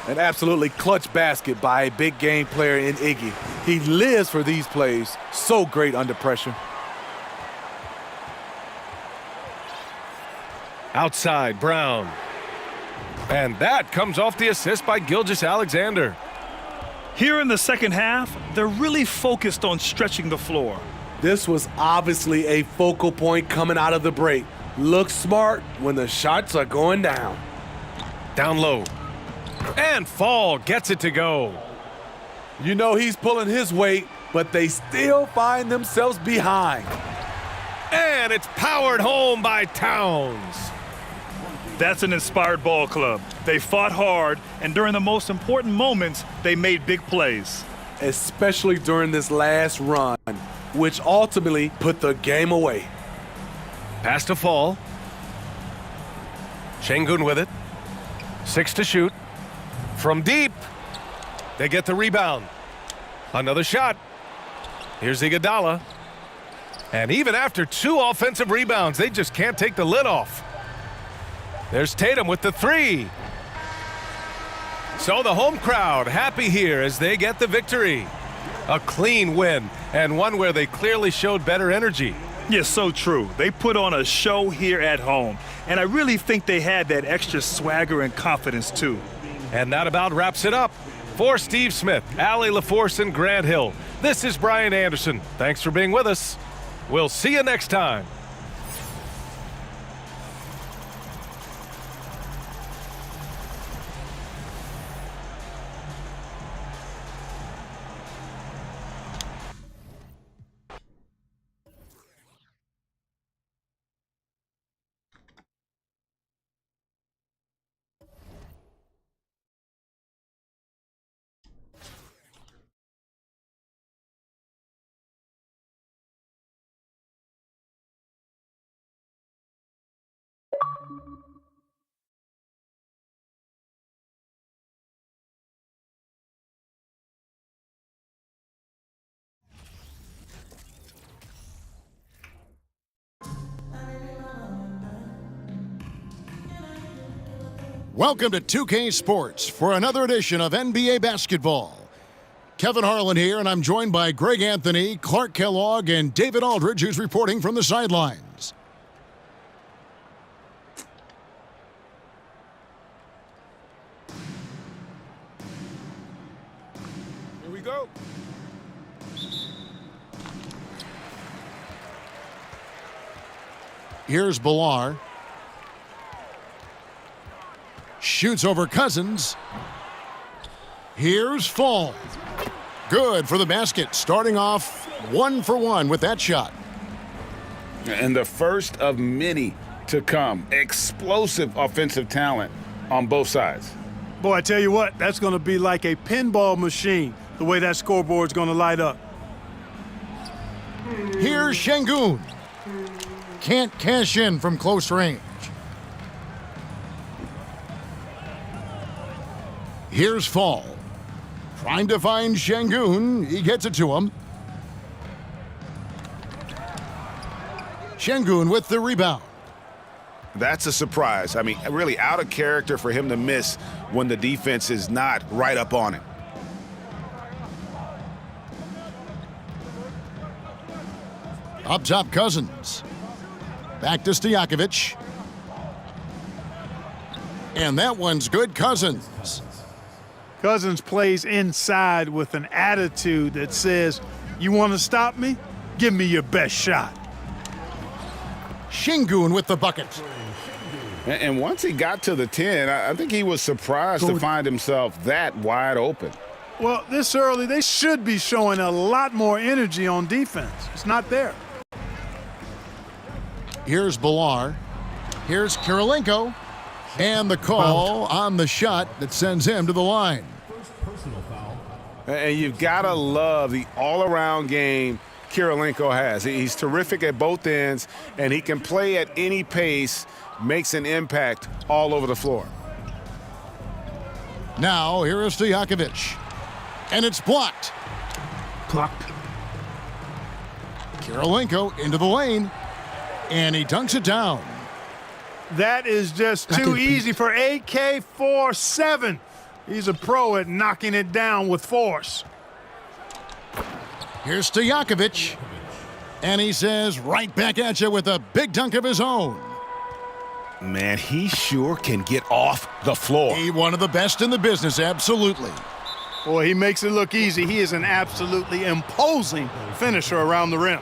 Speaker 3: An absolutely clutch basket by a big game player in Iggy. He lives for these plays. So great under pressure.
Speaker 1: Outside, Brown. And that comes off the assist by Gilgeous-Alexander.
Speaker 2: Here in the second half, they're really focused on stretching the floor.
Speaker 3: This was obviously a focal point coming out of the break. Look smart when the shots are going down.
Speaker 1: Down low. And Fall gets it to go.
Speaker 3: You know he's pulling his weight, but they still find themselves behind.
Speaker 1: And it's powered home by Towns.
Speaker 2: That's an inspired ball club. They fought hard, and during the most important moments, they made big plays.
Speaker 3: Especially during this last run, which ultimately put the game away.
Speaker 1: Pass to Fall. Şengün with it. 6 to shoot. From deep. They get the rebound. Another shot. Here's Iguodala. And even after 2 offensive rebounds, they just can't take the lid off. There's Tatum with the 3. So the home crowd happy here as they get the victory. A clean win, and one where they clearly showed better energy.
Speaker 2: Yes, so true. They put on a show here at home, and I really think they had that extra swagger and confidence too.
Speaker 1: And that about wraps it up. For Steve Smith, Allie LaForce, and Grant Hill, this is Brian Anderson. Thanks for being with us. We'll see you next time.
Speaker 4: Welcome to 2K Sports for another edition of NBA basketball. Kevin Harlan here, and I'm joined by Greg Anthony, Clark Kellogg, and David Aldridge, who's reporting from the sidelines.
Speaker 9: Here we go.
Speaker 4: Here's Bilal. Shoots over Cousins. Here's Fall. Good for the basket, starting off 1 for 1 with that shot.
Speaker 6: And the first of many to come. Explosive offensive talent on both sides.
Speaker 5: Boy, I tell you what, that's going to be like a pinball machine, the way that scoreboard's going to light up.
Speaker 4: Here's Şengün. Can't cash in from close range. Here's Fall. Trying to find Şengün. He gets it to him. Şengün with the rebound.
Speaker 6: That's a surprise. I mean, really out of character for him to miss when the defense is not right up on him.
Speaker 4: Up top, Cousins. Back to Stojakovic. And that one's good. Cousins.
Speaker 5: Cousins plays inside with an attitude that says, you want to stop me? Give me your best shot.
Speaker 4: Şengün with the bucket.
Speaker 6: And once he got to the 10, I think he was surprised to find himself that wide open.
Speaker 5: Well, this early, they should be showing a lot more energy on defense. It's not there.
Speaker 4: Here's Bilal. Here's Kirilenko. And the call on the shot that sends him to the line.
Speaker 9: And you've got to love the all-around game Kirilenko has. He's terrific at both ends, and he can play at any pace, makes an impact all over the floor.
Speaker 4: Now, here is Stojakovic. And it's blocked.
Speaker 5: Blocked.
Speaker 4: Kirilenko into the lane. And he dunks it down.
Speaker 5: That is just too easy for AK-47. He's a pro at knocking it down with force.
Speaker 4: Here's Stojakovic. And he says, right back at you with a big dunk of his own.
Speaker 6: Man, he sure can get off the floor.
Speaker 4: He one of the best in the business, absolutely.
Speaker 5: Boy, he makes it look easy. He is an absolutely imposing finisher around the rim.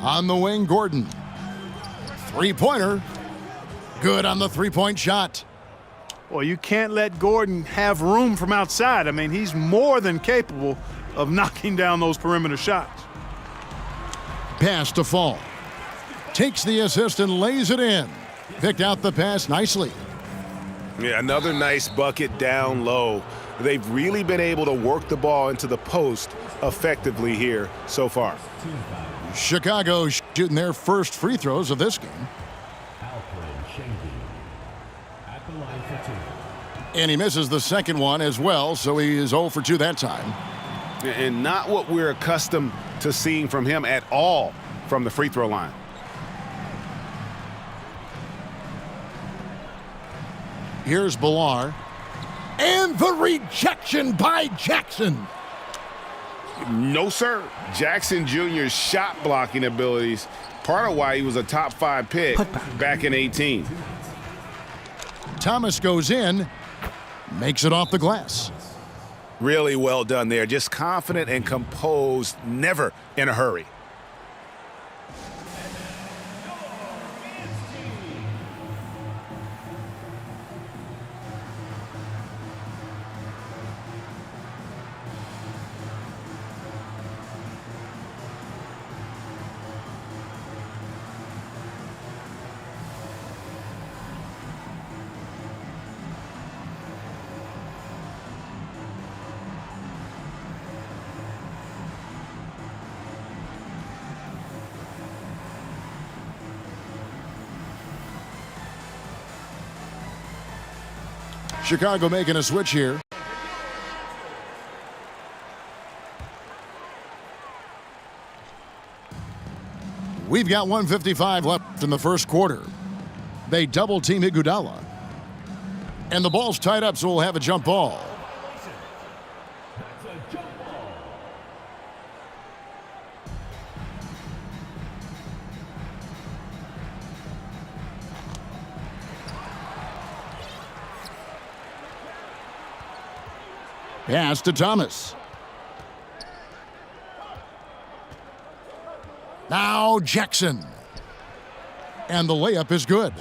Speaker 4: On the wing, Gordon. Three-pointer. Good on the three-point shot.
Speaker 5: Well, you can't let Gordon have room from outside. I mean, he's more than capable of knocking down those perimeter shots.
Speaker 4: Pass to Fall. Takes the assist and lays it in. Picked out the pass nicely.
Speaker 9: Yeah, another nice bucket down low. They've really been able to work the ball into the post effectively here so far.
Speaker 4: Chicago shooting their first free throws of this game. And he misses the second one as well, so he is 0 for 2 that time.
Speaker 9: And not what we're accustomed to seeing from him at all from the free throw line.
Speaker 4: Here's Bilal. And the rejection by Jackson.
Speaker 6: No, sir. Jackson Jr.'s shot blocking abilities, part of why he was a top 5 pick back in 18.
Speaker 4: Thomas goes in, makes it off the glass.
Speaker 9: Really well done there. Just confident and composed, never in a hurry.
Speaker 4: Chicago making a switch here. We've got 1:55 left in the first quarter. They double team Iguodala. And the ball's tied up, so we'll have a jump ball. Pass to Thomas. Now Jackson. And the layup is good.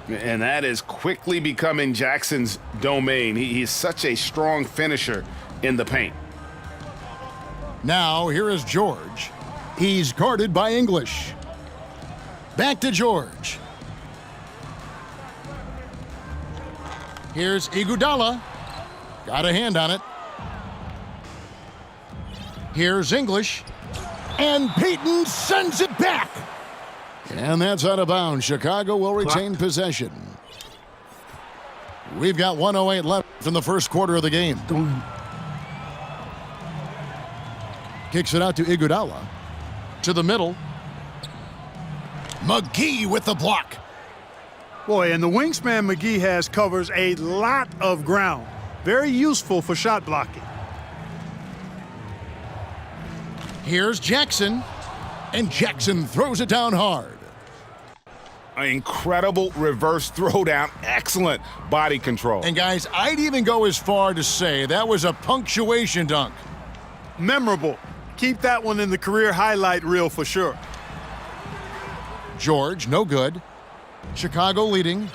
Speaker 6: And that is quickly becoming Jackson's domain. He's such a strong finisher in the paint.
Speaker 4: Now here is George. He's guarded by English. Back to George. Here's Iguodala. Got a hand on it. Here's English. And Payton sends it back. And that's out of bounds. Chicago will retain possession. We've got 1:08 left in the first quarter of the game. Kicks it out to Iguodala. To the middle. McGee with the block.
Speaker 5: Boy, and the wingspan McGee has covers a lot of ground. Very useful for shot blocking.
Speaker 4: Here's Jackson. And Jackson throws it down hard.
Speaker 9: An incredible reverse throwdown. Excellent body control.
Speaker 4: And guys, I'd even go as far to say that was a punctuation dunk.
Speaker 5: Memorable. Keep that one in the career highlight reel for sure.
Speaker 4: George, no good. Chicago leading.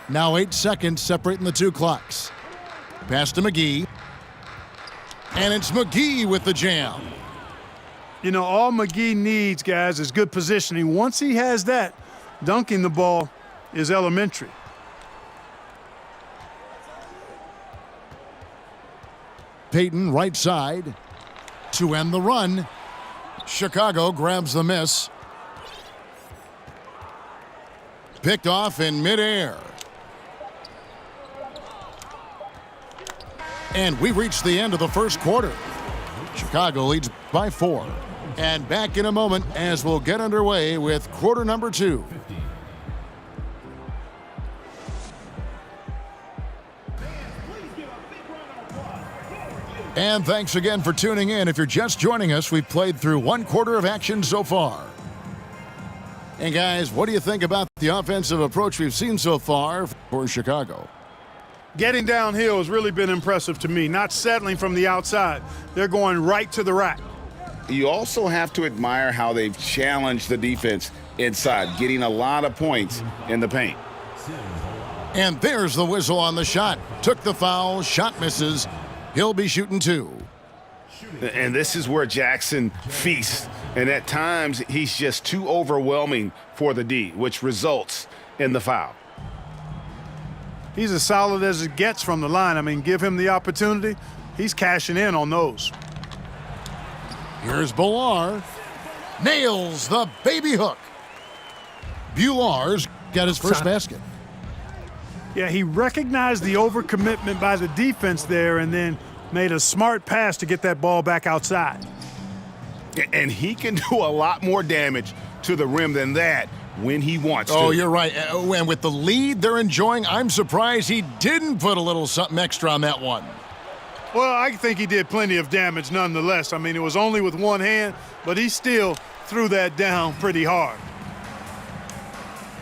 Speaker 4: Now 8 seconds separating the two clocks. Pass to McGee. And it's McGee with the jam.
Speaker 5: You know, all McGee needs, guys, is good positioning. Once he has that, dunking the ball is elementary.
Speaker 4: Payton right side to end the run. Chicago grabs the miss. Picked off in midair. And we reached the end of the first quarter. Chicago leads by 4. And back in a moment as we'll get underway with quarter number 2. And thanks again for tuning in. If you're just joining us, we've played through 1 quarter of action so far. And guys, what do you think about the offensive approach we've seen so far for Chicago?
Speaker 5: Getting downhill has really been impressive to me. Not settling from the outside. They're going right to the rack.
Speaker 6: You also have to admire how they've challenged the defense inside, getting a lot of points in the paint.
Speaker 4: And there's the whistle on the shot. Took the foul, shot misses. He'll be shooting 2.
Speaker 6: And this is where Jackson feasts. And at times, he's just too overwhelming for the D, which results in the foul.
Speaker 5: He's as solid as it gets from the line. I mean, give him the opportunity. He's cashing in on those.
Speaker 4: Here's Bular. Nails the baby hook. Bular's got his first basket.
Speaker 5: Yeah, he recognized the overcommitment by the defense there and then made a smart pass to get that ball back outside.
Speaker 6: And he can do a lot more damage to the rim than that when he wants to.
Speaker 4: Oh, you're right. And with the lead they're enjoying, I'm surprised he didn't put a little something extra on that one.
Speaker 5: Well, I think he did plenty of damage nonetheless. I mean, it was only with one hand, but he still threw that down pretty hard.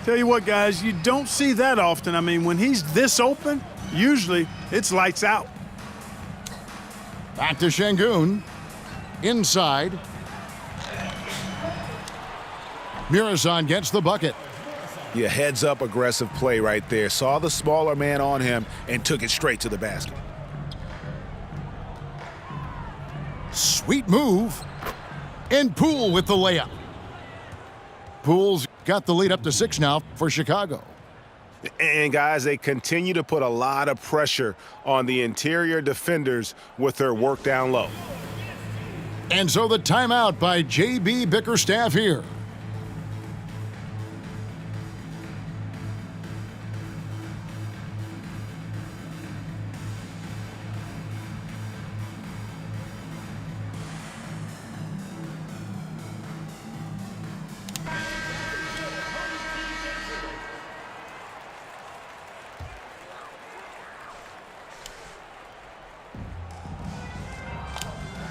Speaker 5: Tell you what, guys, you don't see that often. I mean, when he's this open, usually it's lights out.
Speaker 4: Back to Şengün. Inside. Muresan gets the bucket.
Speaker 9: Yeah, heads up aggressive play right there. Saw the smaller man on him and took it straight to the basket.
Speaker 4: Sweet move. And Poole with the layup. Poole's got the lead up to 6 now for Chicago.
Speaker 9: And guys, they continue to put a lot of pressure on the interior defenders with their work down low.
Speaker 4: And so the timeout by J.B. Bickerstaff here.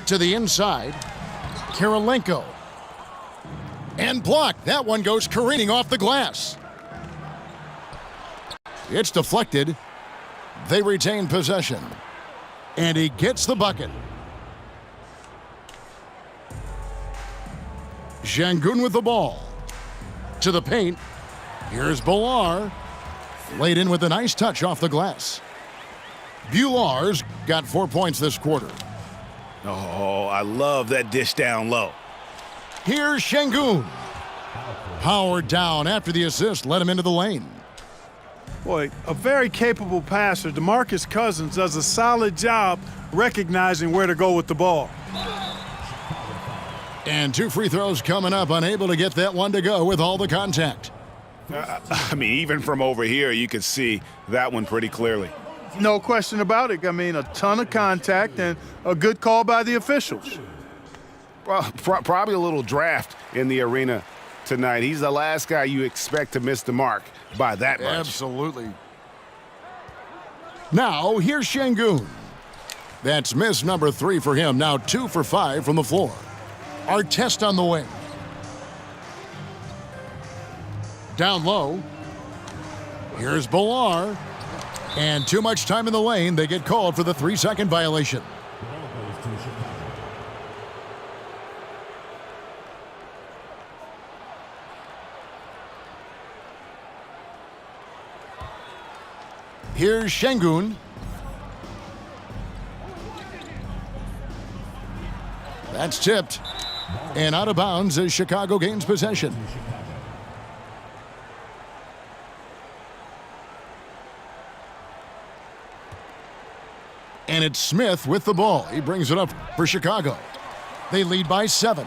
Speaker 4: to the inside. Kirilenko. And blocked. That one goes careening off the glass. It's deflected. They retain possession. And he gets the bucket. Şengün with the ball. To the paint. Here's Bilar. Laid in with a nice touch off the glass. Bilar's got 4 points this quarter.
Speaker 9: Oh, I love that dish down low.
Speaker 4: Here's Şengün. Powered down after the assist led him into the lane.
Speaker 5: Boy, a very capable passer. DeMarcus Cousins does a solid job recognizing where to go with the ball.
Speaker 4: And 2 free throws coming up, unable to get that one to go with all the contact.
Speaker 9: I mean, even from over here, you could see that one pretty clearly.
Speaker 5: No question about it. I mean, a ton of contact and a good call by the officials.
Speaker 9: Well, probably a little draft in the arena tonight. He's the last guy you expect to miss the mark by that much.
Speaker 4: Absolutely. Now, here's Şengün. That's miss number 3 for him. Now 2 for 5 from the floor. Artest on the wing. Down low. Here's Bilar. And too much time in the lane. They get called for the 3-second violation. Here's Şengün. That's tipped. And out of bounds as Chicago gains possession. And it's Smith with the ball. He brings it up for Chicago. They lead by 7.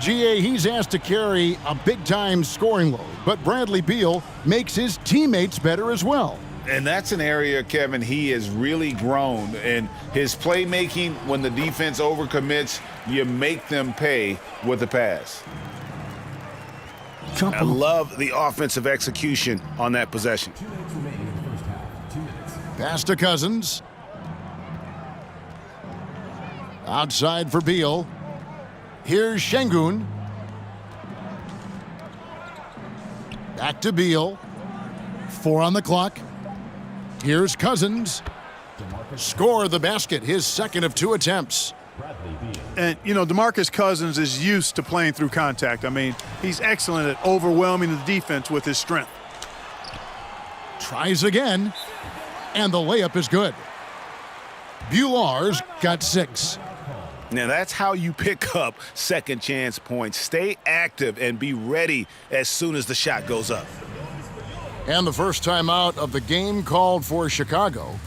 Speaker 4: GA, he's asked to carry a big-time scoring load, but Bradley Beal makes his teammates better as well.
Speaker 6: And that's an area, Kevin, he has really grown. And his playmaking, when the defense overcommits, you make them pay with the pass.
Speaker 9: I love the offensive execution on that possession.
Speaker 4: Pass to Cousins. Outside for Beal. Here's Şengün. Back to Beal. 4 on the clock. Here's Cousins. Score the basket, his second of 2 attempts.
Speaker 5: And, you know, DeMarcus Cousins is used to playing through contact. I mean, he's excellent at overwhelming the defense with his strength.
Speaker 4: Tries again, and the layup is good. Bilar's got 6.
Speaker 9: Now, that's how you pick up second chance points. Stay active and be ready as soon as the shot goes up.
Speaker 4: And the first timeout of the game called for Chicago.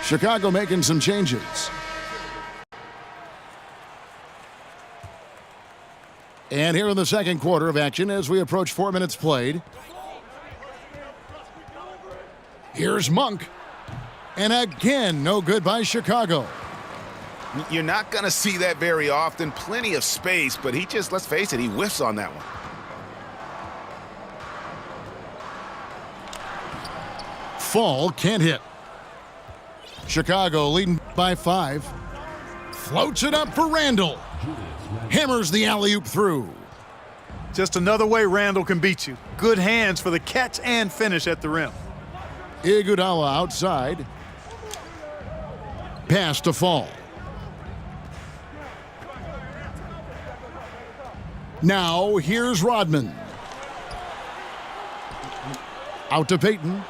Speaker 4: Chicago making some changes. And here in the second quarter of action as we approach 4 minutes played. Here's Monk. And again, no good by Chicago.
Speaker 9: You're not going to see that very often. Plenty of space, but he just, let's face it, he whiffs on that one.
Speaker 4: Fall can't hit. Chicago leading by 5. Floats it up for Randall. Hammers the alley-oop through.
Speaker 5: Just another way Randall can beat you. Good hands for the catch and finish at the rim.
Speaker 4: Iguodala outside. Pass to Fall. Now here's Rodman. Out to Payton.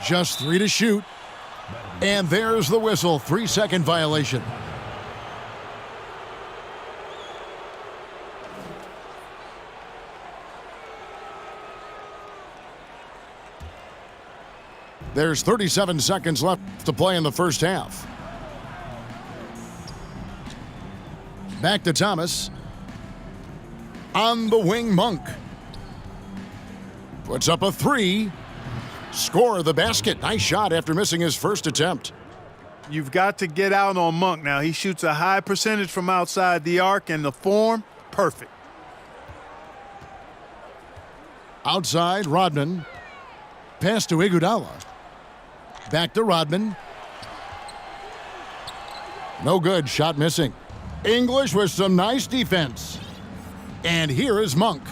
Speaker 4: Just 3 to shoot. And there's the whistle. 3-second violation. There's 37 seconds left to play in the first half. Back to Thomas. On the wing, Monk. Puts up a 3. Score the basket. Nice shot after missing his first attempt.
Speaker 5: You've got to get out on Monk now. He shoots a high percentage from outside the arc, and the form, perfect.
Speaker 4: Outside, Rodman. Pass to Iguodala. Back to Rodman. No good. Shot missing. English with some nice defense. And here is Monk.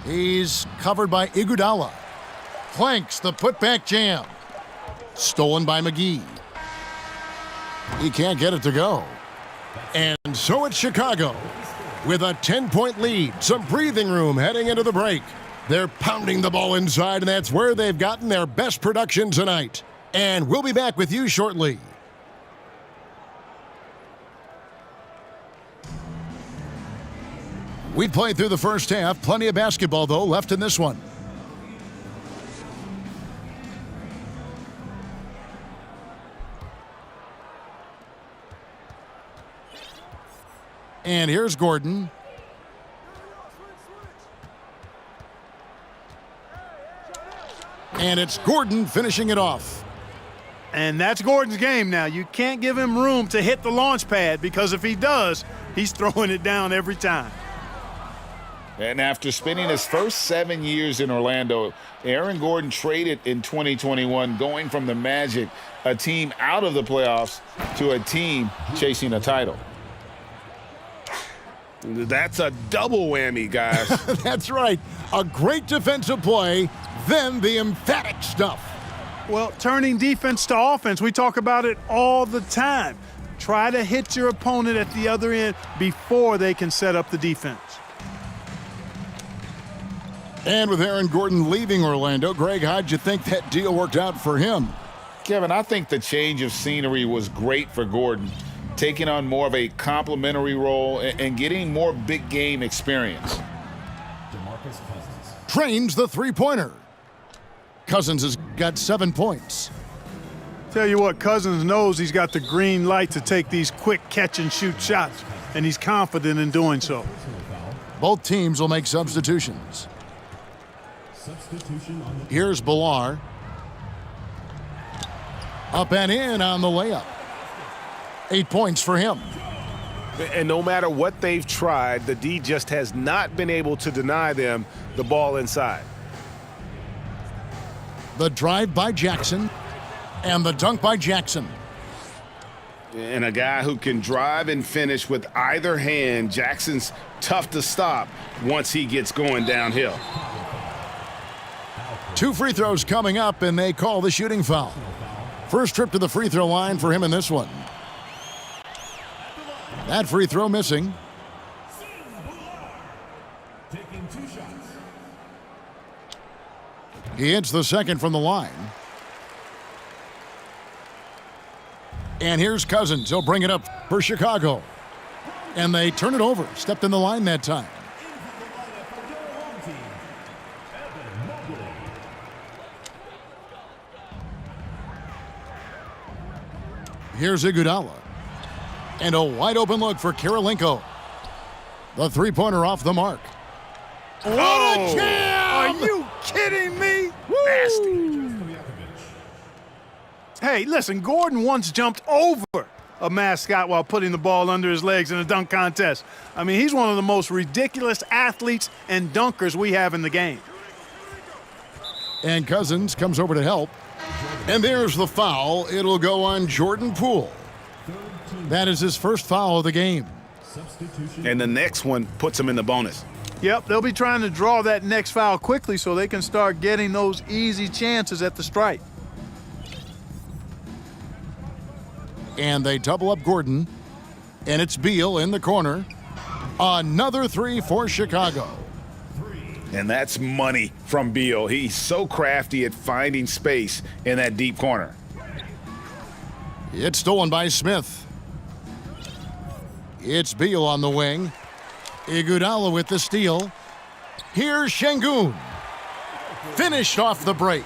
Speaker 4: He's covered by Iguodala. Clanks the putback jam. Stolen by McGee. He can't get it to go. And so it's Chicago with a 10-point lead. Some breathing room heading into the break. They're pounding the ball inside, and that's where they've gotten their best production tonight. And we'll be back with you shortly. We played through the first half. Plenty of basketball, though, left in this one. And here's Gordon. And it's Gordon finishing it off.
Speaker 5: And that's Gordon's game now. You can't give him room to hit the launch pad, because if he does, he's throwing it down every time.
Speaker 6: And after spending his first 7 years in Orlando, Aaron Gordon traded in 2021, going from the Magic, a team out of the playoffs, to a team chasing a title.
Speaker 9: That's a double whammy, guys.
Speaker 4: That's right. A great defensive play, then the emphatic stuff.
Speaker 5: Well, turning defense to offense, we talk about it all the time. Try to hit your opponent at the other end before they can set up the defense.
Speaker 4: And with Aaron Gordon leaving Orlando, Greg, how'd you think that deal worked out for him?
Speaker 6: Kevin, I think the change of scenery was great for Gordon, taking on more of a complimentary role and getting more big game experience.
Speaker 4: Trains the three-pointer. Cousins has got 7 points.
Speaker 5: Tell you what, Cousins knows he's got the green light to take these quick catch-and-shoot shots, and he's confident in doing so.
Speaker 4: Both teams will make substitutions. Here's Bilal. Up and in on the layup. 8 points for him.
Speaker 9: And no matter what they've tried, the D just has not been able to deny them the ball inside.
Speaker 4: The drive by Jackson and the dunk by Jackson.
Speaker 6: And a guy who can drive and finish with either hand. Jackson's tough to stop once he gets going downhill.
Speaker 4: 2 free throws coming up, and they call the shooting foul. First trip to the free throw line for him in this one. That free throw missing.
Speaker 8: Taking 2 shots.
Speaker 4: He hits the second from the line. And here's Cousins. He'll bring it up for Chicago. And they turn it over. Stepped in the line that time. Here's Iguodala. And a wide open look for Kirilenko. The three-pointer off the mark. What a jam!
Speaker 5: Are you kidding me?
Speaker 6: Nasty.
Speaker 5: Hey, listen, Gordon once jumped over a mascot while putting the ball under his legs in a dunk contest. I mean, he's one of the most ridiculous athletes and dunkers we have in the game.
Speaker 4: And Cousins comes over to help. And there's the foul. It'll go on Jordan Poole. That is his first foul of the game.
Speaker 8: Substitution.
Speaker 6: And the next one puts him in the bonus.
Speaker 5: Yep, they'll be trying to draw that next foul quickly so they can start getting those easy chances at the stripe.
Speaker 4: And they double up Gordon. And it's Beal in the corner. Another three for Chicago.
Speaker 6: And that's money from Beal. He's so crafty at finding space in that deep corner.
Speaker 4: It's stolen by Smith. It's Beal on the wing. Iguodala with the steal. Here's Şengün. Finished off the break.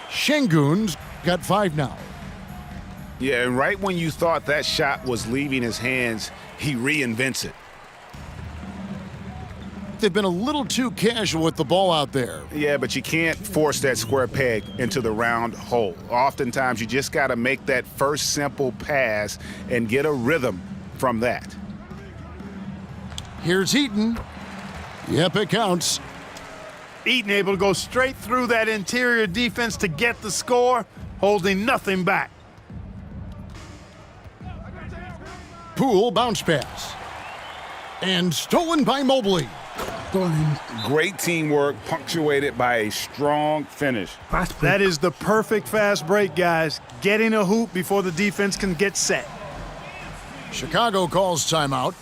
Speaker 4: Şengün's got 5 now.
Speaker 6: Yeah, and right when you thought that shot was leaving his hands, he reinvents it.
Speaker 4: They've been a little too casual with the ball out there.
Speaker 6: Yeah, but you can't force that square peg into the round hole. Oftentimes, you just got to make that first simple pass and get a rhythm from that.
Speaker 4: Here's Eaton. Yep, it counts.
Speaker 5: Eaton able to go straight through that interior defense to get the score, holding nothing back.
Speaker 4: Poole bounce pass. And stolen by Mobley.
Speaker 6: Great teamwork punctuated by a strong finish.
Speaker 5: That is the perfect fast break, guys. Getting a hoop before the defense can get set.
Speaker 4: Chicago calls timeout.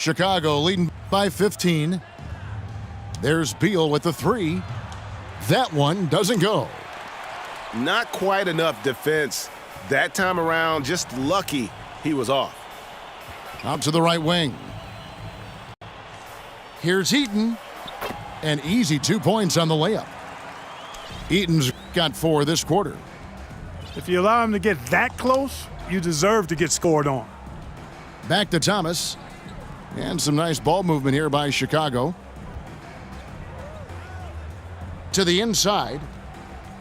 Speaker 4: Chicago leading by 15. There's Beal with the 3. That one doesn't go.
Speaker 9: Not quite enough defense. That time around, just lucky he was off.
Speaker 4: Out to the right wing. Here's Eaton. An easy 2 points on the layup. Eaton's got 4 this quarter.
Speaker 5: If you allow him to get that close, you deserve to get scored on.
Speaker 4: Back to Thomas. And some nice ball movement here by Chicago. To the inside.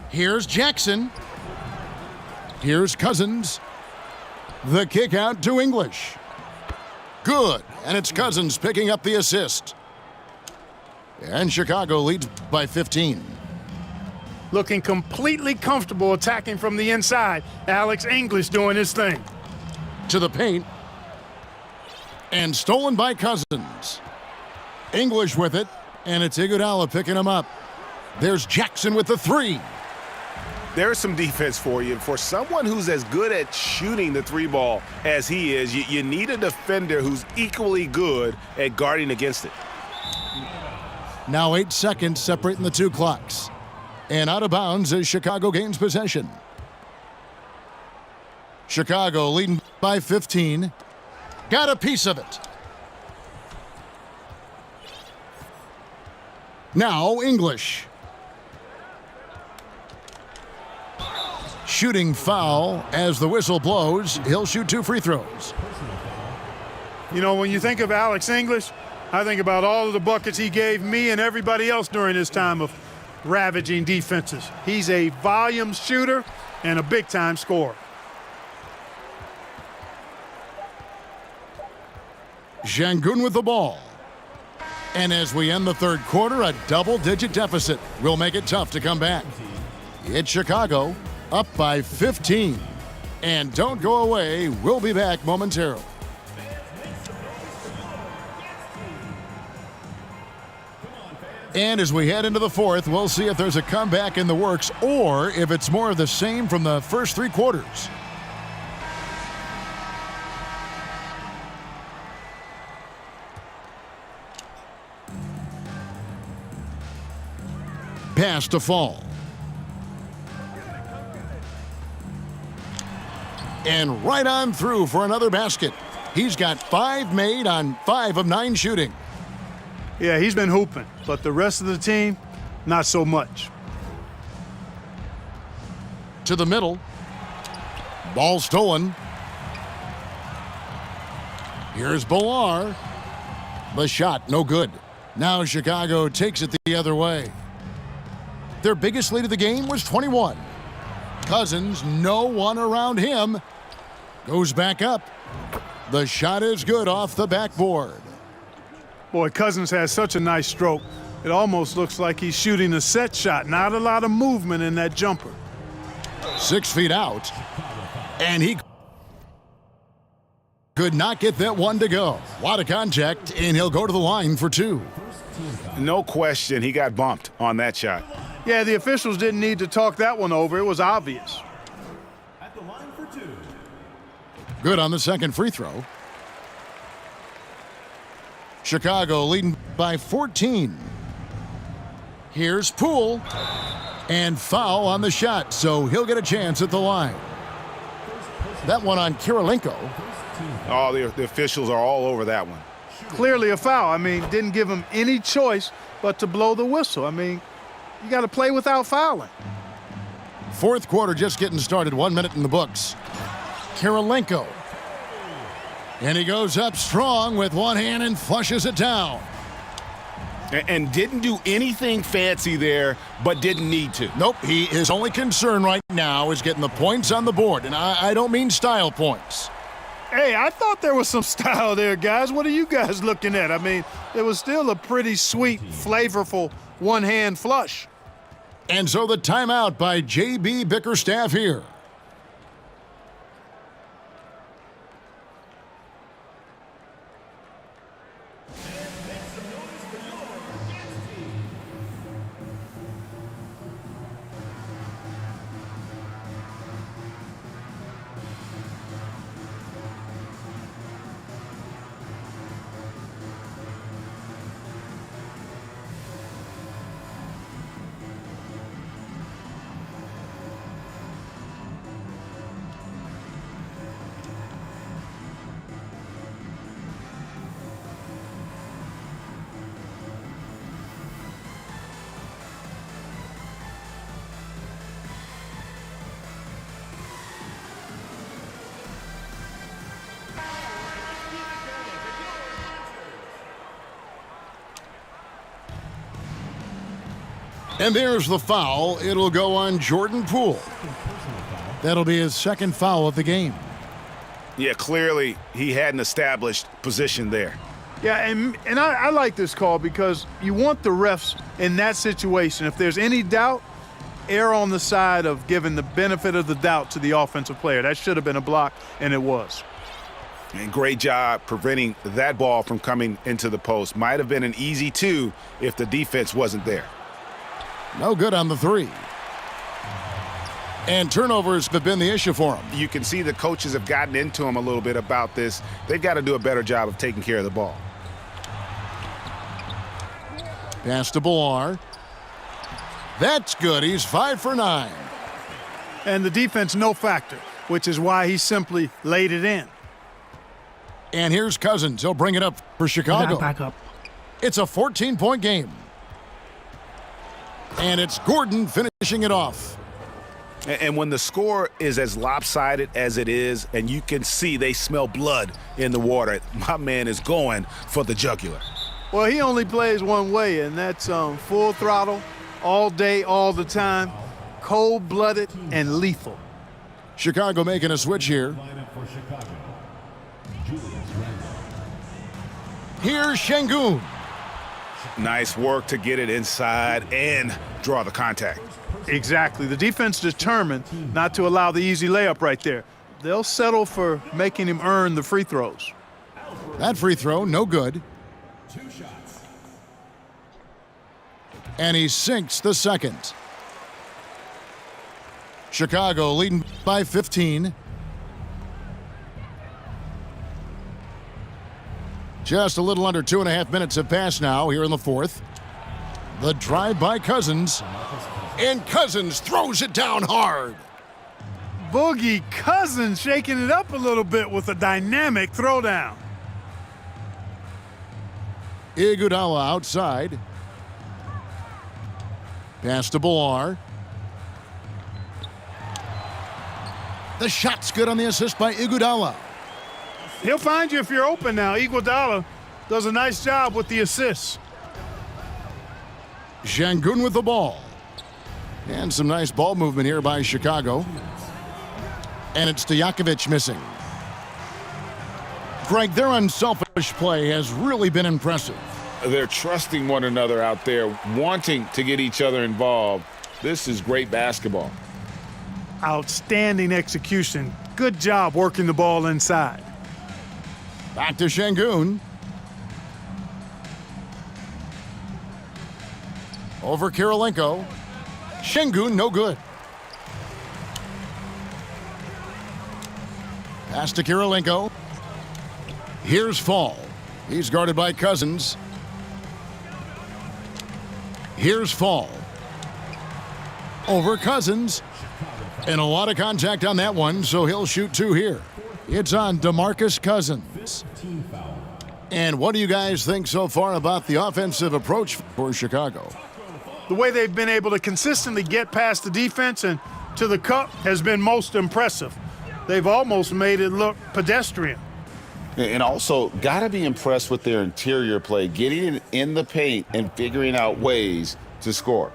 Speaker 4: Here's Jackson. Here's Cousins. The kick out to English. Good. And it's Cousins picking up the assist. And Chicago leads by 15.
Speaker 5: Looking completely comfortable attacking from the inside. Alex English doing his thing.
Speaker 4: To the paint. And stolen by Cousins. English with it, and it's Iguodala picking him up. There's Jackson with the 3.
Speaker 9: There's some defense for you. For someone who's as good at shooting the 3 ball as he is, you need a defender who's equally good at guarding against it.
Speaker 4: Now 8 seconds separating the 2 clocks. And out of bounds as Chicago gains possession. Chicago leading by 15. Got a piece of it. Now English. Shooting foul as the whistle blows. He'll shoot 2 free throws.
Speaker 5: You know, when you think of Alex English, I think about all of the buckets he gave me and everybody else during his time of ravaging defenses. He's a volume shooter and a big-time scorer.
Speaker 4: Şengün with the ball. And as we end the 3rd quarter, a double-digit deficit will make it tough to come back. It's Chicago up by 15. And don't go away. We'll be back momentarily. And as we head into the fourth, we'll see if there's a comeback in the works or if it's more of the same from the first three quarters. Pass to Fall. And right on through for another basket. He's got 5 made on 5 of 9 shooting.
Speaker 5: Yeah, he's been hooping, but the rest of the team, not so much.
Speaker 4: To the middle. Ball stolen. Here's Bilar. The shot, no good. Now Chicago takes it the other way. Their biggest lead of the game was 21. Cousins, no one around him. Goes back up. The shot is good off the backboard.
Speaker 5: Boy, Cousins has such a nice stroke. It almost looks like he's shooting a set shot. Not a lot of movement in that jumper.
Speaker 4: 6 feet out. And he could not get that one to go. A lot of contact, and he'll go to the line for 2.
Speaker 6: No question, he got bumped on that shot.
Speaker 5: Yeah, the officials didn't need to talk that one over. It was obvious.
Speaker 8: At the line for 2.
Speaker 4: Good on the second free throw. Chicago leading by 14. Here's Poole. And foul on the shot, so he'll get a chance at the line. That one on Kirilenko.
Speaker 6: Oh, the officials are all over that one.
Speaker 5: Clearly a foul. I mean, didn't give him any choice but to blow the whistle. I mean, you got to play without fouling.
Speaker 4: Fourth quarter just getting started. 1 minute in the books. Kirilenko. And he goes up strong with one hand and flushes it down.
Speaker 6: And didn't do anything fancy there, but didn't need to.
Speaker 4: Nope, his only concern right now is getting the points on the board. And I don't mean style points.
Speaker 5: Hey, I thought there was some style there, guys. What are you guys looking at? I mean, it was still a pretty sweet, flavorful one-hand flush.
Speaker 4: And so the timeout by J.B. Bickerstaff here. And there's the foul. It'll go on Jordan Poole. That'll be his second foul of the game.
Speaker 6: Yeah, clearly he had an established position there.
Speaker 5: Yeah, and I like this call because you want the refs in that situation. If there's any doubt, err on the side of giving the benefit of the doubt to the offensive player. That should have been a block, and it was.
Speaker 6: And great job preventing that ball from coming into the post. Might have been an easy 2 if the defense wasn't there.
Speaker 4: No good on the 3. And turnovers have been the issue for him.
Speaker 6: You can see the coaches have gotten into him a little bit about this. They've got to do a better job of taking care of the ball.
Speaker 4: Pass to Bilar. That's good. He's 5 for 9.
Speaker 5: And the defense no factor, which is why he simply laid it in.
Speaker 4: And here's Cousins. He'll bring it up for Chicago.
Speaker 12: Back up.
Speaker 4: It's a 14-point game. And it's Gordon finishing it off.
Speaker 6: And when the score is as lopsided as it is, and you can see they smell blood in the water, my man is going for the jugular.
Speaker 5: Well, he only plays one way, and that's full throttle, all day, all the time, cold-blooded and lethal.
Speaker 4: Chicago making a switch here. Here's Şengün.
Speaker 6: Nice work to get it inside and draw the contact.
Speaker 5: Exactly. The defense determined not to allow the easy layup right there. They'll settle for making him earn the free throws.
Speaker 4: That free throw, no good. And he sinks the second. Chicago leading by 15. Just a little under 2.5 minutes have passed now here in the fourth. The drive by Cousins. And Cousins throws it down hard.
Speaker 5: Boogie Cousins shaking it up a little bit with a dynamic throwdown.
Speaker 4: Iguodala outside. Pass to Bilal. The shot's good on the assist by Iguodala.
Speaker 5: He'll find you if you're open now. Iguodala does a nice job with the assists.
Speaker 4: Şengün with the ball. And some nice ball movement here by Chicago. And it's Stojakovic missing. Greg, their unselfish play has really been impressive.
Speaker 6: They're trusting one another out there, wanting to get each other involved. This is great basketball.
Speaker 5: Outstanding execution. Good job working the ball inside.
Speaker 4: Back to Şengün. Over Kirilenko. Şengün no good. Pass to Kirilenko. Here's Fall. He's guarded by Cousins. Here's Fall. Over Cousins. And a lot of contact on that one, so he'll shoot two here. It's on DeMarcus Cousins. And what do you guys think so far about the offensive approach for Chicago?
Speaker 5: The way they've been able to consistently get past the defense and to the cup has been most impressive. They've almost made it look pedestrian.
Speaker 6: And also, got to be impressed with their interior play, getting it in the paint and figuring out ways to score.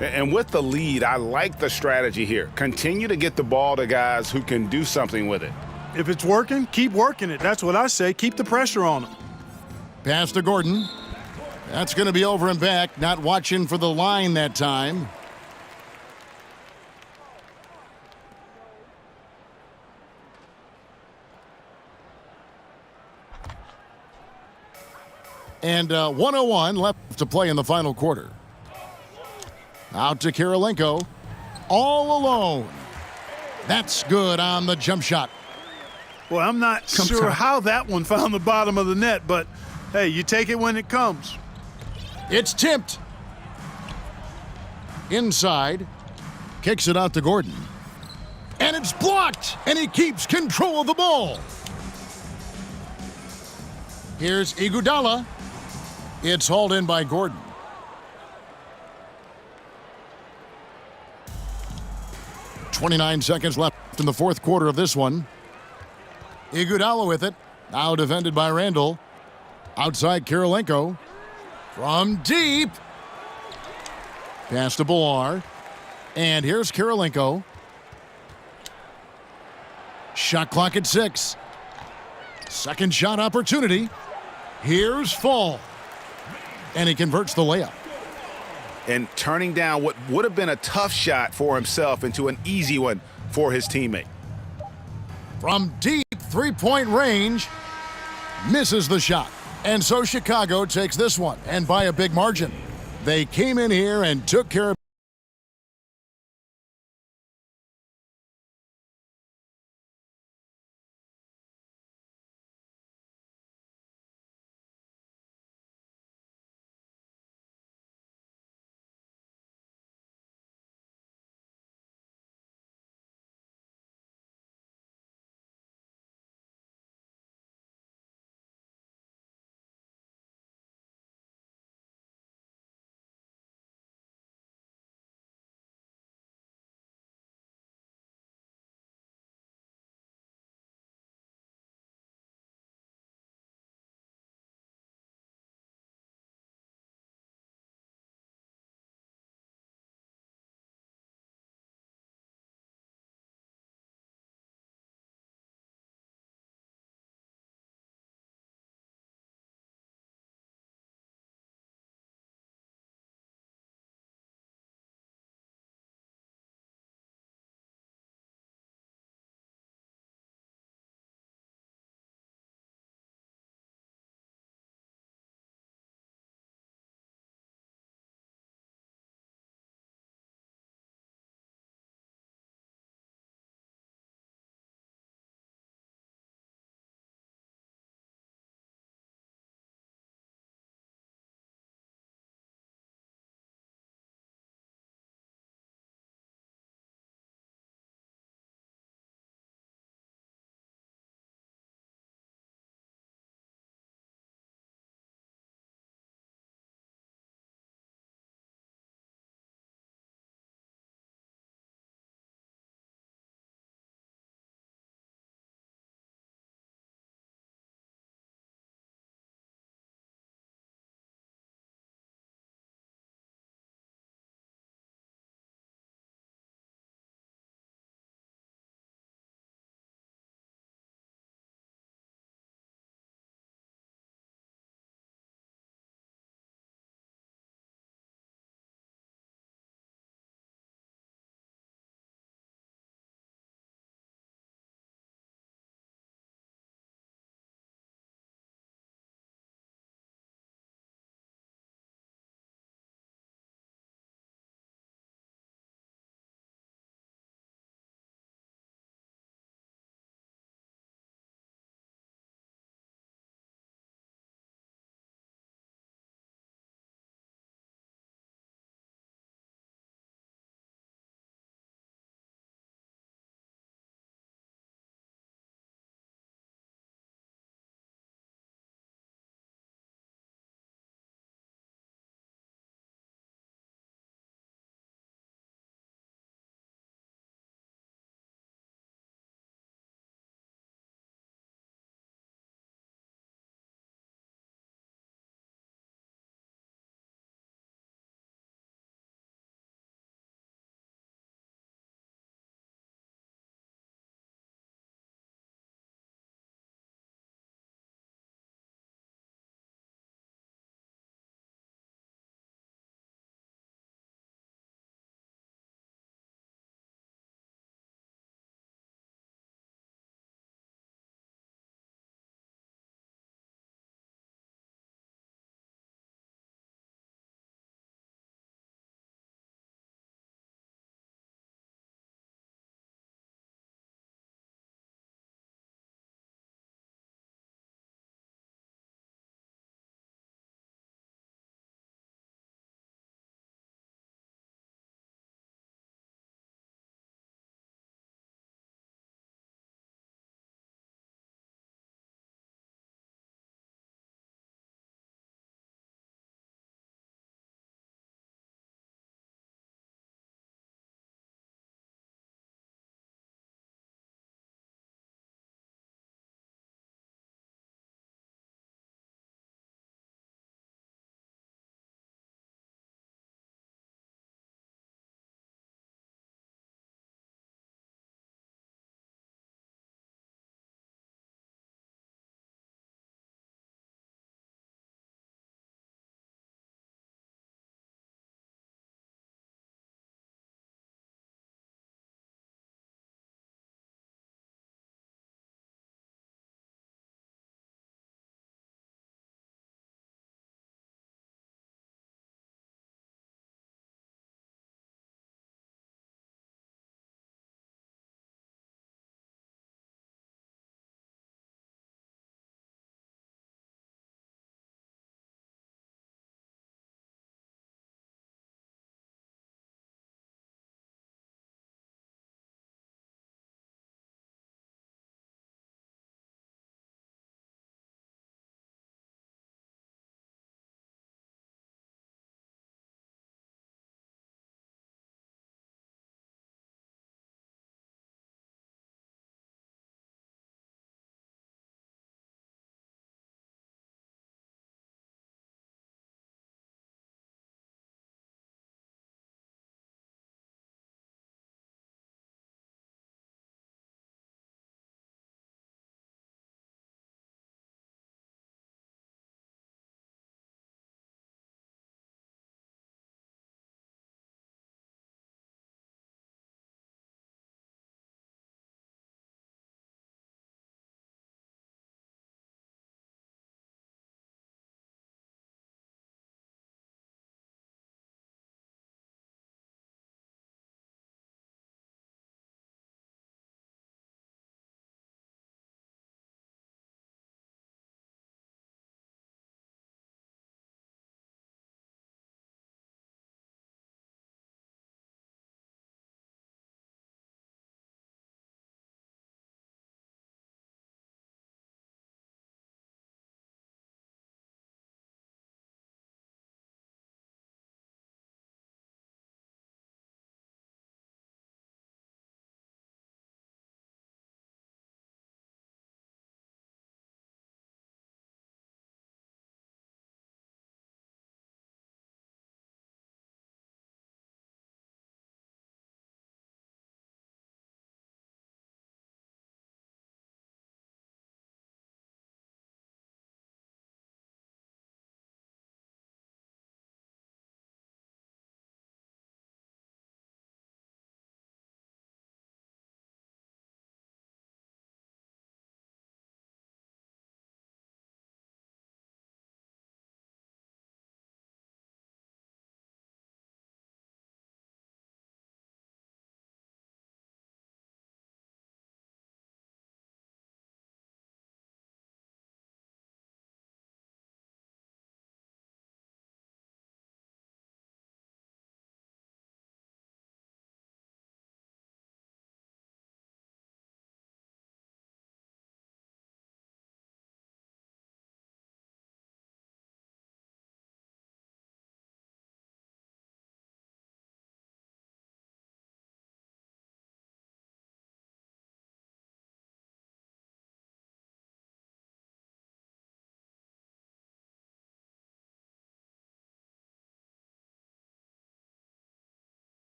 Speaker 6: And with the lead, I like the strategy here. Continue to get the ball to guys who can do something with it.
Speaker 5: If it's working, keep working it. That's what I say. Keep the pressure on them.
Speaker 4: Pass to Gordon. That's going to be over and back. Not watching for the line that time. And 1:01 left to play in the final quarter. Out to Kirilenko. All alone. That's good on the jump shot.
Speaker 5: Well, I'm not sure how that one found the bottom of the net, but hey, you take it when it comes.
Speaker 4: It's tipped. Inside. Kicks it out to Gordon. And it's blocked. And he keeps control of the ball. Here's Iguodala. It's hauled in by Gordon. .29 seconds left in the fourth quarter of this one. Iguodala with it. Now defended by Randall. Outside Kirilenko. From deep. Pass to Bilal. And here's Kirilenko. Shot clock at 6. Second shot opportunity. Here's Fall. And he converts the layup.
Speaker 9: And turning down what would have been a tough shot for himself into an easy one for his teammate.
Speaker 4: From deep three-point range, misses the shot. And so Chicago takes this one, and by a big margin. They came in here and took care of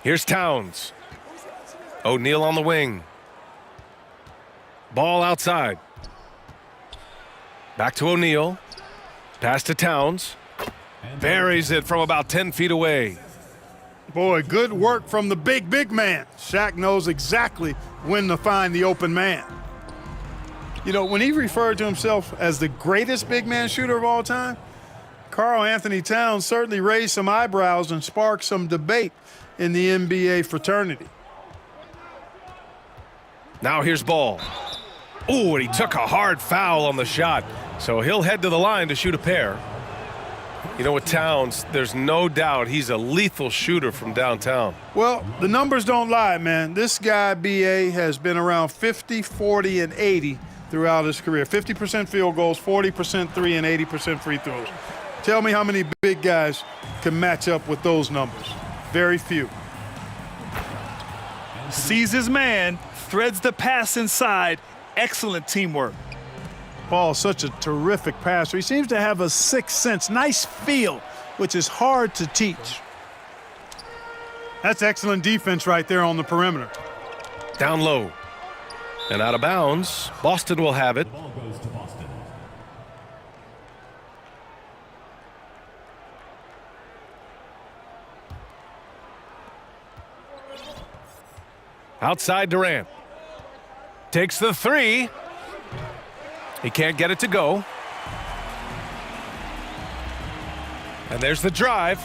Speaker 1: Here's Towns. O'Neal on the wing. Ball outside. Back to O'Neal. Pass to Towns. Buries it from about 10 feet away.
Speaker 5: Boy, good work from the big man. Shaq knows exactly when to find the open man. You know, when he referred to himself as the greatest big man shooter of all time, Karl Anthony Towns certainly raised some eyebrows and sparked some debate in the NBA fraternity.
Speaker 1: Now here's Ball. Oh, and he took a hard foul on the shot. So he'll head to the line to shoot a pair. You know, with Towns, there's no doubt he's a lethal shooter from downtown.
Speaker 5: Well, the numbers don't lie, man. This guy, B.A., has been around 50, 40, and 80 throughout his career. 50% field goals, 40% three, and 80% free throws. Tell me how many big guys can match up with those numbers. Very few.
Speaker 2: Sees his man, threads the pass inside. Excellent teamwork.
Speaker 5: Paul's such a terrific passer. He seems to have a sixth sense, nice feel, which is hard to teach. That's excellent defense right there on the perimeter.
Speaker 1: Down low. And out of bounds. Boston will have it.
Speaker 8: Ball goes to Boston.
Speaker 1: Outside Durant. Takes the three. He can't get it to go. And there's the drive.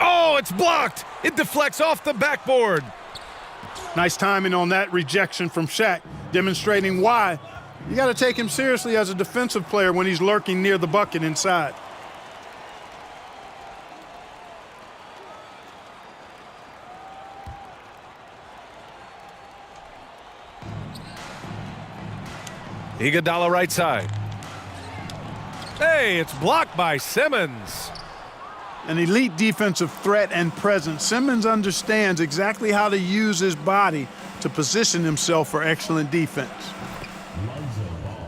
Speaker 1: Oh, it's blocked. It deflects off the backboard.
Speaker 5: Nice timing on that rejection from Shaq, demonstrating why you got to take him seriously as a defensive player when he's lurking near the bucket inside.
Speaker 1: Iguodala right side. Hey, it's blocked by Simmons.
Speaker 5: An elite defensive threat and presence. Simmons understands exactly how to use his body to position himself for excellent defense.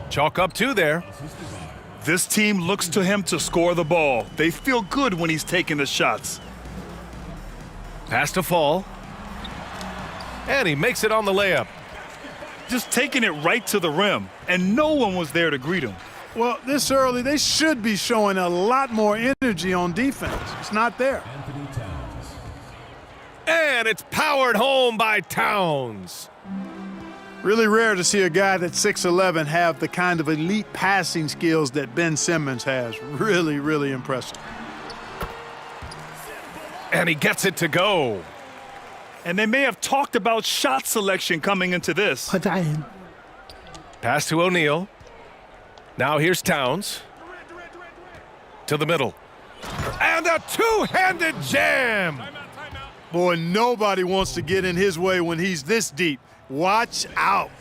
Speaker 1: Chalk up two there.
Speaker 2: This team looks to him to score the ball. They feel good when he's taking the shots.
Speaker 1: Pass to Fall. And he makes it on the layup.
Speaker 2: Just taking it right to the rim, and no one was there to greet him.
Speaker 5: Well, this early, they should be showing a lot more energy on defense. It's not there.
Speaker 8: Anthony Towns.
Speaker 1: And it's powered home by Towns.
Speaker 5: Really rare to see a guy that's 6'11" have the kind of elite passing skills that Ben Simmons has. Really, really impressive.
Speaker 1: And he gets it to go.
Speaker 2: And they may have talked about shot selection coming into this.
Speaker 1: Pass to O'Neal. Now here's Towns. To the middle. And a two-handed jam.
Speaker 5: Boy, nobody wants to get in his way when he's this deep. Watch out.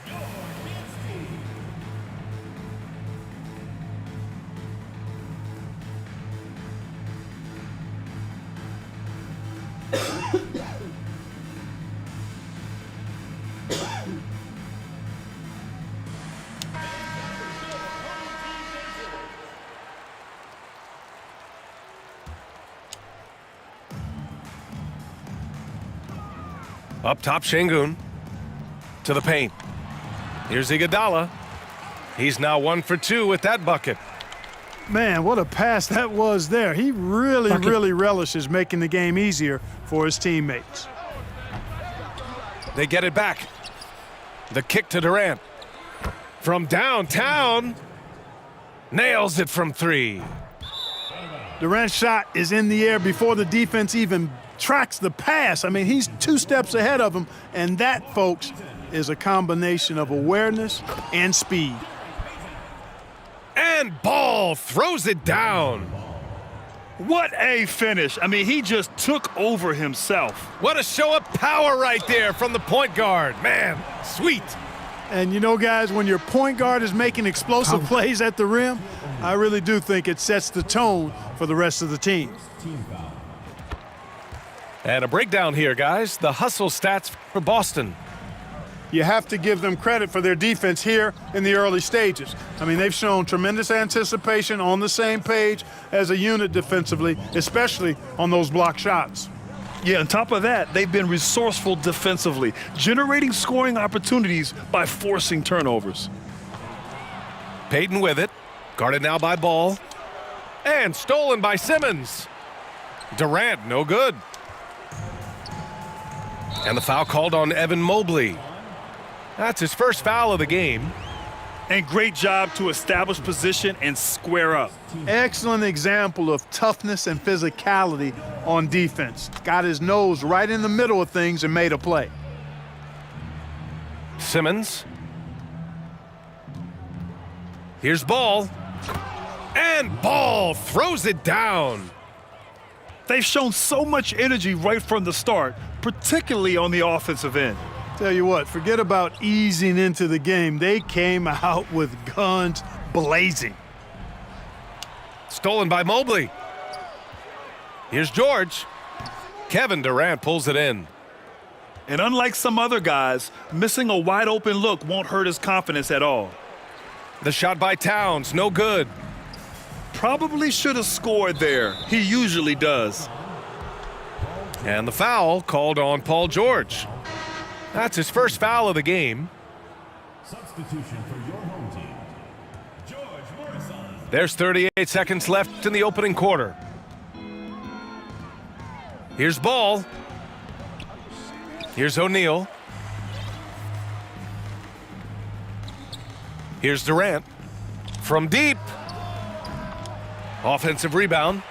Speaker 1: Up top, Şengün. To the paint. Here's Iguodala. He's now 1 for 2 with that bucket.
Speaker 5: Man, what a pass that was there. He really relishes making the game easier for his teammates.
Speaker 1: They get it back. The kick to Durant. From downtown. Nails it from three.
Speaker 5: Durant's shot is in the air before the defense even tracks the pass. I mean, he's 2 steps ahead of him, and that, folks, is a combination of awareness and speed.
Speaker 1: And Ball throws it down.
Speaker 2: What a finish. I mean, he just took over himself.
Speaker 1: What a show of power right there from the point guard. Man, sweet.
Speaker 5: And you know, guys, when your point guard is making explosive plays at the rim, I really do think it sets the tone for the rest of the team.
Speaker 1: And a breakdown here, guys. The hustle stats for Boston.
Speaker 5: You have to give them credit for their defense here in the early stages. I mean, they've shown tremendous anticipation, on the same page as a unit defensively, especially on those block shots.
Speaker 2: Yeah, on top of that, they've been resourceful defensively, generating scoring opportunities by forcing turnovers.
Speaker 1: Peyton with it. Guarded now by Ball. And stolen by Simmons. Durant, no good. And the foul called on Evan Mobley. That's his first foul of the game.
Speaker 2: And great job to establish position and square up.
Speaker 5: Excellent example of toughness and physicality on defense. Got his nose right in the middle of things and made a play.
Speaker 1: Simmons. Here's Ball. And Ball throws it down.
Speaker 2: They've shown so much energy right from the start, particularly on the offensive end.
Speaker 5: Tell you what, forget about easing into the game. They came out with guns blazing.
Speaker 1: Stolen by Mobley. Here's George. Kevin Durant pulls it in.
Speaker 2: And unlike some other guys, missing a wide open look won't hurt his confidence at all.
Speaker 1: The shot by Towns, no good.
Speaker 2: Probably should have scored there. He usually does.
Speaker 1: And the foul called on Paul George. That's his first foul of the game.
Speaker 8: Substitution for your home team. George Morrison.
Speaker 1: There's 38 seconds left in the opening quarter. Here's Ball. Here's O'Neal. Here's Durant. From deep. Offensive rebound.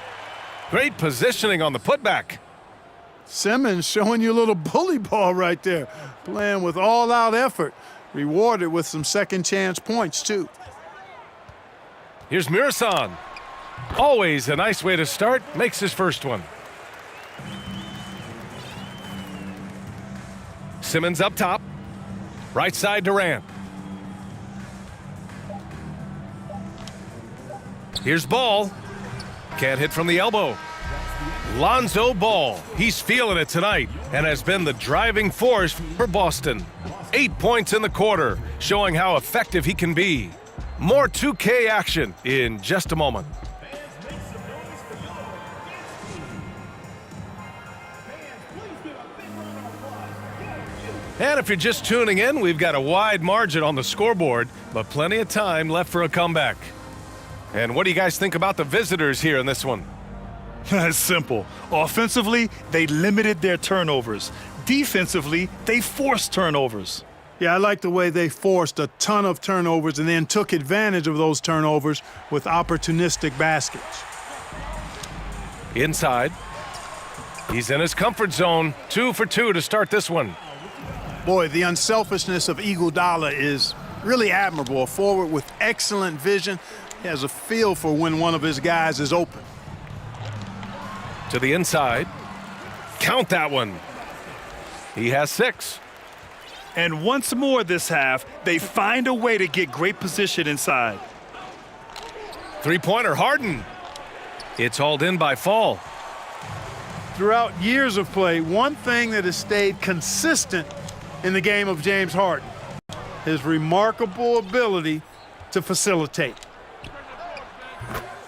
Speaker 1: Great positioning on the putback.
Speaker 5: Simmons showing you a little bully ball right there. Playing with all-out effort. Rewarded with some second-chance points, too.
Speaker 1: Here's Murasan. Always a nice way to start. Makes his first one. Simmons up top. Right side Durant. Here's Ball. Can't hit from the elbow. Lonzo Ball. He's feeling it tonight and has been the driving force for Boston. 8 points in the quarter, showing how effective he can be. More 2K action in just a moment. And if you're just tuning in, we've got a wide margin on the scoreboard, but plenty of time left for a comeback. And what do you guys think about the visitors here in this one?
Speaker 2: It's simple. Offensively, they limited their turnovers. Defensively, they forced turnovers.
Speaker 5: Yeah, I like the way they forced a ton of turnovers and then took advantage of those turnovers with opportunistic baskets.
Speaker 1: Inside. He's in his comfort zone. 2 for 2 to start this one.
Speaker 5: Boy, the unselfishness of Iguodala is really admirable. A forward with excellent vision. He has a feel for when one of his guys is open.
Speaker 1: To the inside. Count that one. He has 6.
Speaker 2: And once more this half, they find a way to get great position inside.
Speaker 1: Three-pointer Harden. It's hauled in by Fall.
Speaker 5: Throughout years of play, one thing that has stayed consistent in the game of James Harden, his remarkable ability to facilitate.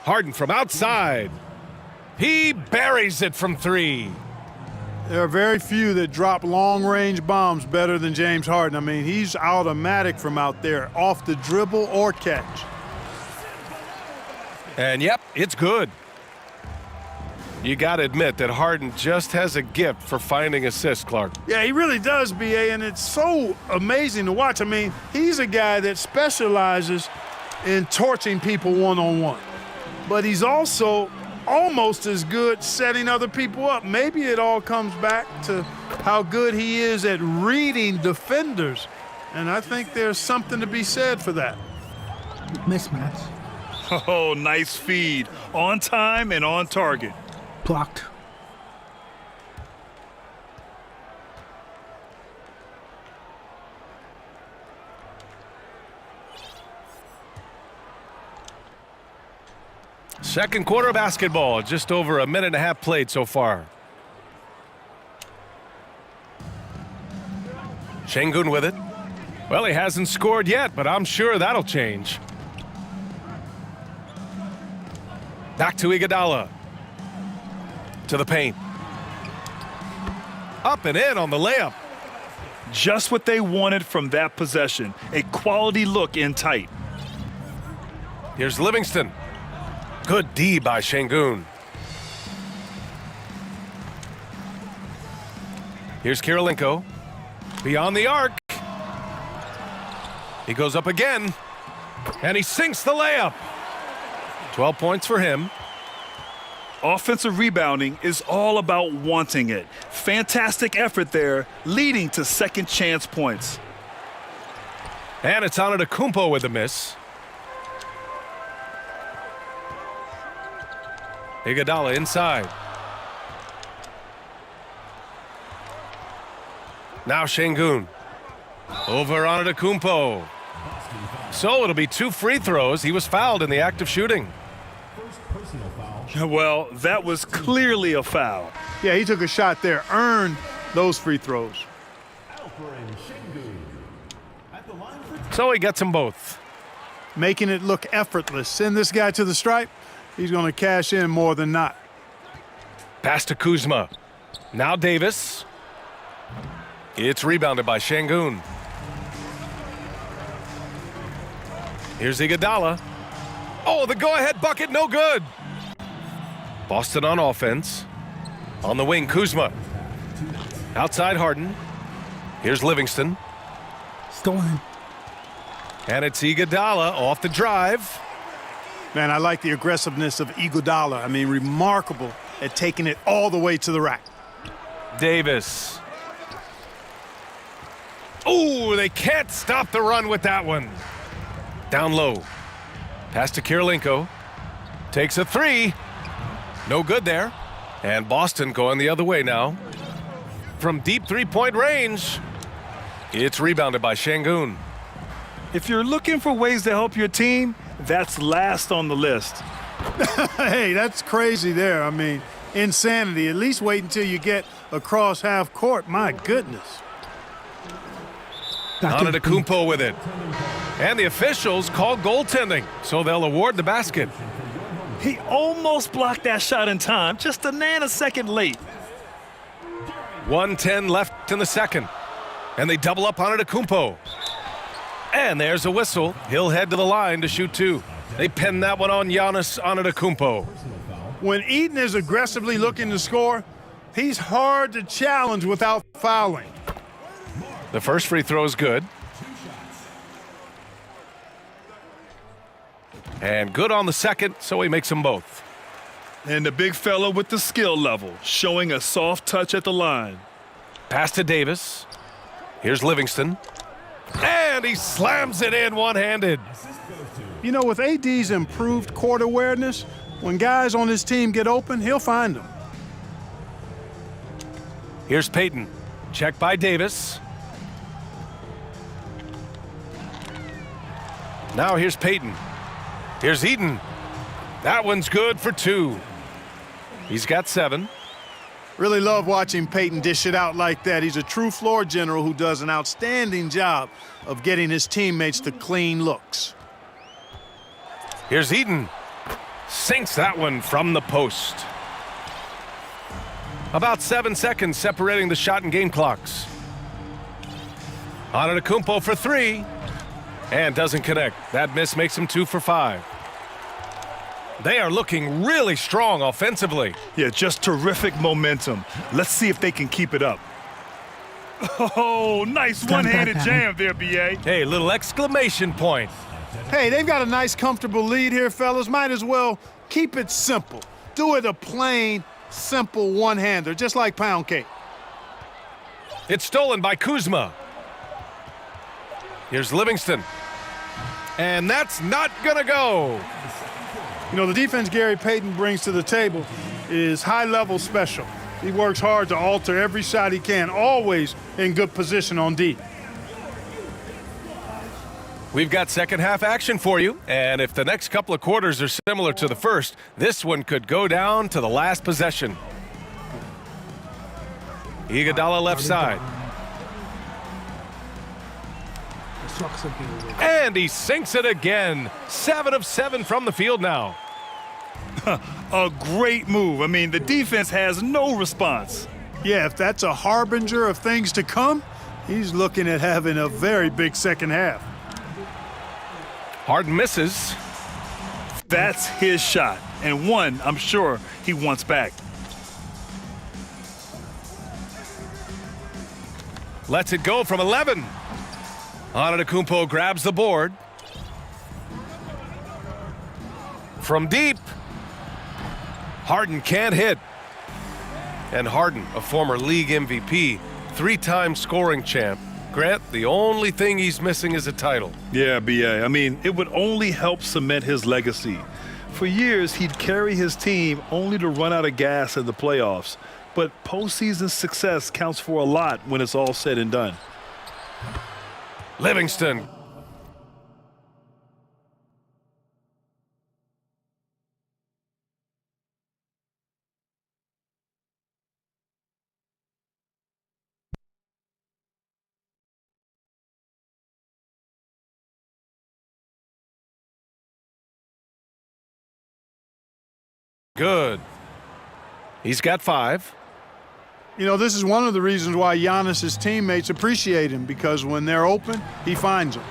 Speaker 1: Harden from outside. He buries it from 3.
Speaker 5: There are very few that drop long-range bombs better than James Harden. I mean, he's automatic from out there, off the dribble or catch.
Speaker 1: And yep, it's good. You got to admit that Harden just has a gift for finding assists, Clark.
Speaker 5: Yeah, he really does, B.A., and it's so amazing to watch. I mean, he's a guy that specializes in torching people one-on-one. But he's also almost as good setting other people up. Maybe it all comes back to how good he is at reading defenders. And I think there's something to be said for that.
Speaker 12: Mismatch.
Speaker 2: Oh, nice feed. On time and on target.
Speaker 12: Blocked.
Speaker 1: Second quarter basketball, just over a minute and a half played so far. Şengün with it. Well, he hasn't scored yet, but I'm sure that'll change. Back to Iguodala. To the paint. Up and in on the layup.
Speaker 2: Just what they wanted from that possession. A quality look in tight.
Speaker 1: Here's Livingston. Good D by Şengün. Here's Kirilenko. Beyond the arc. He goes up again. And he sinks the layup. 12 points for him.
Speaker 2: Offensive rebounding is all about wanting it. Fantastic effort there, leading to second chance points.
Speaker 1: And it's Antetokounmpo with the miss. Iguodala inside. Now Şengün. Over Antetokounmpo. So it'll be 2 free throws. He was fouled in the act of shooting.
Speaker 2: Well, that was clearly a foul.
Speaker 5: Yeah, he took a shot there, earned those free throws.
Speaker 1: So he gets them both.
Speaker 5: Making it look effortless. Send this guy to the stripe. He's going to cash in more than not.
Speaker 1: Pass to Kuzma. Now Davis. It's rebounded by Şengün. Here's Iguodala. Oh, the go-ahead bucket, no good. Boston on offense. On the wing, Kuzma. Outside Harden. Here's Livingston.
Speaker 12: Stolen.
Speaker 1: And it's Iguodala off the drive.
Speaker 5: Man, I like the aggressiveness of Iguodala. I mean, remarkable at taking it all the way to the rack.
Speaker 1: Davis. Oh, they can't stop the run with that one. Down low. Pass to Kirilenko. Takes a 3. No good there. And Boston going the other way now. From deep 3-point range. It's rebounded by Şengün.
Speaker 2: If you're looking for ways to help your team, that's last on the list.
Speaker 5: Hey, that's crazy there. I mean, insanity. At least wait until you get across half court. My goodness.
Speaker 1: Antetokounmpo with it. And the officials call goaltending, so they'll award the basket.
Speaker 2: He almost blocked that shot in time, just a nanosecond late.
Speaker 1: 1:10 left in the second. And they double up Antetokounmpo. And there's a whistle. He'll head to the line to shoot 2. They pin that one on Giannis Antetokounmpo.
Speaker 5: When Eaton is aggressively looking to score, he's hard to challenge without fouling.
Speaker 1: The first free throw is good. And good on the second, so he makes them both.
Speaker 2: And the big fella with the skill level, showing a soft touch at the line.
Speaker 1: Pass to Davis. Here's Livingston. And he slams it in one-handed.
Speaker 5: You know, with AD's improved court awareness, when guys on his team get open, he'll find them.
Speaker 1: Here's Payton. Check by Davis. Now here's Payton. Here's Eaton. That one's good for 2. He's got 7.
Speaker 5: Really love watching Payton dish it out like that. He's a true floor general who does an outstanding job of getting his teammates to clean looks.
Speaker 1: Here's Eaton. Sinks that one from the post. About 7 seconds separating the shot and game clocks. Antetokounmpo for 3. And doesn't connect. That miss makes him 2 for 5. They are looking really strong offensively.
Speaker 2: Yeah, just terrific momentum. Let's see if they can keep it up. Oh, nice one-handed jam there, B.A.
Speaker 1: Hey, little exclamation point.
Speaker 5: Hey, they've got a nice, comfortable lead here, fellas. Might as well keep it simple. Do it a plain, simple one-hander, just like pound cake.
Speaker 1: It's stolen by Kuzma. Here's Livingston. And that's not gonna go.
Speaker 5: You know, the defense Gary Payton brings to the table is high-level special. He works hard to alter every shot he can, always in good position on D.
Speaker 1: We've got second half action for you, and if the next couple of quarters are similar to the first, this one could go down to the last possession. Iguodala left side. And he sinks it again. 7 of 7 from the field now.
Speaker 2: A great move. I mean, the defense has no response.
Speaker 5: Yeah, if that's a harbinger of things to come, he's looking at having a very big second half.
Speaker 1: Harden misses.
Speaker 2: That's his shot, and one I'm sure he wants back.
Speaker 1: Lets it go from 11. Antetokounmpo grabs the board. From deep. Harden can't hit. And Harden, a former league MVP, 3-time scoring champ. Grant, the only thing he's missing is a title.
Speaker 2: Yeah, B.A. I mean, it would only help cement his legacy. For years, he'd carry his team only to run out of gas in the playoffs. But postseason success counts for a lot when it's all said and done.
Speaker 1: Livingston. Good. He's got 5.
Speaker 5: You know, this is one of the reasons why Giannis's teammates appreciate him, because when they're open, he finds them.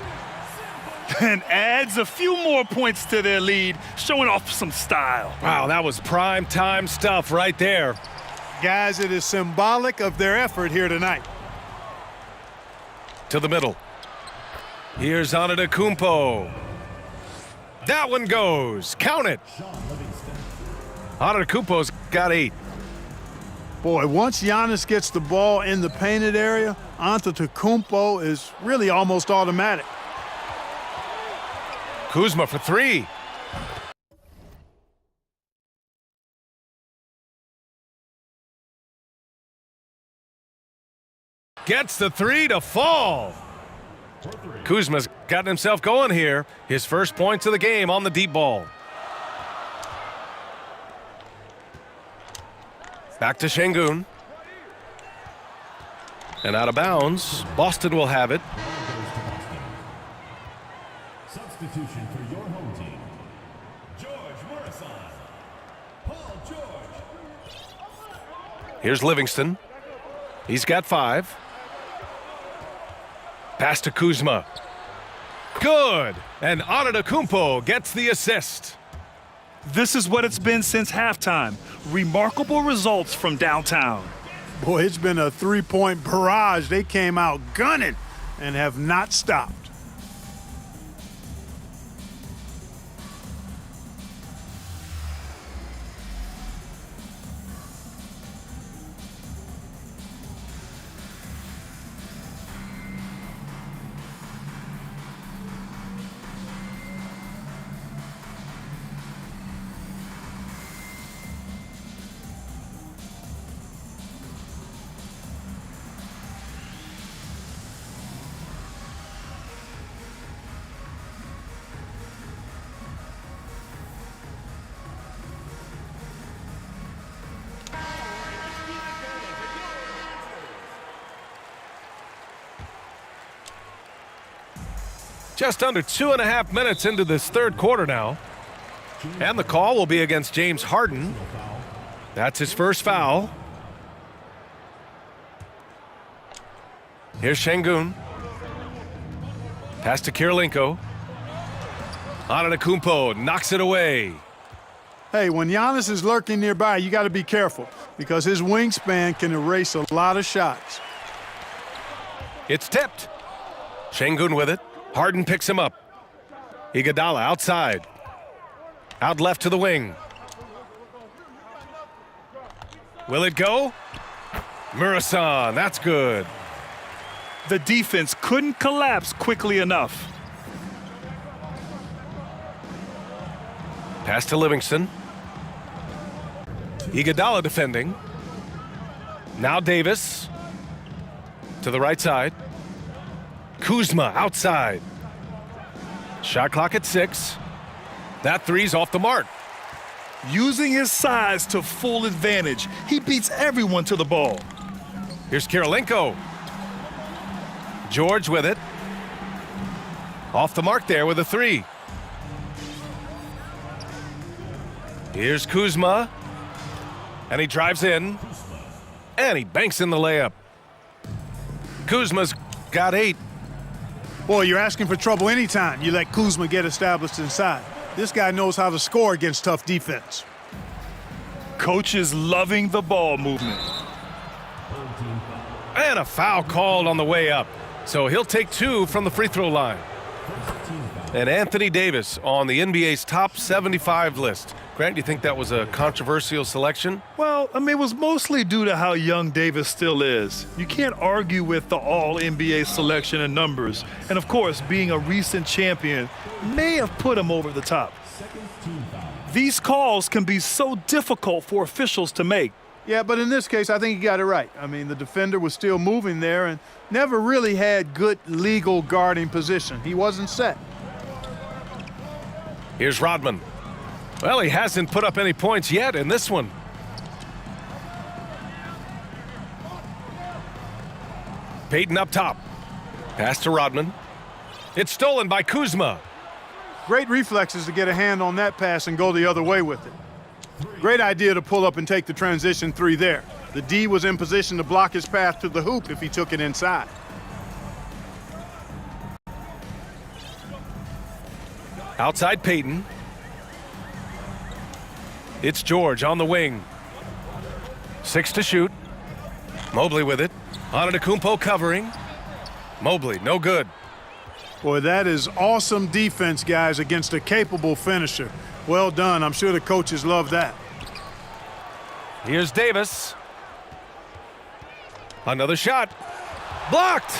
Speaker 2: And adds a few more points to their lead, showing off some style.
Speaker 1: Wow, that was prime time stuff right there.
Speaker 5: Guys, it is symbolic of their effort here tonight.
Speaker 1: To the middle. Here's Antetokounmpo. That one goes. Count it. Antetokounmpo's got 8.
Speaker 5: Boy, once Giannis gets the ball in the painted area, Antetokounmpo is really almost automatic.
Speaker 1: Kuzma for 3. Gets the 3 to fall. Kuzma's gotten himself going here. His first points of the game on the deep ball. Back to Şengün. And out of bounds. Boston will have it.
Speaker 8: Substitution for your home team. George Morrison. Paul George.
Speaker 1: Here's Livingston. He's got 5. Pass to Kuzma. Good. And Antetokounmpo gets the assist.
Speaker 2: This is what it's been since halftime. Remarkable results from downtown.
Speaker 5: Boy, it's been a three-point barrage. They came out gunning and have not stopped.
Speaker 1: Just under 2.5 minutes into this third quarter now. And the call will be against James Harden. That's his first foul. Here's Şengün. Pass to Kirilenko. Antetokounmpo knocks it away.
Speaker 5: Hey, when Giannis is lurking nearby, you got to be careful because his wingspan can erase a lot of shots.
Speaker 1: It's tipped. Şengün with it. Harden picks him up. Iguodala outside. Out left to the wing. Will it go? Morrison, that's good.
Speaker 2: The defense couldn't collapse quickly enough.
Speaker 1: Pass to Livingston. Iguodala defending. Now Davis. To the right side. Kuzma outside. Shot clock at 6. That three's off the mark.
Speaker 2: Using his size to full advantage, he beats everyone to the ball.
Speaker 1: Here's Kirilenko. George with it. Off the mark there with a 3. Here's Kuzma. And he drives in. And he banks in the layup. Kuzma's got 8.
Speaker 5: Boy, you're asking for trouble anytime you let Kuzma get established inside. This guy knows how to score against tough defense.
Speaker 2: Coach is loving the ball movement.
Speaker 1: And a foul called on the way up. So he'll take 2 from the free throw line. And Anthony Davis on the NBA's top 75 list. Grant, do you think that was a controversial selection?
Speaker 2: Well, I mean, it was mostly due to how young Davis still is. You can't argue with the all-NBA selection and numbers. And, of course, being a recent champion may have put him over the top. These calls can be so difficult for officials to make.
Speaker 5: Yeah, but in this case, I think he got it right. I mean, the defender was still moving there and never really had good legal guarding position. He wasn't set.
Speaker 1: Here's Rodman. Well, he hasn't put up any points yet in this one. Payton up top. Pass to Rodman. It's stolen by Kuzma.
Speaker 5: Great reflexes to get a hand on that pass and go the other way with it. Great idea to pull up and take the transition 3 there. The D was in position to block his path to the hoop if he took it inside.
Speaker 1: Outside Payton. It's George on the wing. 6 to shoot. Mobley with it. Antetokounmpo covering. Mobley, no good.
Speaker 5: Boy, that is awesome defense, guys, against a capable finisher. Well done. I'm sure the coaches love that.
Speaker 1: Here's Davis. Another shot. Blocked.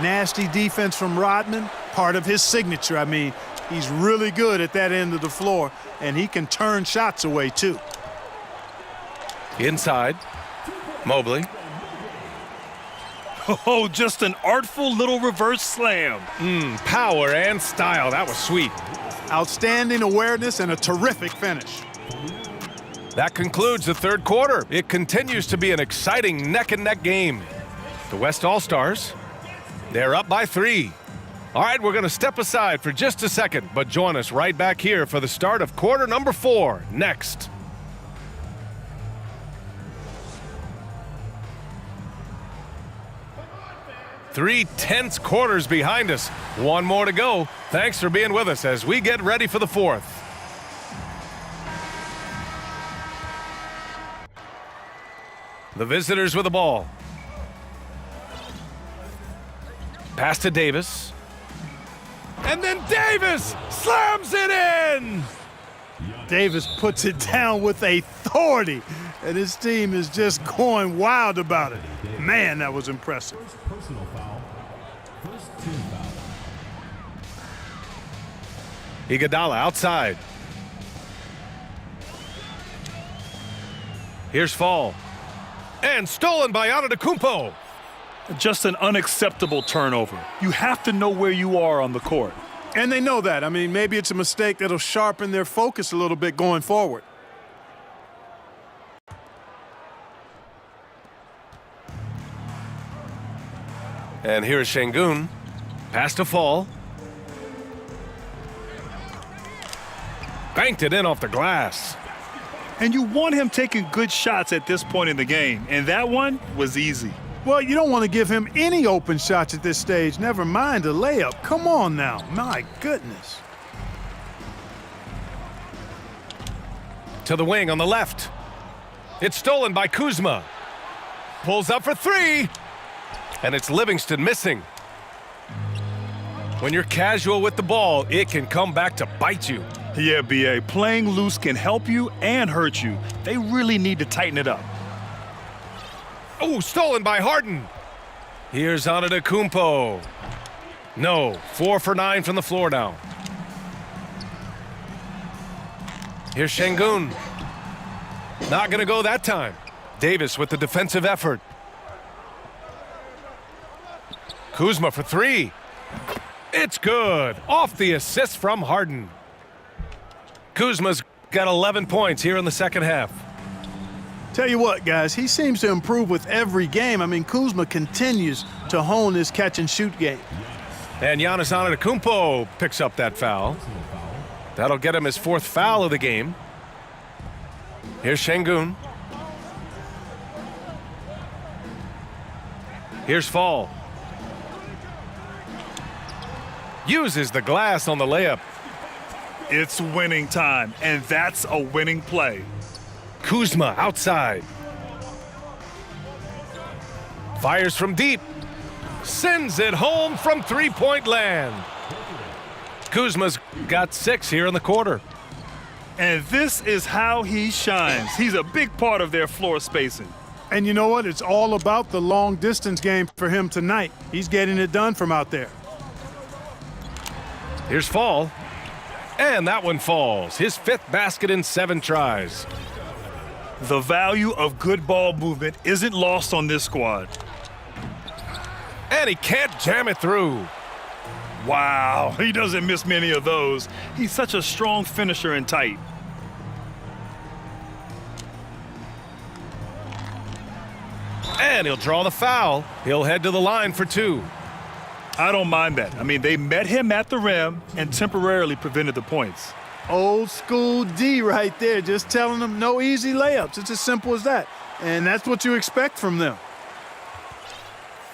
Speaker 5: Nasty defense from Rodman. Part of his signature. I mean, he's really good at that end of the floor, and he can turn shots away, too.
Speaker 1: Inside. Mobley.
Speaker 2: Oh, just an artful little reverse slam.
Speaker 1: Power and style. That was sweet.
Speaker 5: Outstanding awareness and a terrific finish.
Speaker 1: That concludes the third quarter. It continues to be an exciting neck-and-neck game. The West All-Stars, they're up by 3. All right, we're going to step aside for just a second, but join us right back here for the start of quarter number 4 next. Three tense quarters behind us. One more to go. Thanks for being with us as we get ready for the 4th. The visitors with the ball. Pass to Davis. And then Davis slams it in!
Speaker 5: Davis puts it down with authority, and his team is just going wild about it. Man, that was impressive.
Speaker 8: Personal foul. First team foul.
Speaker 1: Iguodala outside. Here's Fall. And stolen by Antetokounmpo.
Speaker 2: Just an unacceptable turnover. You have to know where you are on the court.
Speaker 5: And they know that. I mean, maybe it's a mistake that'll sharpen their focus a little bit going forward.
Speaker 1: And here's Şengün. Pass to Fall. Banked it in off the glass.
Speaker 2: And you want him taking good shots at this point in the game. And that one was easy.
Speaker 5: Well, you don't want to give him any open shots at this stage. Never mind a layup. Come on now. My goodness.
Speaker 1: To the wing on the left. It's stolen by Kuzma. Pulls up for 3. And it's Livingston missing. When you're casual with the ball, it can come back to bite you.
Speaker 2: Yeah, B.A., playing loose can help you and hurt you. They really need to tighten it up.
Speaker 1: Oh, stolen by Harden. Here's Antetokounmpo. No, 4 for 9 from the floor now. Here's Şengün. Not going to go that time. Davis with the defensive effort. Kuzma for 3. It's good. Off the assist from Harden. Kuzma's got 11 points here in the second half.
Speaker 5: Tell you what, guys, he seems to improve with every game. I mean, Kuzma continues to hone his catch-and-shoot game.
Speaker 1: And Giannis Antetokounmpo picks up that foul. That'll get him his 4th foul of the game. Here's Şengün. Here's Fall. Uses the glass on the layup.
Speaker 2: It's winning time, and that's a winning play.
Speaker 1: Kuzma outside. Fires from deep. Sends it home from three-point land. Kuzma's got 6 here in the quarter.
Speaker 2: And this is how he shines. He's a big part of their floor spacing.
Speaker 5: And you know what? It's all about the long-distance game for him tonight. He's getting it done from out there.
Speaker 1: Here's Fall. And that one falls. His 5th basket in 7 tries.
Speaker 2: The value of good ball movement isn't lost on this squad.
Speaker 1: And he can't jam it through.
Speaker 2: Wow, he doesn't miss many of those. He's such a strong finisher and tight.
Speaker 1: And he'll draw the foul. He'll head to the line for 2.
Speaker 2: I don't mind that. I mean, they met him at the rim and temporarily prevented the points.
Speaker 5: Old school D right there, just telling them no easy layups. It's as simple as that. And that's what you expect from them.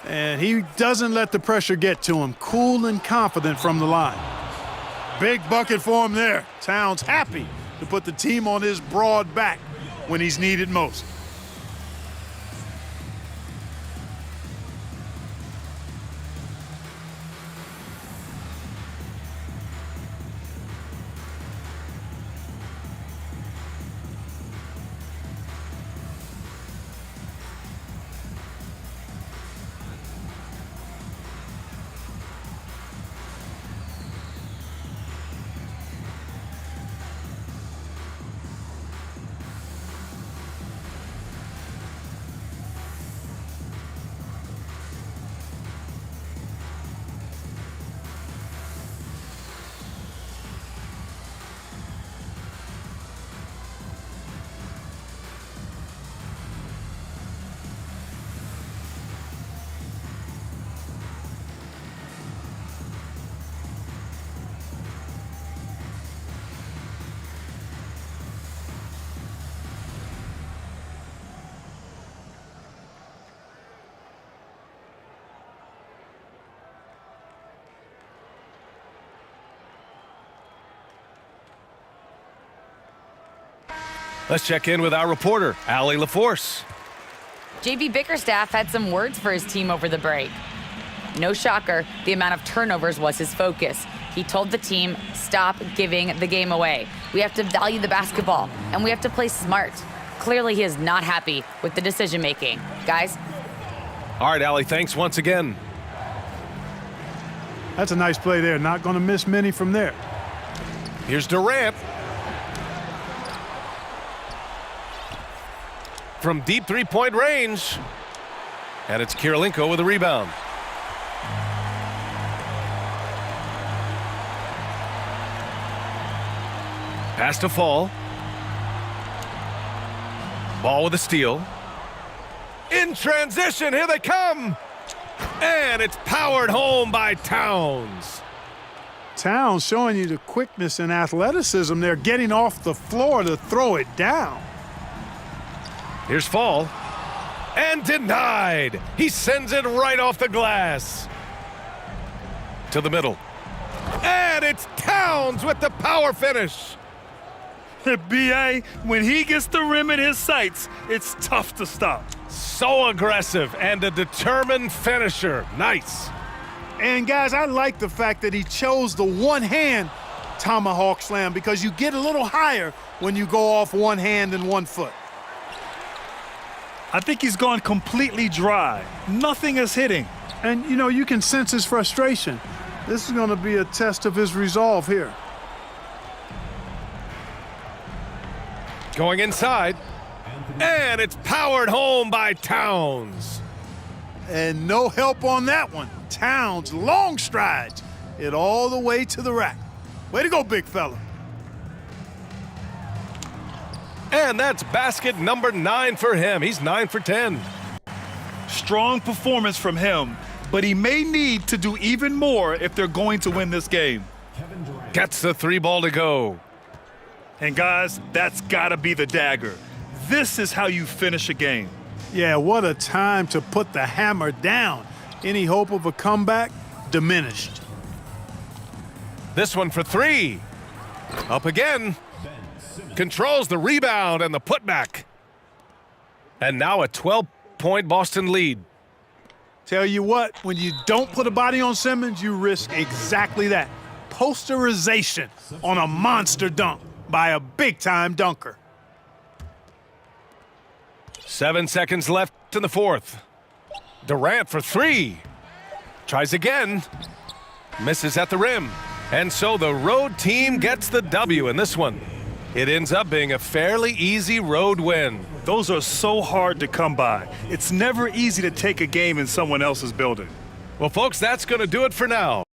Speaker 5: And he doesn't let the pressure get to him. Cool and confident from the line. Big bucket for him there. Towns happy to put the team on his broad back when he's needed most.
Speaker 1: Let's check in with our reporter, Allie LaForce.
Speaker 11: JB Bickerstaff had some words for his team over the break. No shocker, the amount of turnovers was his focus. He told the team, stop giving the game away. We have to value the basketball, and we have to play smart. Clearly, he is not happy with the decision-making. Guys?
Speaker 1: All right, Allie, thanks once again.
Speaker 5: That's a nice play there. Not going to miss many from there.
Speaker 1: Here's Durant. From deep three-point range. And it's Kirilenko with a rebound. Pass to Fall. Ball with a steal. In transition, here they come. And it's powered home by Towns.
Speaker 5: Towns showing you the quickness and athleticism there, getting off the floor to throw it down.
Speaker 1: Here's Fall. And denied. He sends it right off the glass. To the middle. And it's Towns with the power finish.
Speaker 2: B.A., when he gets the rim in his sights, it's tough to stop.
Speaker 1: So aggressive and a determined finisher. Nice.
Speaker 5: And guys, I like the fact that he chose the one-hand tomahawk slam because you get a little higher when you go off one hand and 1 foot.
Speaker 2: I think he's gone completely dry. Nothing is hitting.
Speaker 5: And, you know, you can sense his frustration. This is going to be a test of his resolve here.
Speaker 1: Going inside. And it's powered home by Towns.
Speaker 5: And no help on that one. Towns, long strides, it all the way to the rack. Way to go, big fella.
Speaker 1: And that's basket number 9 for him. He's 9 for 10.
Speaker 2: Strong performance from him, but he may need to do even more if they're going to win this game.
Speaker 1: Gets the 3 ball to go.
Speaker 2: And guys, that's gotta be the dagger. This is how you finish a game.
Speaker 5: Yeah, what a time to put the hammer down. Any hope of a comeback diminished.
Speaker 1: This one for three. Up again. Controls the rebound and the putback. And now a 12-point Boston lead.
Speaker 5: Tell you what, when you don't put a body on Simmons, you risk exactly that. Posterization on a monster dunk by a big-time dunker.
Speaker 1: 7 seconds left in the fourth. Durant for three. Tries again. Misses at the rim. And so the road team gets the W in this one. It ends up being a fairly easy road win.
Speaker 2: Those are so hard to come by. It's never easy to take a game in someone else's building.
Speaker 1: Well, folks, that's going to do it for now.